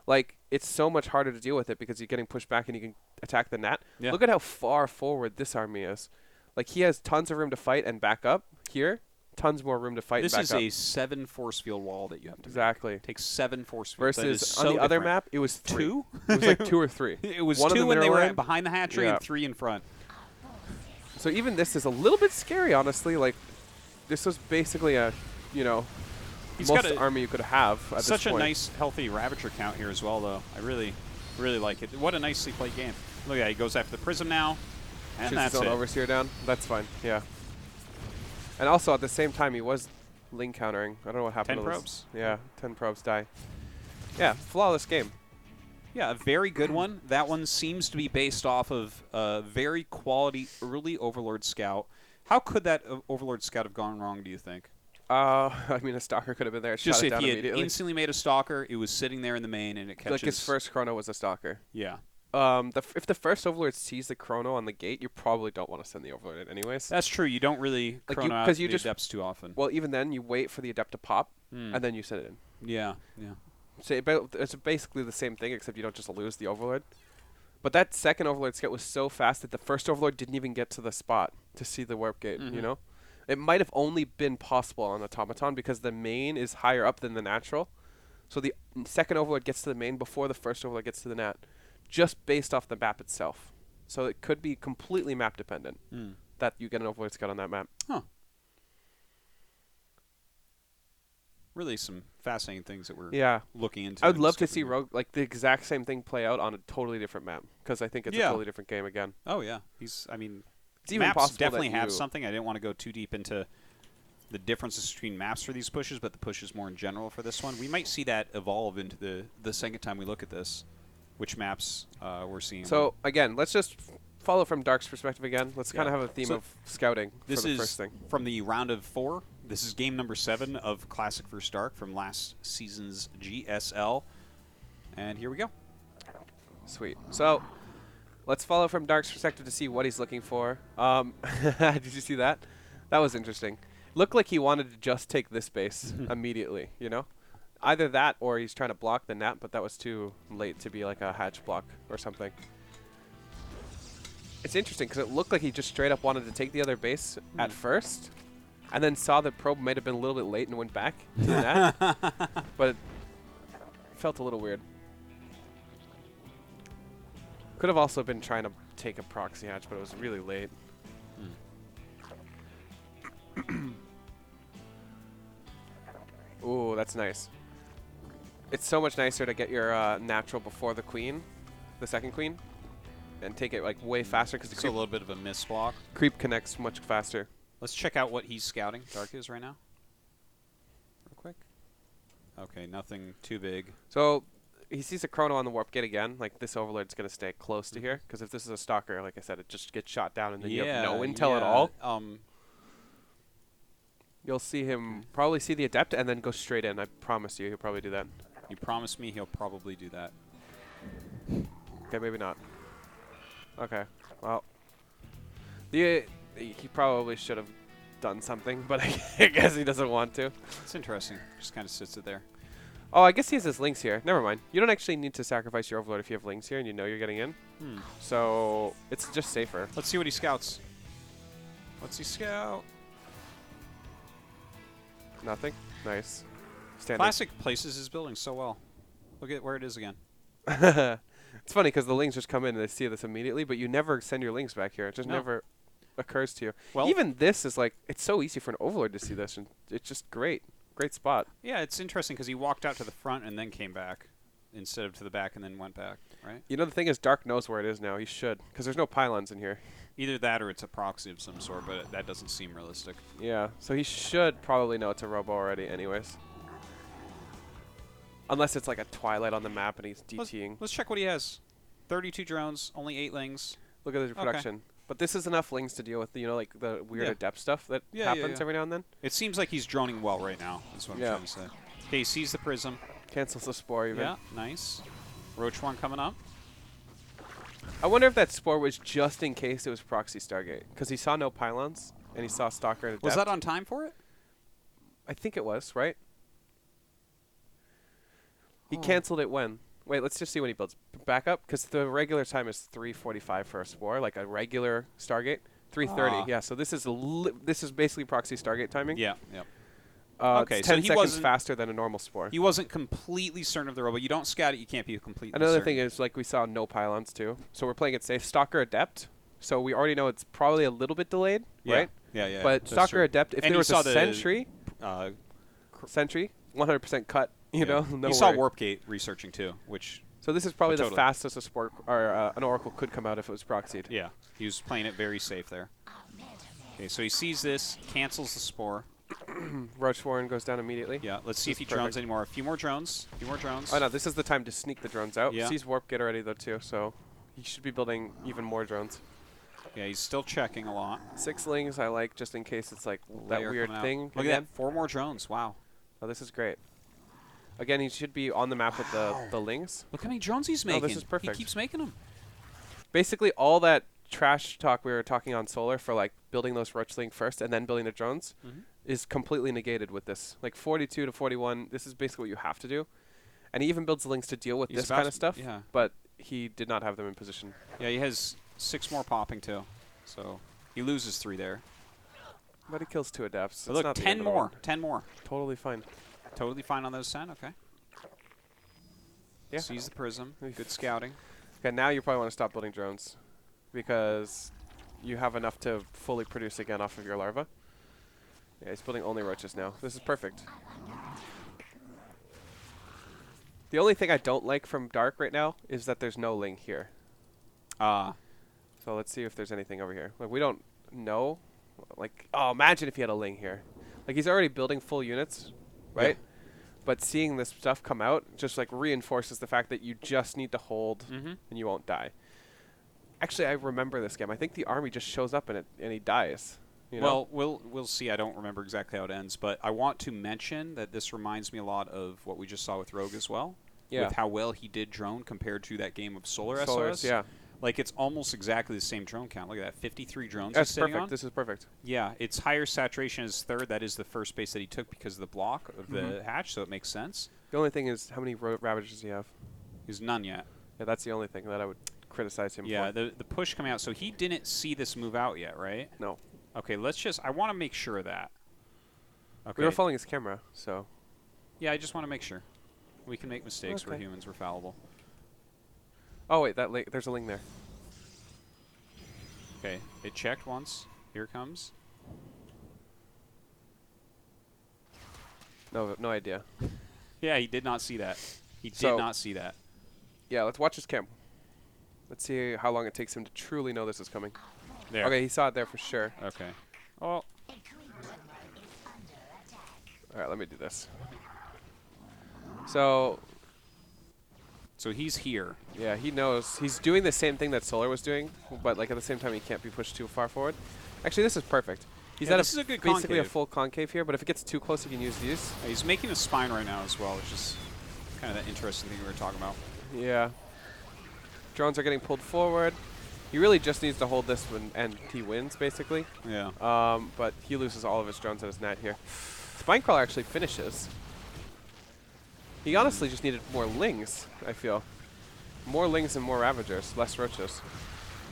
Like it's so much harder to deal with it because you're getting pushed back and you can attack the net. Yeah. Look at how far forward this army is. Like he has tons of room to fight and back up here. Tons more room to fight. This and back is up. a 7 force field wall that you have to exactly make. It takes 7 force fields. Versus on the other map, it was 3. 2. It was like 2 or 3. It was One 2 when they were line. behind the hatchery and 3 in front. So even this is a little bit scary, honestly. Like this was basically a, He's most got army you could have at such this a point. nice, healthy Ravager count here as well, though. I really, really like it. What a nicely played game. Look at that. He goes after the Prism now, and Shoots that's his own it. Overseer down. That's fine. Yeah. And also at the same time, he was Ling countering. I don't know what happened 10 to probes. This. Yeah, 10 probes die. Yeah, flawless game. Yeah, a very good one. That one seems to be based off of a very quality early Overlord Scout. How could that Overlord Scout have gone wrong, do you think? I mean, a Stalker could have been there. Just shot it if down he had immediately. instantly made a Stalker, it was sitting there in the main, and it catches... Like his first Chrono was a Stalker. Yeah. If the first Overlord sees the Chrono on the gate, you probably don't want to send the Overlord in anyways. That's true. You don't really Like chrono out the Adepts too often. Well, even then, you wait for the Adept to pop, and then you send it in. Yeah. So it's basically the same thing, except you don't just lose the Overlord. But that second Overlord scout was so fast that the first Overlord didn't even get to the spot to see the warp gate, you know? It might have only been possible on Automaton because the main is higher up than the natural. So the second Overlord gets to the main before the first Overlord gets to the nat, just based off the map itself. So it could be completely map dependent that you get an Overlord scout on that map. Huh. Really some fascinating things that we're looking into. I would love to see Rogue, like the exact same thing play out on a totally different map because I think it's a totally different game again. Oh yeah, it's even maps possible definitely have something. I didn't want to go too deep into the differences between maps for these pushes, but the pushes more in general for this one. We might see that evolve into the second time we look at this, which maps we're seeing. So again, let's just follow from Dark's perspective again. Let's kind of have a theme of scouting for the first thing. From the round of 4. This is game number 7 of Classic vs. Dark from last season's GSL. And here we go. Sweet. So let's follow from Dark's perspective to see what he's looking for. Did you see that? That was interesting. Looked like he wanted to just take this base immediately, you know? Either that or he's trying to block the nap, but that was too late to be like a hatch block or something. It's interesting because it looked like he just straight up wanted to take the other base at first, and then saw the probe might have been a little bit late and went back to the nat. But it felt a little weird. Could have also been trying to take a proxy hatch, but it was really late. Ooh, that's nice. It's so much nicer to get your natural before the queen, the second queen, and take it like way faster because it's a little bit of a miss block. Creep connects much faster. Let's check out what he's scouting. Dark is right now. Real quick. Okay, nothing too big. So he sees a chrono on the warp gate again. Like this overlord's going to stay close to here because if this is a stalker, like I said, it just gets shot down and then you have no intel at all. You'll see him probably see the adept and then go straight in. I promise you, he'll probably do that. You promise me he'll probably do that. Okay, maybe not. Okay, well, he probably should have done something, but I guess he doesn't want to. It's interesting. Just kind of sits it there. Oh, I guess he has his links here. Never mind. You don't actually need to sacrifice your overlord if you have links here and you know you're getting in. So it's just safer. Let's see what he scouts. What's he scout? Nothing. Nice. Standing. Classic places his building so well. Look at where it is again. It's funny because the links just come in and they see this immediately, but you never send your links back here. It just never occurs to you. Well, even this is like, it's so easy for an overlord to see this, and it's just great. Great spot. Yeah, it's interesting because he walked out to the front and then came back instead of to the back and then went back, right? You know, the thing is, Dark knows where it is now. He should, because there's no pylons in here. Either that or it's a proxy of some sort, but that doesn't seem realistic. Yeah, so he should probably know it's a robo already anyways. Unless it's like a Twilight on the map and he's DTing. Let's check what he has. 32 drones, only 8 lings. Look at the production. Okay. But this is enough lings to deal with, you know, like the weird adept stuff that happens every now and then. It seems like he's droning well right now, is what I'm trying to say. Okay, he sees the prism. Cancels the spore even. Yeah, nice. Roach one coming up. I wonder if that spore was just in case it was proxy Stargate. Because he saw no pylons, and he saw Stalker and Adept. Was that on time for it? I think it was, right? He canceled it when? Wait, let's just see when he builds. Back up, because the regular time is 3:45 for a spore, like a regular Stargate. 3:30, yeah. So this is basically proxy Stargate timing. Yeah, yeah. Okay, so 10 seconds faster than a normal spore. He wasn't completely certain of the robot. You don't scout it, you can't be completely Another certain. thing is, like, we saw no pylons, too. So we're playing it safe. Stalker Adept. So we already know it's probably a little bit delayed, right? Yeah, yeah. But Stalker Adept, if there was a Sentry, 100% cut, you know, no You saw Warpgate researching, too, which... So this is probably the fastest a sport or an Oracle could come out if it was proxied. Yeah, he was playing it very safe there. Okay, so he sees this, cancels the spore. Roach Warren goes down immediately. Yeah, let's see if he drones anymore. A few more drones. Oh, no, this is the time to sneak the drones out. Yeah. Sees Warp Gate already, though, too, so he should be building even more drones. Yeah, he's still checking a lot. 6 lings I like just in case it's like that weird thing. Look at that, 4 more drones. Wow. Oh, this is great. Again, he should be on the map with the lings. Look how many drones he's making. Oh, this is perfect. He keeps making them. Basically, all that trash talk we were talking on Solar for like building those Roachling first and then building the drones is completely negated with this. Like 42 to 41, this is basically what you have to do. And he even builds the links to deal with this kind of stuff. Yeah. But he did not have them in position. Yeah, he has 6 more popping too, so he loses 3 there. But he kills 2 adepts. But It's look, not the 10 end of the more. world. 10 more. Totally fine. Totally fine on those 10. Okay. Yeah. Sees the prism. Good scouting. Okay, now you probably want to stop building drones because you have enough to fully produce again off of your larva. Yeah, he's building only roaches now. This is perfect. The only thing I don't like from Dark right now is that there's no Ling here. Ah. So let's see if there's anything over here. Like, we don't know. Like, oh, imagine if he had a Ling here. Like, he's already building full units, right? Yeah. But seeing this stuff come out just, like, reinforces the fact that you just need to hold and you won't die. Actually, I remember this game. I think the army just shows up in it and he dies. You know? Well, we'll see. I don't remember exactly how it ends, but I want to mention that this reminds me a lot of what we just saw with Rogue as well. Yeah. With how well he did drone compared to that game of Solar Solars, SOS. yeah. Like, it's almost exactly the same drone count. Look at that, 53 drones That's he's sitting perfect. on. This is perfect. Yeah, it's higher saturation as 3rd. That is the first base that he took because of the block of the hatch, so it makes sense. The only thing is, how many Ravagers does he have? He's none yet. Yeah, that's the only thing that I would criticize him Yeah, for. the push coming out. So he didn't see this move out yet, right? No. Okay, let's just... I want to make sure of that. Okay. We were following his camera, so... Yeah, I just want to make sure. We can make mistakes. We're humans. We're fallible. Oh, wait, there's a Ling there. Okay, it checked once. Here it comes. No idea. Yeah, he did not see that. He So- did not see that. Yeah, let's watch his cam. Let's see how long it takes him to truly know this is coming. There. Okay, he saw it there for sure. Okay. Oh. Alright, let me do this. So, he's here. yeah, he knows. He's doing the same thing that Solar was doing, but like at the same time he can't be pushed too far forward. Actually, this is perfect. He's Yeah, at this is a good basically a concave. full concave here, but if it gets too close, he can use these. He's making a spine right now as well, which is kind of that interesting thing we were talking about. Yeah. Drones are getting pulled forward. He really just needs to hold this one, and he wins, basically. Yeah. But he loses all of his drones at his net here. Spinecrawler actually finishes. He honestly just needed more Lings, I feel. More Lings and more Ravagers, less Roaches.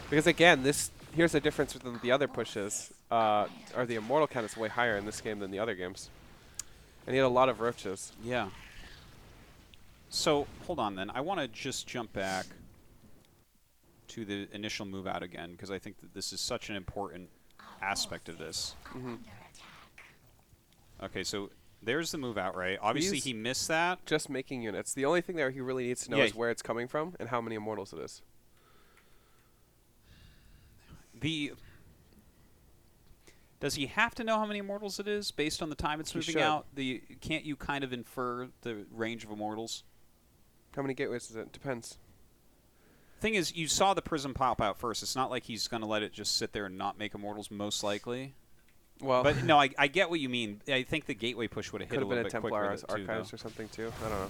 Because again, here's the difference with the other pushes. Or the Immortal count is way higher in this game than the other games. And he had a lot of Roaches. Yeah. So, hold on then. I want to just jump back to the initial move out again, because I think that this is such an important aspect of this. Okay, so there's the move out, right? Obviously, he missed that. Just making units. The only thing that he really needs to know is where it's coming from and how many Immortals it is. Does he have to know how many Immortals it is based on the time it's moving out? Can't you kind of infer the range of Immortals? How many gateways is it? Depends. Thing is, you saw the prism pop out first. It's not like he's going to let it just sit there and not make Immortals, most likely. Well, but no, I get what you mean. I think the gateway push would have hit a little bit quicker. Could have been a Templar Archives or something too. I don't know.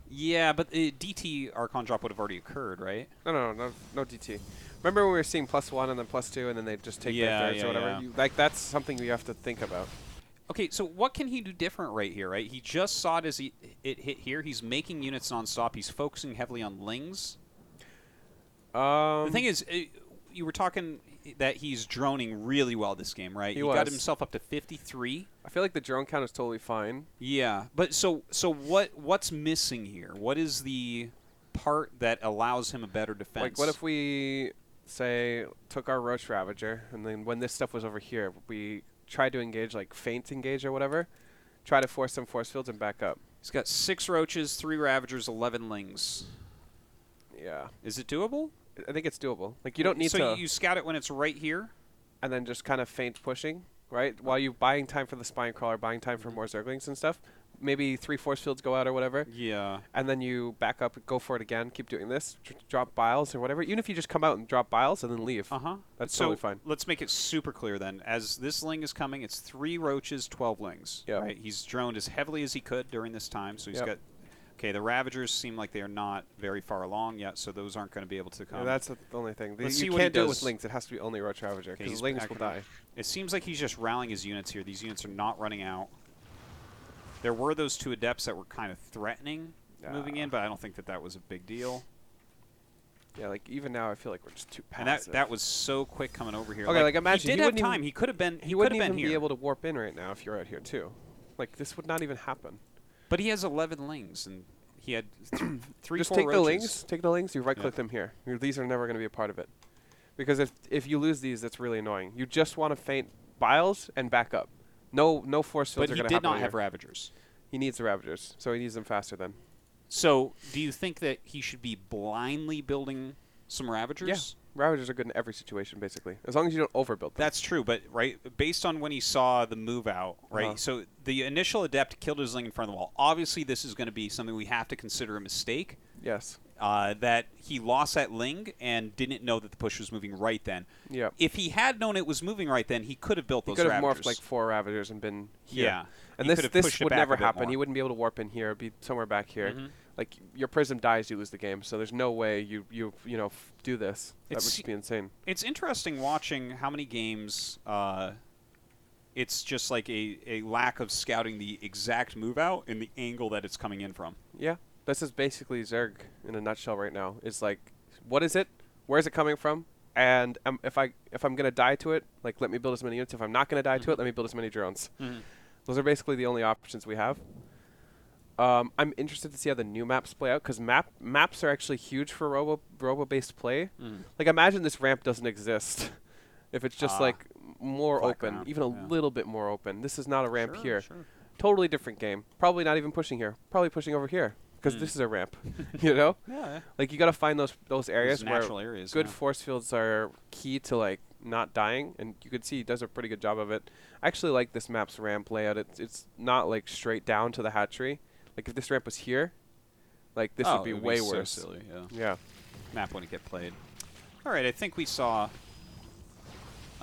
Yeah, but the DT Archon drop would have already occurred, right? No DT. Remember when we were seeing +1 and then +2 and then they just take their thirds or whatever? Yeah. That's something you have to think about. Okay, so what can he do different right here, right? He just saw it as it hit here. He's making units nonstop. He's focusing heavily on Lings. The thing is, you were talking that he's droning really well this game, right? He got himself up to 53. I feel like the drone count is totally fine. Yeah, but so what's missing here? What is the part that allows him a better defense? Like, what if we, say, took our Roach Ravager, and then when this stuff was over here, we tried to engage, like, feint engage or whatever, try to force some force fields and back up. He's got 6 Roaches, 3 Ravagers, 11 Lings. Yeah. Is it doable? I think it's doable. Like, you don't need to... So you scout it when it's right here? And then just kind of feint pushing, right? While you buying time for the Spinecrawler, buying time for more Zerglings and stuff. Maybe 3 force fields go out or whatever. Yeah. And then you back up, go for it again, keep doing this, drop Biles or whatever. Even if you just come out and drop Biles and then leave. That's totally fine. Let's make it super clear then. As this Ling is coming, it's 3 Roaches, 12 Lings. Yeah. Right? He's droned as heavily as he could during this time, so he's got... Okay, the Ravagers seem like they are not very far along yet, so those aren't going to be able to come. Yeah, that's the only thing. You can't do it with Lings. It has to be only Roach Ravager, because Lings will die. It seems like he's just rallying his units here. These units are not running out. There were those 2 Adepts that were kind of threatening moving in, but I don't think that was a big deal. Yeah, like even now I feel like we're just too And passive. that was so quick coming over here. Okay, like imagine he did he have wouldn't even- time. He could have been. he could have wouldn't been even here. be able to warp in right now if you're out here too. Like this would not even happen. But he has 11 lings, and he had three, Just four take the roaches. lings. Take the lings. You right click them here. These are never going to be a part of it. Because if you lose these, that's really annoying. You just want to feint Biles and back up. No force fields But are he going to did happen. not have Ravagers. He needs the Ravagers, so he needs them faster then. So, do you think that he should be blindly building some Ravagers? Yeah, Ravagers are good in every situation, basically, as long as you don't overbuild them. That's true, but based on when he saw the move out, right? So the initial Adept killed his Ling in front of the wall. Obviously, this is going to be something we have to consider a mistake. Yes. That he lost that Ling and didn't know that the push was moving right then. Yeah. If he had known it was moving right then, he could have built those He could have Ravagers. morphed like 4 Ravagers and been here. Yeah. And He could have this pushed it would back never a bit happen. more. He wouldn't be able to warp in here. It'd be somewhere back here. Mhm. Like your Prism dies, you lose the game. So there's no way you do this. That would It's- just be insane. It's interesting watching how many games it's just like a lack of scouting the exact move out and the angle that it's coming in from. Yeah. This is basically Zerg in a nutshell right now. It's like, what is it? Where is it coming from? And if I'm gonna die to it, like let me build as many units. If I'm not gonna die to it, let me build as many drones. Those are basically the only options we have. I'm interested to see how the new maps play out because maps are actually huge for robo-based play. Like imagine this ramp doesn't exist. If it's just like more Flat open, ground, even a yeah. little bit more open. This is not a ramp here. Sure. Totally different game. Probably not even pushing here. Probably pushing over here because this is a ramp. You know? Yeah. Like you got to find those areas Those where natural areas, good yeah. force fields are key to like not dying, and you can see he does a pretty good job of it. I actually like this map's ramp layout. It's not like straight down to the hatchery. Like if this ramp was here, like this would be way worse. So silly, yeah. Yeah. Map wouldn't get played. All right, I think we saw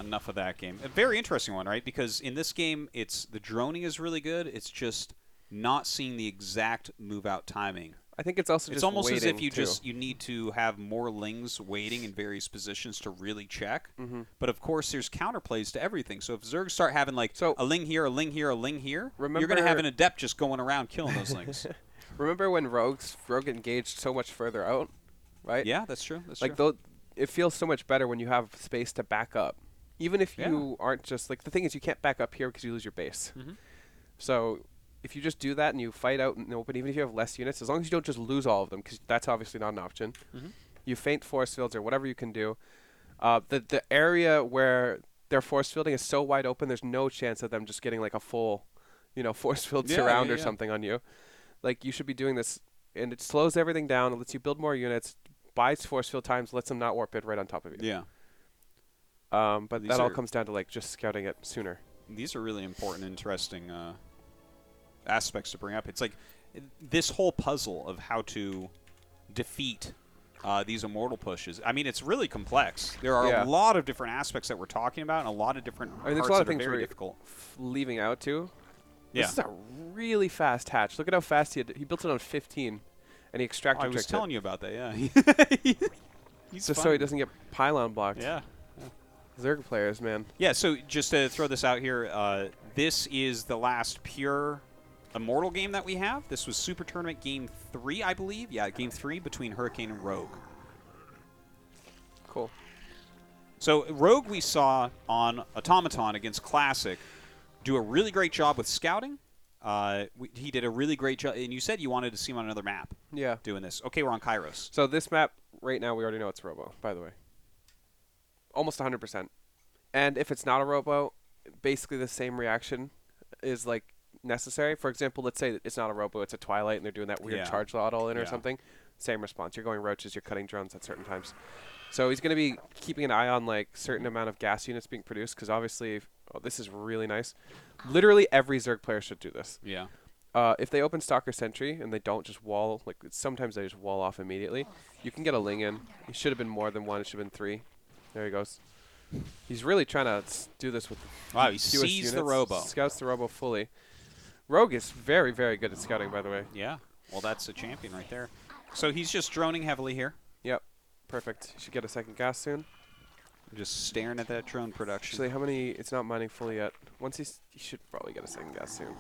enough of that game. A very interesting one, right? Because in this game, the droning is really good. It's just not seeing the exact move out timing. I think it's also It's just almost as if waiting, you need to have more lings waiting in various positions to really check. Mm-hmm. But of course, there's counterplays to everything. So if Zergs start having like a ling here, a ling here, a ling here, you're going to have an Adept just going around killing those lings. Remember when Rogue engaged so much further out, right? Yeah, that's true. That's like true. it feels so much better when you have space to back up. Even if you aren't just like the thing is you can't back up here because you lose your base. So if you just do that and you fight out in the open, even if you have less units, as long as you don't just lose all of them, because that's obviously not an option, you feint force fields or whatever you can do. The area where they're force fielding is so wide open, there's no chance of them just getting like a full, force field surround or something on you. Like you should be doing this, and it slows everything down. It lets you build more units, buys force field times, lets them not warp it right on top of you. Yeah. But that all comes down to like just scouting it sooner. These are really important, interesting aspects to bring up. It's like this whole puzzle of how to defeat these immortal pushes. I mean, it's really complex. There are a lot of different aspects that we're talking about, and a lot of different there's parts a lot of that are things very we're difficult. Leaving out too. Yeah. This is a really fast hatch. Look at how fast he built it on 15, and he extractor I was tricked telling it. you about that. Yeah. He's Just fun. so he doesn't get pylon blocked. Yeah. Zerg players, man. Yeah, so just to throw this out here, this is the last pure Immortal game that we have. This was Super Tournament Game 3, I believe. Yeah, Game 3 between Hurricane and Rogue. Cool. So Rogue we saw on Automaton against Classic do a really great job with scouting. He did a really great job, and you said you wanted to see him on another map. Yeah. Doing this. Okay, we're on Kairos. So this map right now, we already know it's Robo, by the way. Almost 100%. And if it's not a Robo, basically the same reaction is like necessary. For example, let's say it's not a Robo, it's a Twilight, and they're doing that weird charge lot all in or something. Same response. You're going roaches, you're cutting drones at certain times. So he's going to be keeping an eye on like certain amount of gas units being produced because obviously, this is really nice. Literally every Zerg player should do this. Yeah. If they open Stalker Sentry and they don't just wall, like sometimes they just wall off immediately, you can get a Ling in. It should have been more than one. It should have been 3. There he goes. He's really trying to do this with wow, he sees the Robo. Scouts the Robo fully. Rogue is very, very good at scouting, by the way. Yeah. Well, that's a champion right there. So he's just droning heavily here. Yep. Perfect. He should get a second gas soon. I'm just staring at that drone production. Actually, how many? It's not mining fully yet. Once he should probably get a second gas soon.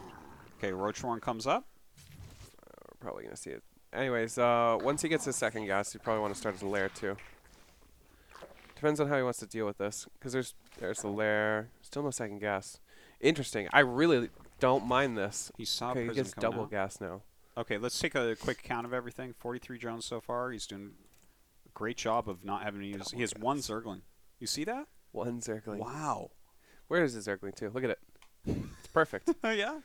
Okay, Roach One comes up. We're probably going to see it Anyways, once he gets his second gas, you probably want to start his lair too. Depends on how he wants to deal with this, because there's the lair. Still no second gas. Interesting. I really don't mind this. He saw Okay, he Prism gets coming double out. gas now. Okay, let's take a quick count of everything. 43 drones so far. He's doing a great job of not having to use. He has one Zergling. You see that? One Zergling. Wow. Where is the Zergling too? Look at it. It's perfect. Oh yeah.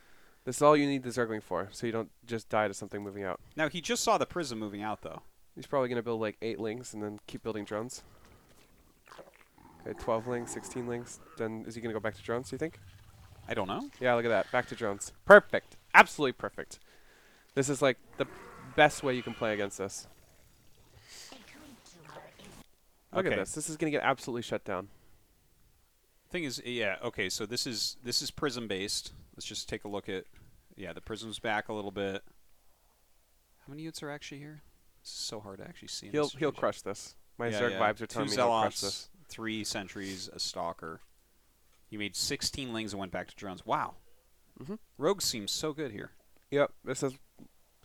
This is all you need the Zergling for, so you don't just die to something moving out. Now he just saw the Prism moving out though. He's probably going to build like 8 lings and then keep building drones. Okay, 12 lings, 16 lings. Then is he going to go back to drones, do you think? I don't know. Yeah, look at that. Back to drones. Perfect. Absolutely perfect. This is like the best way you can play against this. Look at this. This is going to get absolutely shut down. Thing is, yeah, okay, so this is Prism based. Let's just take a look at, yeah, the Prism's back a little bit. How many units are actually here? This is so hard to actually see. In He'll crush this. My Zerg vibes are telling me 2 he'll crush this. Zealots, 3 sentries, a stalker. He made 16 lings and went back to drones. Wow. Rogue seems so good here. Yep, this is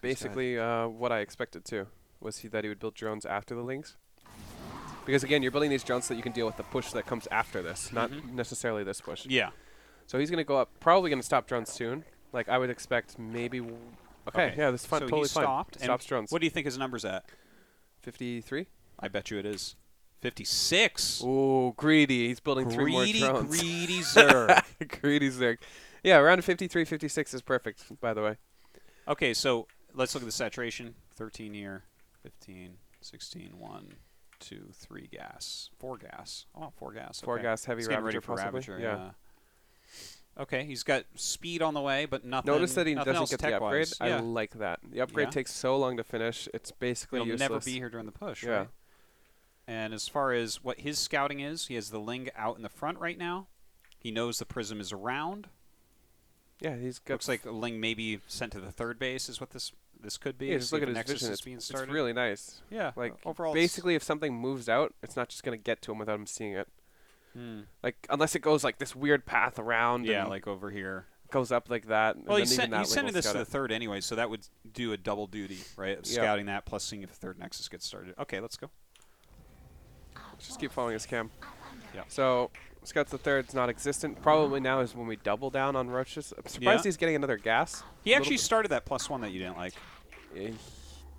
basically what I expected too. Was that he would build drones after the lings? Because again, you're building these drones so that you can deal with the push that comes after this, not necessarily this push. Yeah. So he's going to go up, probably going to stop drones soon. Like I would expect maybe. Okay, yeah, this is fun, so totally he stopped. fine. Stops drones. What do you think his number's at? 53? I bet you it is. 56. Ooh, greedy. He's building 3 more drones. Greedy Zerg. Greedy Zerg. Yeah, around 53, 56 is perfect, by the way. Okay, so let's look at the saturation. 13 here, 15, 16, 1, 2, 3 gas. 4 gas. Oh, 4 gas. Okay. 4 gas, heavy He's getting Ravager ready for possibly. Ravager, Yeah. Okay, he's got speed on the way, but nothing. Notice that he nothing doesn't else get the upgrade. tech-wise. I Yeah. like that. The upgrade Yeah. takes so long to finish. It's basically He'll useless. never be here during the push, Yeah. right? And as far as what his scouting is, he has the Ling out in the front right now. He knows the Prism is around. Yeah, he's got. Looks like a Ling maybe sent to the third base is what this could be. Yeah, just See look if at the his Nexus vision. is being It's started. really nice. Yeah, Like overall, basically, if something moves out, it's not just gonna get to him without him seeing it. Like unless it goes like this weird path around. yeah, and like over here. goes up like that. Well, and he's then even that sending will this to scout the it. third anyway, so that would do a double duty, right? Of Yeah. scouting that plus seeing if the third Nexus gets started. Okay, let's go. Let's just keep following his cam. Yeah. So scouts the third's not existent. Probably now is when we double down on roaches. I'm surprised he's getting another gas. He actually started that +1 that you didn't like. I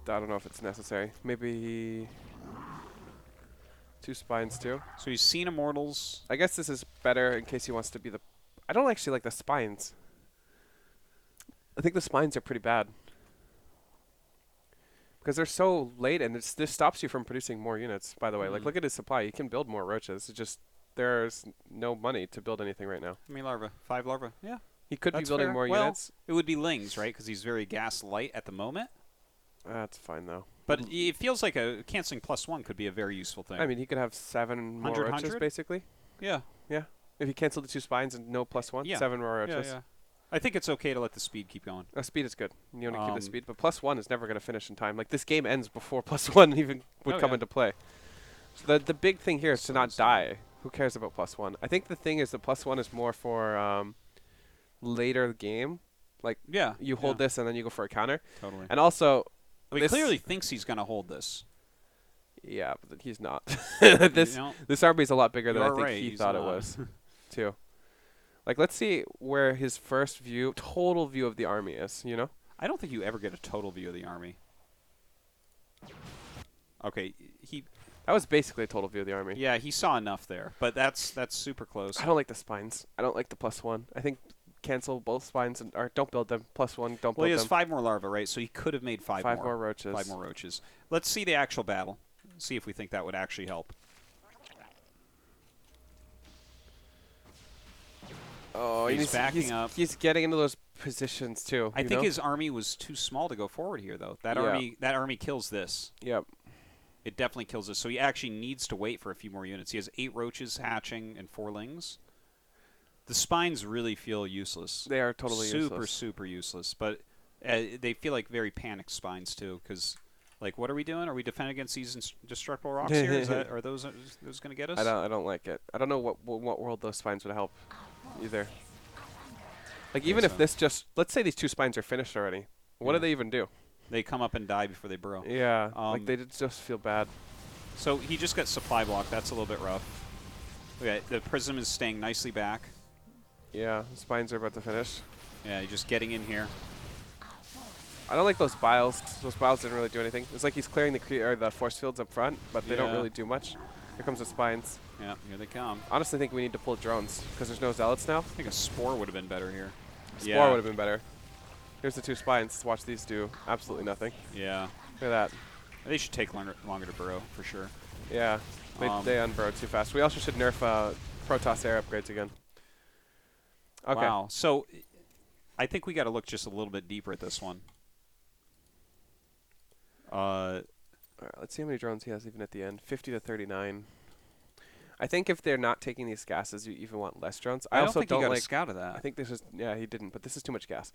don't know if it's necessary. Maybe 2 spines too. So he's seen Immortals. I guess this is better in case he wants to be the. I don't actually like the spines. I think the spines are pretty bad because they're so late, and this stops you from producing more units. By the way, like look at his supply. He can build more roaches. It's just there's no money to build anything right now. How many larvae? 5 larvae. Yeah. He could be That's building fair. more Well, units. it would be Lings, right? Because he's very gas light at the moment. That's fine though. But it feels like a canceling +1 could be a very useful thing. I mean, he could have 7 more 100, roaches basically. yeah. Yeah. If he canceled the 2 spines and no +1, Yeah. 7 more Yeah, roaches. yeah. I think it's okay to let the speed keep going. Speed is good. You want to keep the Um, speed, but +1 is never going to finish in time. Like this game ends before +1 even would come yeah. into play. So the big thing here is to not die. Who cares about +1? I think the thing is the +1 is more for later game. Like you hold this and then you go for a counter. Totally. And also, He clearly thinks he's going to hold this. yeah, but he's not. This army is a lot bigger than I think he he's thought it not. was, too. Like, let's see where his first view, total view of the army is, you know? I don't think you ever get a total view of the army. Okay, That was basically a total view of the army. yeah, he saw enough there, but that's super close. I don't like the spines. I don't like the +1. I think cancel both spines or don't build them. +1, don't Well, he build has them. 5 more larvae, right? So he could have made 5 5 more roaches. 5 more roaches. Let's see the actual battle. See if we think that would actually help. Oh, He's backing up. He's getting into those positions too. I think his army was too small to go forward here, though. That army kills this. Yep. It definitely kills this. So he actually needs to wait for a few more units. He has 8 roaches hatching and 4 lings. The spines really feel useless. They are totally super, super useless. But they feel like very panicked spines too, because like, what are we doing? Are we defending against these destructible rocks here? Are those going to get us? I don't like it. I don't know what world those spines would help either. Like even if this just let's say these 2 spines are finished already, what do they even do? They come up and die before they burrow. Yeah, like they just feel bad. So he just got supply blocked. That's a little bit rough. Okay, the Prism is staying nicely back. Yeah, the spines are about to finish. Yeah, he's just getting in here. I don't like those biles. Those biles didn't really do anything. It's like he's clearing the force fields up front, but they don't really do much. Here comes the spines. Yeah, here they come. Honestly, I think we need to pull drones because there's no zealots now. I think a Spore would have been better here. Spore would have been better. Here's the 2 spines. Let's watch these do absolutely nothing. Yeah. Look at that. They should take longer to burrow, for sure. Yeah, they unburrow too fast. We also should nerf Protoss air upgrades again. Okay. Wow. So I think we got to look just a little bit deeper at this one. All right, let's see how many drones he has even at the end. 50 to 39. I think if they're not taking these gases, you even want less drones. I also don't think you got like a scout of that. I think this is he didn't, but this is too much gas.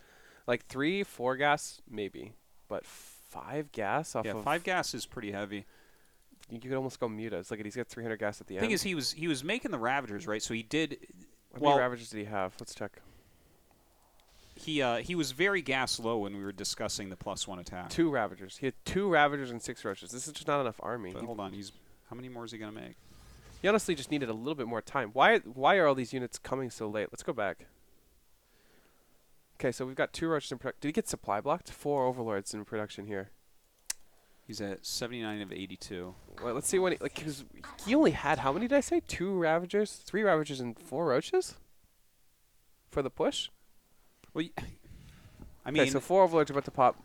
Like 3, 4 gas maybe, but 5 gas off of 5 gas is pretty heavy. You could almost go mutas. Look at he's got 300 gas at the end. Thing is, he was making the Ravagers, right? So he did. How many Ravagers did he have? Let's check. He was very gas low when we were discussing the +1 attack. 2 Ravagers. He had 2 Ravagers and 6 Roaches. This is just not enough army. But hold on, how many more is he gonna make? He honestly just needed a little bit more time. Why are all these units coming so late? Let's go back. Okay, so we've got 2 Roaches in production. Did he get supply blocked? 4 Overlords in production here. He's at 79 of 82. Well, let's see when because he only had how many did I say? 2 Ravagers, 3 Ravagers, and 4 Roaches for the push. Well, I mean, okay, so 4 Overlords are about to pop.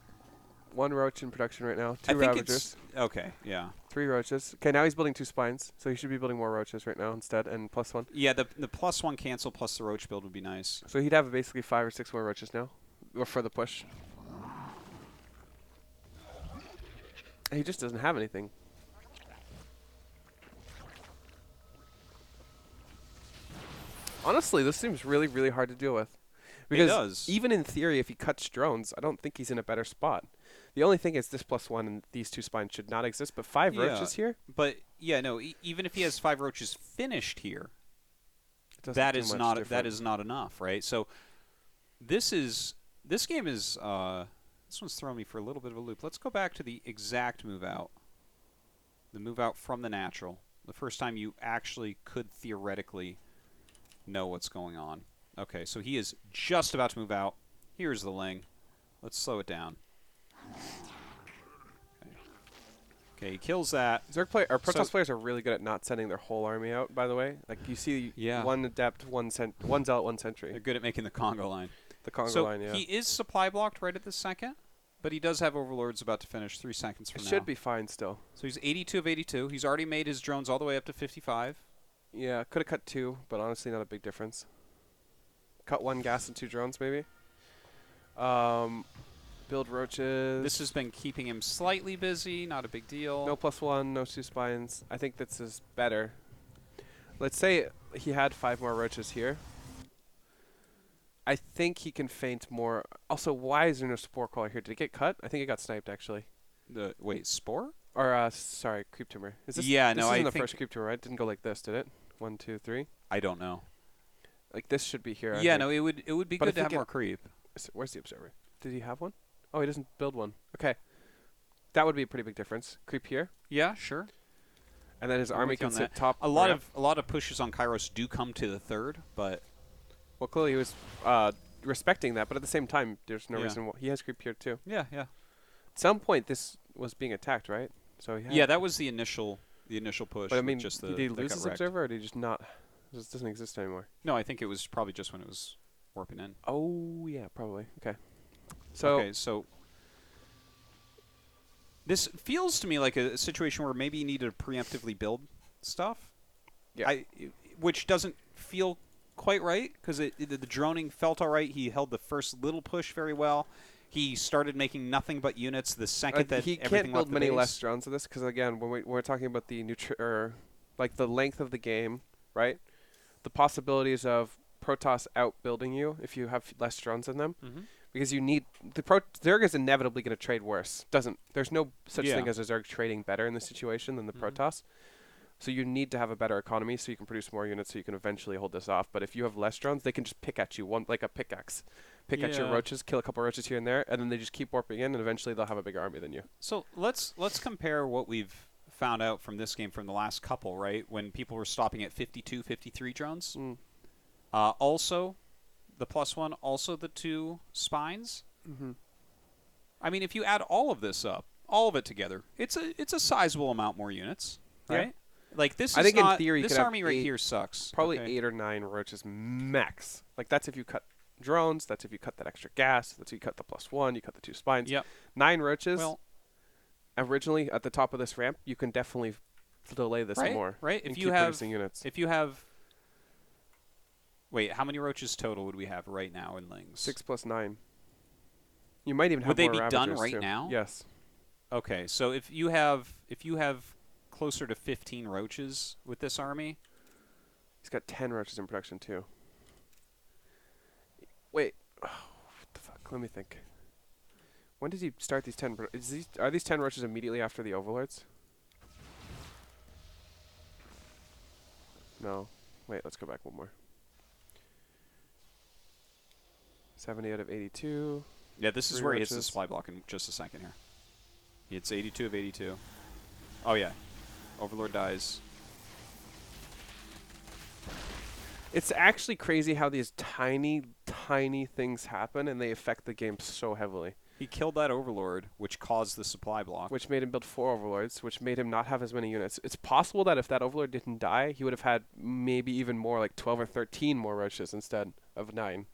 1 Roach in production right now. 2 Ravagers. Okay, yeah. 3 Roaches. Okay, now he's building 2 spines, so he should be building more Roaches right now instead, and +1. Yeah, the +1 cancel plus the Roach build would be nice. So he'd have basically 5 or 6 more Roaches now, or for the push. He just doesn't have anything. Honestly, this seems really, really hard to deal with. Because it does. Even in theory, if he cuts drones, I don't think he's in a better spot. The only thing is this +1 and these 2 spines should not exist, but 5 Roaches here? But, yeah, no, even if he has 5 Roaches finished here, that is not enough, right? So this game is this one's throwing me for a little bit of a loop. Let's go back to the exact move out. The move out from the natural. The first time you actually could theoretically know what's going on. Okay, so he is just about to move out. Here's the Ling. Let's slow it down. Okay, he kills that. Protoss players are really good at not sending their whole army out, by the way. Like, you see 1 Adept, 1 Zealot, 1 Sentry. They're good at making the Congo line. The Congo line, yeah. So he is supply blocked right at this second, but he does have Overlords about to finish 3 seconds from now. It should be fine still. So he's 82 of 82. He's already made his drones all the way up to 55. Yeah, could have cut 2, but honestly not a big difference. Cut 1 gas and 2 drones, maybe. Build Roaches. This has been keeping him slightly busy. Not a big deal. No +1, no 2 spines. I think this is better. Let's say he had 5 more Roaches here. I think he can feint more. Also, why is there no Spore Crawler here? Did it get cut? I think it got sniped, actually. Wait, Spore? Or, sorry, Creep Tumor. Is this, yeah, this no, isn't the first Creep Tumor, right? It didn't go like this, did it? 1, 2, 3? I don't know. Like, this should be here. Yeah, no, it would be good to have more creep. Where's the Observer? Did he have one? Oh, he doesn't build one. Okay. That would be a pretty big difference. Creep here. Yeah, sure. And then his army can sit top. A lot of pushes on Kairos do come to the 3rd, but well, clearly he was respecting that, but at the same time, there's no reason why he has creep here too. Yeah. At some point, this was being attacked, right? So that was the initial push. But I mean, just did he lose his observer, or did he just not? This doesn't exist anymore. No, I think it was probably just when it was warping in. Oh yeah, probably. Okay. So this feels to me like a situation where maybe you needed to preemptively build stuff. Yeah. Which doesn't feel quite right because the droning felt all right. He held the first little push very well. He started making nothing but units the second that he everything can't build left many the base. less drones of this because again, when we're talking about the like the length of the game, right? The possibilities of Protoss outbuilding you if you have less drones in them. Mm-hmm. Because you need Zerg is inevitably going to trade worse. There's no such thing as a Zerg trading better in this situation than the Protoss. So you need to have a better economy so you can produce more units so you can eventually hold this off. But if you have less drones, they can just pick at you like a pickaxe. pick at your roaches, kill a couple roaches here and there, and then they just keep warping in, and eventually they'll have a bigger army than you. So let's compare what we've found out from this game from the last couple, right? When people were stopping at 52, 53 drones. Also, the +1, also the 2 spines. I mean, if you add all of this up, all of it together, it's a sizable amount more units, right? Like this, I think not, in theory, this army right here sucks. Probably 8 or 9 roaches max. Like that's if you cut drones. That's if you cut that extra gas. That's if you cut the +1. You cut the 2 spines. 9 roaches. Well, originally at the top of this ramp, you can definitely delay this more. Right. If you have, wait, how many roaches total would we have right now in Lings? 6 + 9. You might even have would they more be done Ravagers right too. now? Yes. Okay, so if you have closer to 15 roaches with this army, he's got 10 roaches in production too. Wait, what the fuck? Let me think. When did he start these 10? Are these 10 roaches immediately after the overlords? No. Wait, let's go back one more. 70 out of 82. Yeah, this is where he hits the supply block in just a second here. He hits 82 of 82. Oh, yeah. Overlord dies. It's actually crazy how these tiny, tiny things happen, and they affect the game so heavily. He killed that Overlord, which caused the supply block. Which made him build 4 Overlords, which made him not have as many units. It's possible that if that Overlord didn't die, he would have had maybe even more, like 12 or 13 more roaches instead of 9.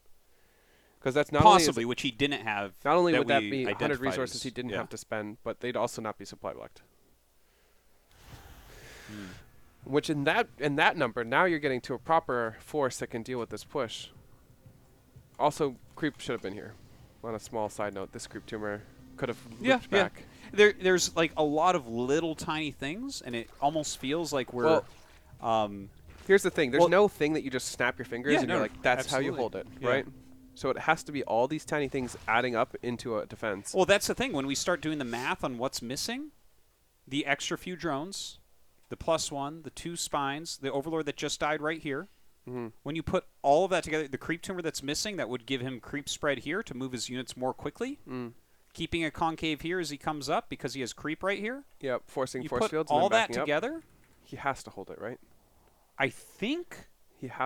Because that's not possibly, which he didn't have. Not only would that be 100 resources he didn't have to spend, but they'd also not be supply blocked. Which in that number, now you're getting to a proper force that can deal with this push. Also, creep should have been here. On a small side note, this creep tumor could have looped back. There's like a lot of little tiny things, and it almost feels like we're. Here's the thing: there's no thing that you just snap your fingers and you're like, that's how you hold it, right? So it has to be all these tiny things adding up into a defense. Well, that's the thing. When we start doing the math on what's missing, the extra few drones, the +1, the 2 spines, the Overlord that just died right here. When you put all of that together, the creep tumor that's missing, that would give him creep spread here to move his units more quickly. Keeping a concave here as he comes up because he has creep right here. Yep, forcing you force put fields. all and then that together. He has to hold it, right? I think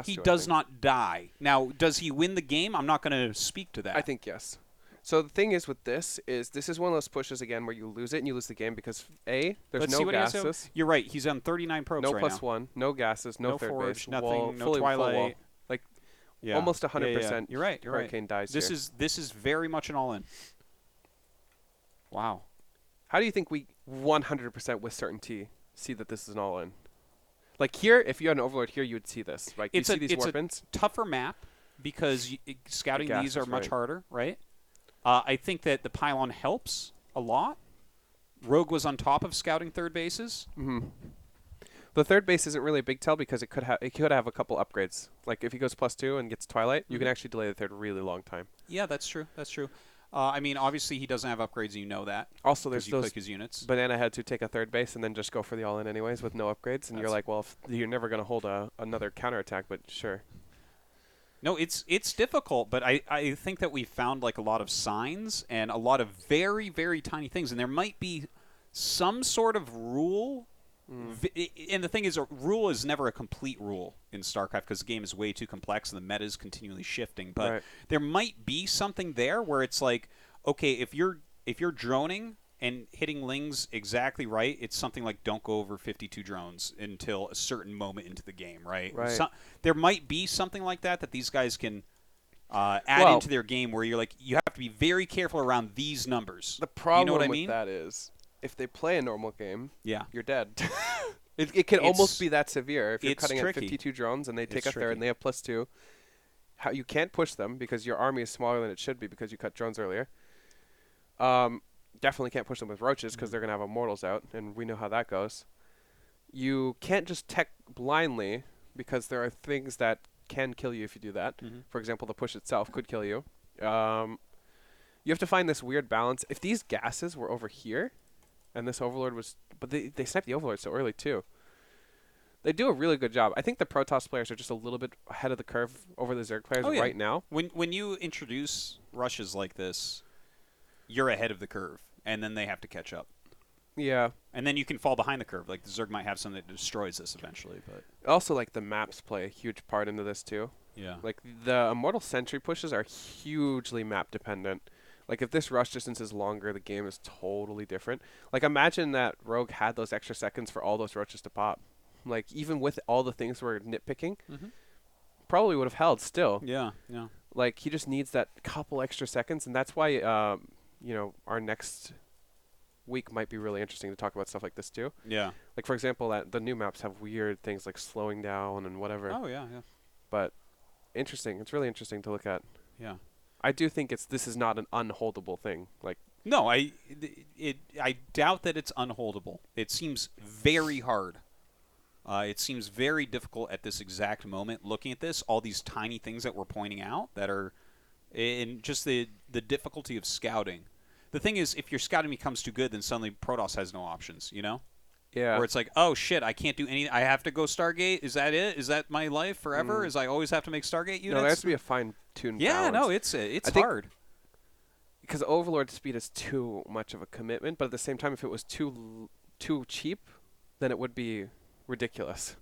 he does not die. Now, does he win the game? I'm not going to speak to that. I think yes. So the thing is with this is one of those pushes again where you lose it and you lose the game because there's no gases. You're right. He's on 39 probes right now. No +1, no gases, no third forge, base, nothing, wall, no fully twilight. Full wall. Like almost 100%. You're right. Hurricane dies this here. This is very much an all-in. Wow. How do you think we 100% with certainty see that this is an all-in? Like here, if you had an Overlord here, you would see this. Like you see these warp-ins. A tougher map because scouting these are much harder, right? I think that the pylon helps a lot. Rogue was on top of scouting third bases. The third base isn't really a big tell because it could have a couple upgrades. Like if he goes +2 and gets Twilight, you can actually delay the third a really long time. Yeah, that's true. That's true. I mean, obviously he doesn't have upgrades, you know that. Also, there's those click his units. Banana had to take a third base and then just go for the all-in anyways with no upgrades, and you're like, well, you're never going to hold another counterattack, but sure. No, it's difficult, but I think that we found like a lot of signs and a lot of very, very tiny things, and there might be some sort of rule. And the thing is, a rule is never a complete rule in StarCraft because the game is way too complex and the meta is continually shifting. But there might be something there where it's like, okay, if you're droning and hitting Lings exactly right, it's something like don't go over 52 drones until a certain moment into the game, right? So, there might be something like that these guys can add into their game where you're like, you have to be very careful around these numbers. The problem you know what I with mean? that is, if they play a normal game, yeah, you're dead. It can almost be that severe. If you're cutting at 52 drones and they take a third and they have +2, you can't push them because your army is smaller than it should be because you cut drones earlier. Definitely can't push them with roaches because they're going to have immortals out, and we know how that goes. You can't just tech blindly because there are things that can kill you if you do that. For example, the push itself could kill you. You have to find this weird balance. If these gases were over here, and this Overlord was... But they sniped the Overlord so early, too. They do a really good job. I think the Protoss players are just a little bit ahead of the curve over the Zerg players Oh yeah. right now. When you introduce rushes like this, you're ahead of the curve, and then they have to catch up. Yeah. And then you can fall behind the curve. Like the Zerg might have something that destroys this eventually, but Also, like the maps play a huge part into this too. yeah. Like the Immortal Sentry pushes are hugely map dependent. Like if this rush distance is longer, the game is totally different. Like imagine that Rogue had those extra seconds for all those rushes to pop. Like even with all the things we're nitpicking, probably would have held still. Yeah, yeah. Like he just needs that couple extra seconds, and that's why our next week might be really interesting to talk about stuff like this too. Yeah. Like for example, that the new maps have weird things like slowing down and whatever. Oh yeah, yeah. But interesting. It's really interesting to look at. Yeah. I do think this is not an unholdable thing. Like No, I doubt that it's unholdable. It seems very hard. It seems very difficult at this exact moment. Looking at this, all these tiny things that we're pointing out that are, in just the difficulty of scouting. The thing is, if your scouting becomes too good, then suddenly Protoss has no options. You know, yeah. where it's like, oh shit, I can't do any. I have to go Stargate. Is that it? Is that my life forever? Is I always have to make Stargate units? No, there has to be a fine-tuned Yeah, balance. no, it's think hard. Because Overlord speed is too much of a commitment, but at the same time, if it was too cheap, then it would be ridiculous.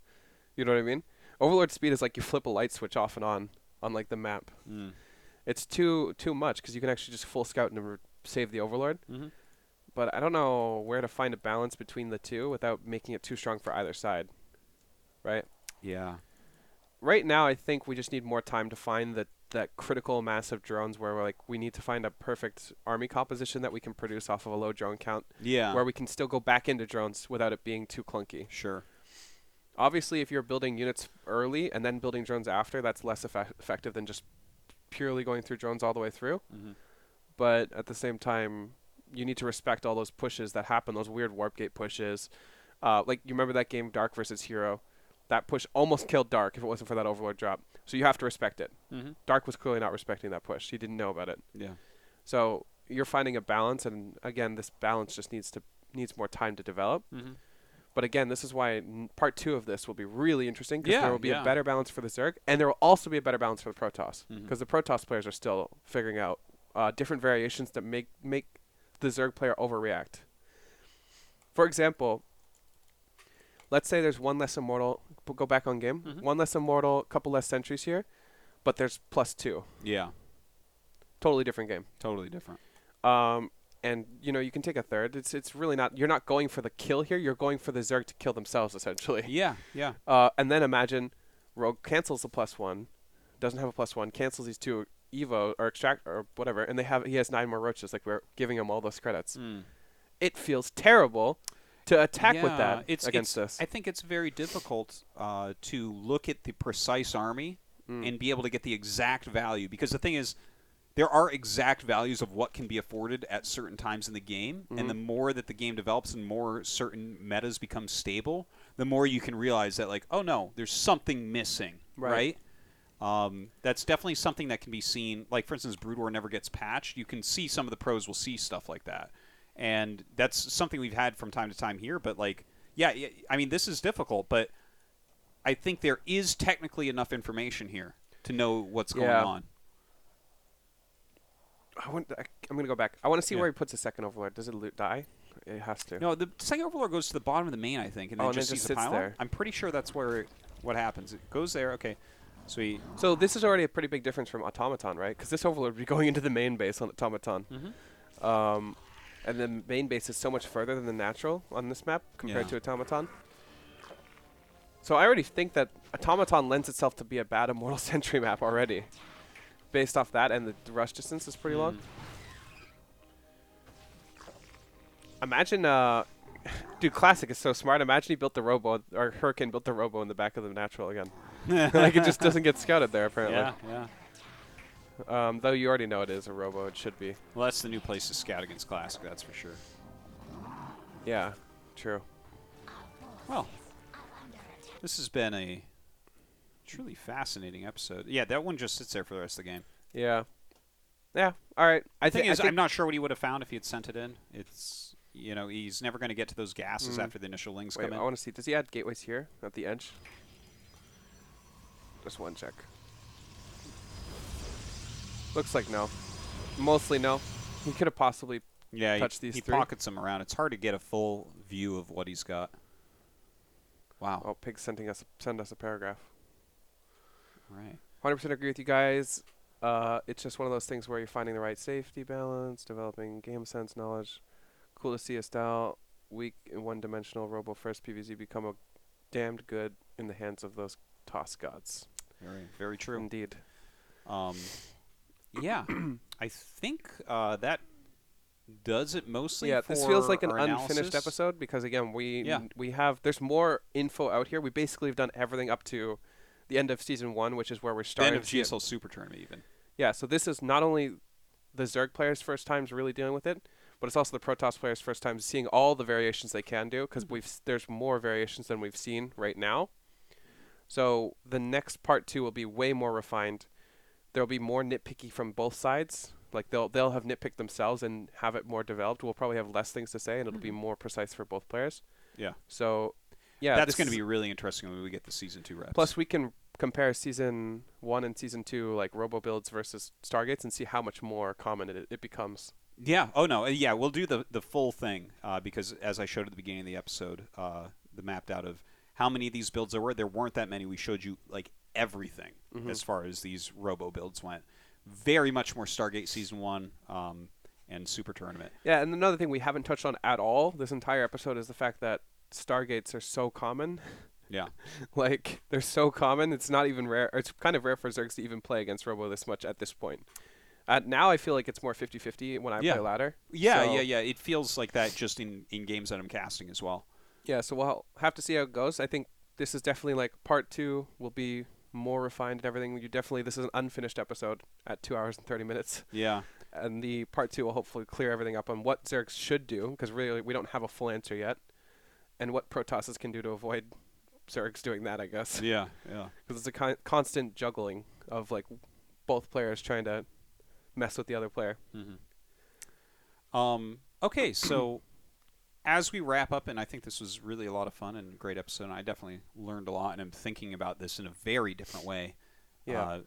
You know what I mean? Overlord speed is like you flip a light switch off and on like the map. It's too much because you can actually just full scout and save the Overlord. But I don't know where to find a balance between the two without making it too strong for either side. Right? Yeah. Right now, I think we just need more time to find that critical mass of drones where we need to find a perfect army composition that we can produce off of a low drone count. Yeah. Where we can still go back into drones without it being too clunky. Sure. Obviously, if you're building units early and then building drones after, that's less effective than just purely going through drones all the way through. But at the same time, you need to respect all those pushes that happen, those weird warp gate pushes. Like, you remember that game, Dark versus Hero? That push almost killed Dark if it wasn't for that Overlord drop. So you have to respect it. Dark was clearly not respecting that push. He didn't know about it. Yeah. So you're finding a balance, and again, this balance just needs more time to develop. But again, this is why part 2 of this will be really interesting because there will be a better balance for the Zerg, and there will also be a better balance for the Protoss because the Protoss players are still figuring out different variations that make the Zerg player overreact. For example, let's say there's one less immortal. Go back on game. One less immortal, couple less sentries here, but there's +2. Yeah. Totally different game. Totally different. And you can take a third. It's really not. You're not going for the kill here. You're going for the Zerg to kill themselves essentially. Yeah. Yeah. And then imagine Rogue cancels the +1, doesn't have a +1, cancels these 2 Evo or extract or whatever, and he has 9 more roaches. Like we're giving him all those credits. It feels terrible to attack with that against this. I think it's very difficult to look at the precise army and be able to get the exact value because the thing is, there are exact values of what can be afforded at certain times in the game, and the more that the game develops and more certain metas become stable, the more you can realize that, like, oh no, there's something missing, right? That's definitely something that can be seen. Like, for instance, Brood War never gets patched. You can see some of the pros will see stuff like that. And that's something we've had from time to time here. But, like, yeah, I mean, this is difficult, but I think there is technically enough information here to know what's going on. I'm going to go back. I want to see where he puts the second Overlord. Does it die? It has to. No, the second Overlord goes to the bottom of the main, I think, and then just sees the sits there. I'm pretty sure that's what happens. It goes there. Okay. Sweet. So this is already a pretty big difference from Automaton, right? Because this Overlord would be going into the main base on Automaton. And the main base is so much further than the natural on this map compared to Automaton. So I already think that Automaton lends itself to be a bad Immortal Sentry map already. Based off that, and the rush distance is pretty long. Imagine, dude, Classic is so smart. Imagine he built the Robo, or Hurricane built the Robo in the back of the natural again. Like, it just doesn't get scouted there, apparently. Yeah. Though you already know it is a Robo, it should be. Well, that's the new place to scout against Classic, that's for sure. Yeah, true. Well, this has been a truly fascinating episode. Yeah, that one just sits there for the rest of the game. Yeah. Yeah, all right. I think I'm not sure what he would have found if he had sent it in. he's never going to get to those gases after the initial lings Wait, come I in. want to see. Does he add gateways here at the edge? Just one check. Looks like no. Mostly no. He could have possibly touched these he three. pockets them around. It's hard to get a full view of what he's got. Wow. Oh, Pig's send us a paragraph. Right. 100% agree with you guys. It's just one of those things where you're finding the right safety balance, developing game sense knowledge. Cool to see a style weak and one-dimensional robo-first PvZ become a damned good in the hands of those toss gods. Very, very true. Indeed. Yeah, I think that does it mostly. Yeah, this feels like an our unfinished analysis. episode because again, there's more info out here. We basically have done everything up to the end of season 1, which is where we're The starting. end of GSL Super Tournament, even. Yeah, so this is not only the Zerg players' first times really dealing with it, but it's also the Protoss players' first time seeing all the variations they can do because there's more variations than we've seen right now. So the next part 2 will be way more refined. There'll be more nitpicky from both sides. Like they'll have nitpicked themselves and have it more developed. We'll probably have less things to say, and it'll be more precise for both players. Yeah. So, yeah, that's going to be really interesting when we get the season 2 reps. Plus, we can compare season 1 and season 2, like robo builds versus Stargates, and see how much more common it becomes. Yeah. Oh no. Yeah, we'll do the full thing because as I showed at the beginning of the episode, the mapped out of how many of these builds there were. There weren't that many. We showed you like everything as far as these robo builds went. Very much more Stargate season 1 and Super Tournament. Yeah, and another thing we haven't touched on at all this entire episode is the fact that Stargates are so common. Yeah. Like, they're so common, it's not even rare. It's kind of rare for Zergs to even play against Robo this much at this point. Now I feel like it's more 50-50 when I play ladder. Yeah. It feels like that just in games that I'm casting as well. Yeah, so we'll have to see how it goes. I think this is definitely like part 2 will be more refined and everything. This is an unfinished episode at 2 hours and 30 minutes. Yeah. And the part 2 will hopefully clear everything up on what Zergs should do, because really we don't have a full answer yet, and what Protosses can do to avoid Zergs doing that, I guess. Yeah. Because it's a constant juggling of like both players trying to mess with the other player. Okay, so as we wrap up, and I think this was really a lot of fun and a great episode, and I definitely learned a lot, and I'm thinking about this in a very different way. Yeah.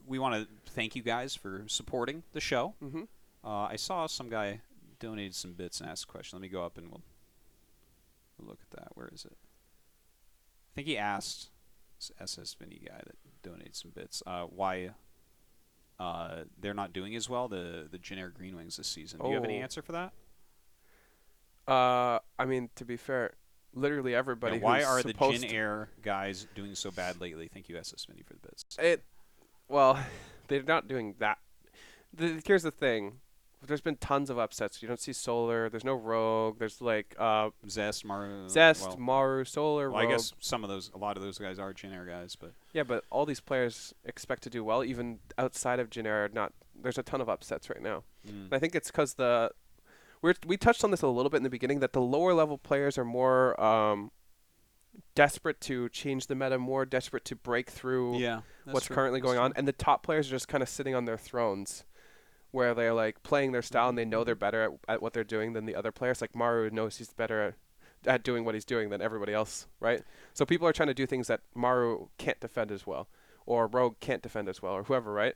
We want to thank you guys for supporting the show. I saw some guy donated some bits and asked a question. Let me go up and we'll look at that. Where is it? I think he asked this SS Vinny guy that donated some bits why they're not doing as well, the generic Green Wings this season. Do you have any answer for that? I mean, to be fair, literally everybody. Yeah, why are the Jin Air guys doing so bad lately? Thank you, SS Vinny, for the bits. Well, they're not doing that. Here's the thing. There's been tons of upsets. You don't see Solar. There's no Rogue. There's like Zest, Maru. Maru, Solar, well, Rogue. I guess a lot of those guys are Jin Air guys, but yeah, but all these players expect to do well, even outside of Jin Air. There's a ton of upsets right now. And I think it's because we touched on this a little bit in the beginning, that the lower level players are more desperate to change the meta, more desperate to break through what's currently going on, and the top players are just kind of sitting on their thrones, where they're like playing their style and they know they're better at what they're doing than the other players. Like Maru knows he's better at doing what he's doing than everybody else, right? So people are trying to do things that Maru can't defend as well, or Rogue can't defend as well, or whoever, right?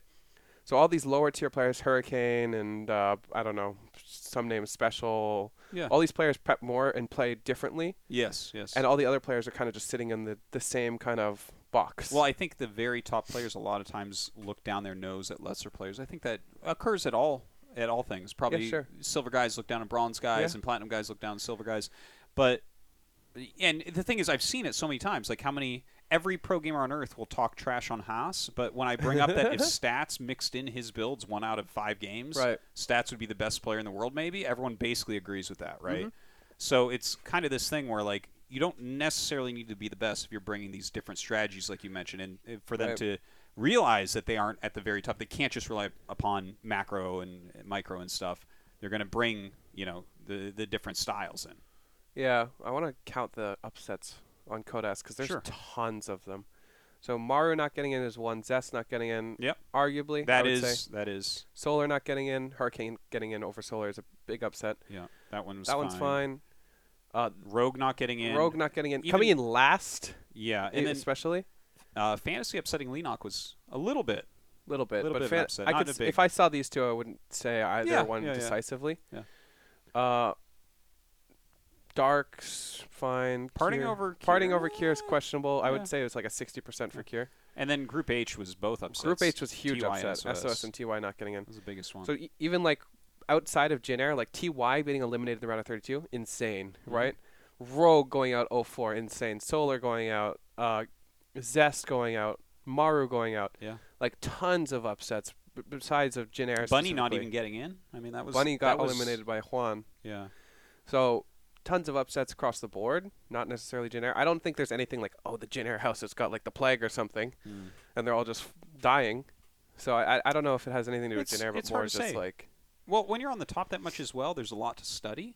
So all these lower tier players, Hurricane and I don't know, some names Special, all these players prep more and play differently. Yes. And all the other players are kind of just sitting in the same kind of box. Well, I think the very top players a lot of times look down their nose at lesser players. I think that occurs at all things. Probably silver guys look down at bronze guys and platinum guys look down at silver guys. And the thing is, I've seen it so many times, like every pro gamer on earth will talk trash on Haas, but when I bring up that if Stats mixed in his builds 1 out of 5 games, Stats would be the best player in the world maybe, everyone basically agrees with that, right? So it's kind of this thing where like you don't necessarily need to be the best if you're bringing these different strategies like you mentioned, and for them to realize that they aren't at the very top. They can't just rely upon macro and micro and stuff. They're going to bring, the different styles in. Yeah, I want to count the upsets on Kodas because there's tons of them. So Maru not getting in is one. Zest not getting in. Yep. Arguably. That is. Solar not getting in. Hurricane getting in over Solar is a big upset. Yeah. That one was That one's fine. Rogue not getting in. Rogue not getting in. Even, Coming in last. Yeah, and then especially. Fantasy upsetting Leenock was a little bit. Little bit, but of an upset. if I saw these two, I wouldn't say either one decisively. Yeah. Dark's fine. Parting Kier. over Kier is questionable. I would say it was like a 60% for Kier. And then Group H was both upsets. Group H was huge TY upset. and SOS and TY not getting in. That was the biggest one. So even like outside of Jin Air, like TY being eliminated in the round of 32, insane, right? Rogue going out 0-4, insane. Solar going out. Zest going out. Maru going out. Yeah. Like tons of upsets besides of Jin Air. Bunny not even getting in. I mean, that was Bunny got eliminated by Juan. Yeah. So tons of upsets across the board. Not necessarily Jin Air. I don't think there's anything like, oh, the Jin Air house has got like the plague or something, and they're all just dying. So I don't know if it has anything to do with Jin Air, but more just like. Well, when you're on the top that much as well, there's a lot to study.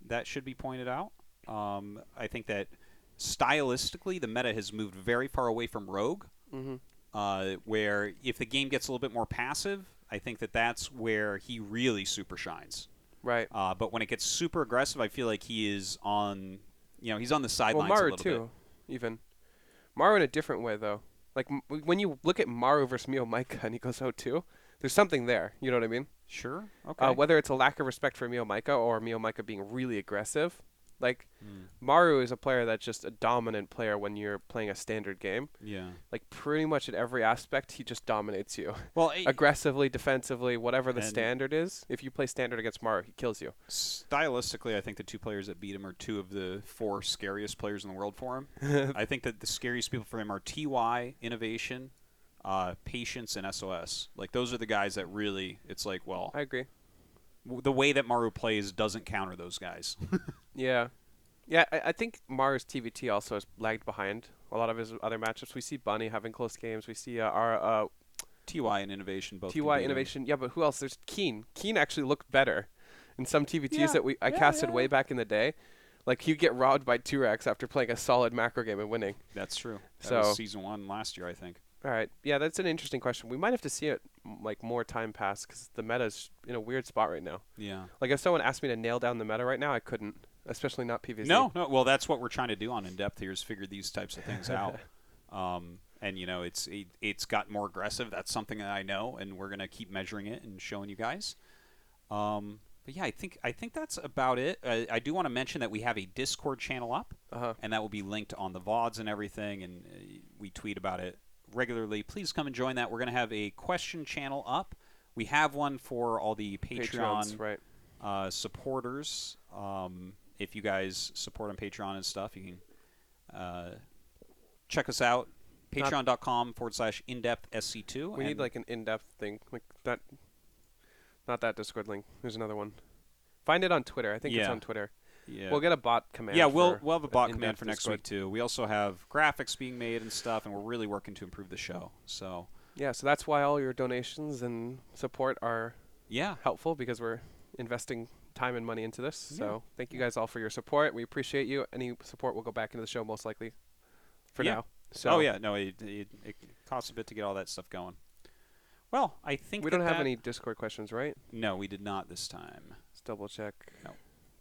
That should be pointed out. I think that stylistically, the meta has moved very far away from Rogue. Where if the game gets a little bit more passive, I think that that's where he really super shines. Right. But when it gets super aggressive, I feel like he is on, he's on the sidelines Maru a little too, bit. even. Maru in a different way, though. Like, when you look at Maru versus Mio Micah and he goes 0-2, there's something there. You know what I mean? Sure. Okay. Whether it's a lack of respect for Mio Micah or Mio Micah being really aggressive. Like, Maru is a player that's just a dominant player when you're playing a standard game. Yeah. Like, pretty much in every aspect, he just dominates you. Well, aggressively, defensively, whatever the standard is. If you play standard against Maru, he kills you. Stylistically, I think the two players that beat him are two of the four scariest players in the world for him. I think that the scariest people for him are TY, Innovation, Patience, and SOS. Like, those are the guys that really, it's like, well. I agree. The way that Maru plays doesn't counter those guys. Yeah. Yeah, I think Maru's TVT also has lagged behind a lot of his other matchups. We see Bunny having close games. We see our TY and Innovation both. TY Innovation, yeah, but who else? There's Keen. Keen actually looked better in some TVTs that I casted way back in the day. Like, he'd get robbed by 2Rex after playing a solid macro game and winning. That's true. That was Season 1 last year, I think. All right. Yeah, that's an interesting question. We might have to see it, like, more time pass because the meta's in a weird spot right now. Yeah. Like, if someone asked me to nail down the meta right now, I couldn't, especially not PvZ. No. Well, that's what we're trying to do on In-Depth here is figure these types of things out. And, it's got more aggressive. That's something that I know, and we're going to keep measuring it and showing you guys. But, yeah, I think that's about it. I do want to mention that we have a Discord channel up, and that will be linked on the VODs and everything, and we tweet about it regularly. Please come and join that. We're going to have a question channel up. We have one for all the Patreon supporters. If you guys support on Patreon and stuff, you can check us out. Patreon.com/indepthsc2. We need like an in-depth thing. Like that. Not that Discord link. There's another one. Find it on Twitter. I think it's on Twitter. Yeah. We'll get a bot command. Yeah, we'll have a bot command for next week too. We also have graphics being made and stuff, and we're really working to improve the show. So yeah, so that's why all your donations and support are helpful because we're investing time and money into this. So thank you guys all for your support. We appreciate you. Any support will go back into the show most likely for now. So it costs a bit to get all that stuff going. Well, I think we don't have any Discord questions, right? No, we did not this time. Let's double check. No.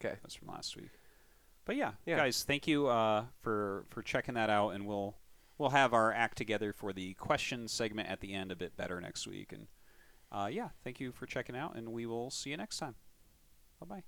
Okay. That's from last week. But yeah, guys, thank you for checking that out, and we'll have our act together for the question segment at the end a bit better next week. And thank you for checking out, and we will see you next time. Bye-bye.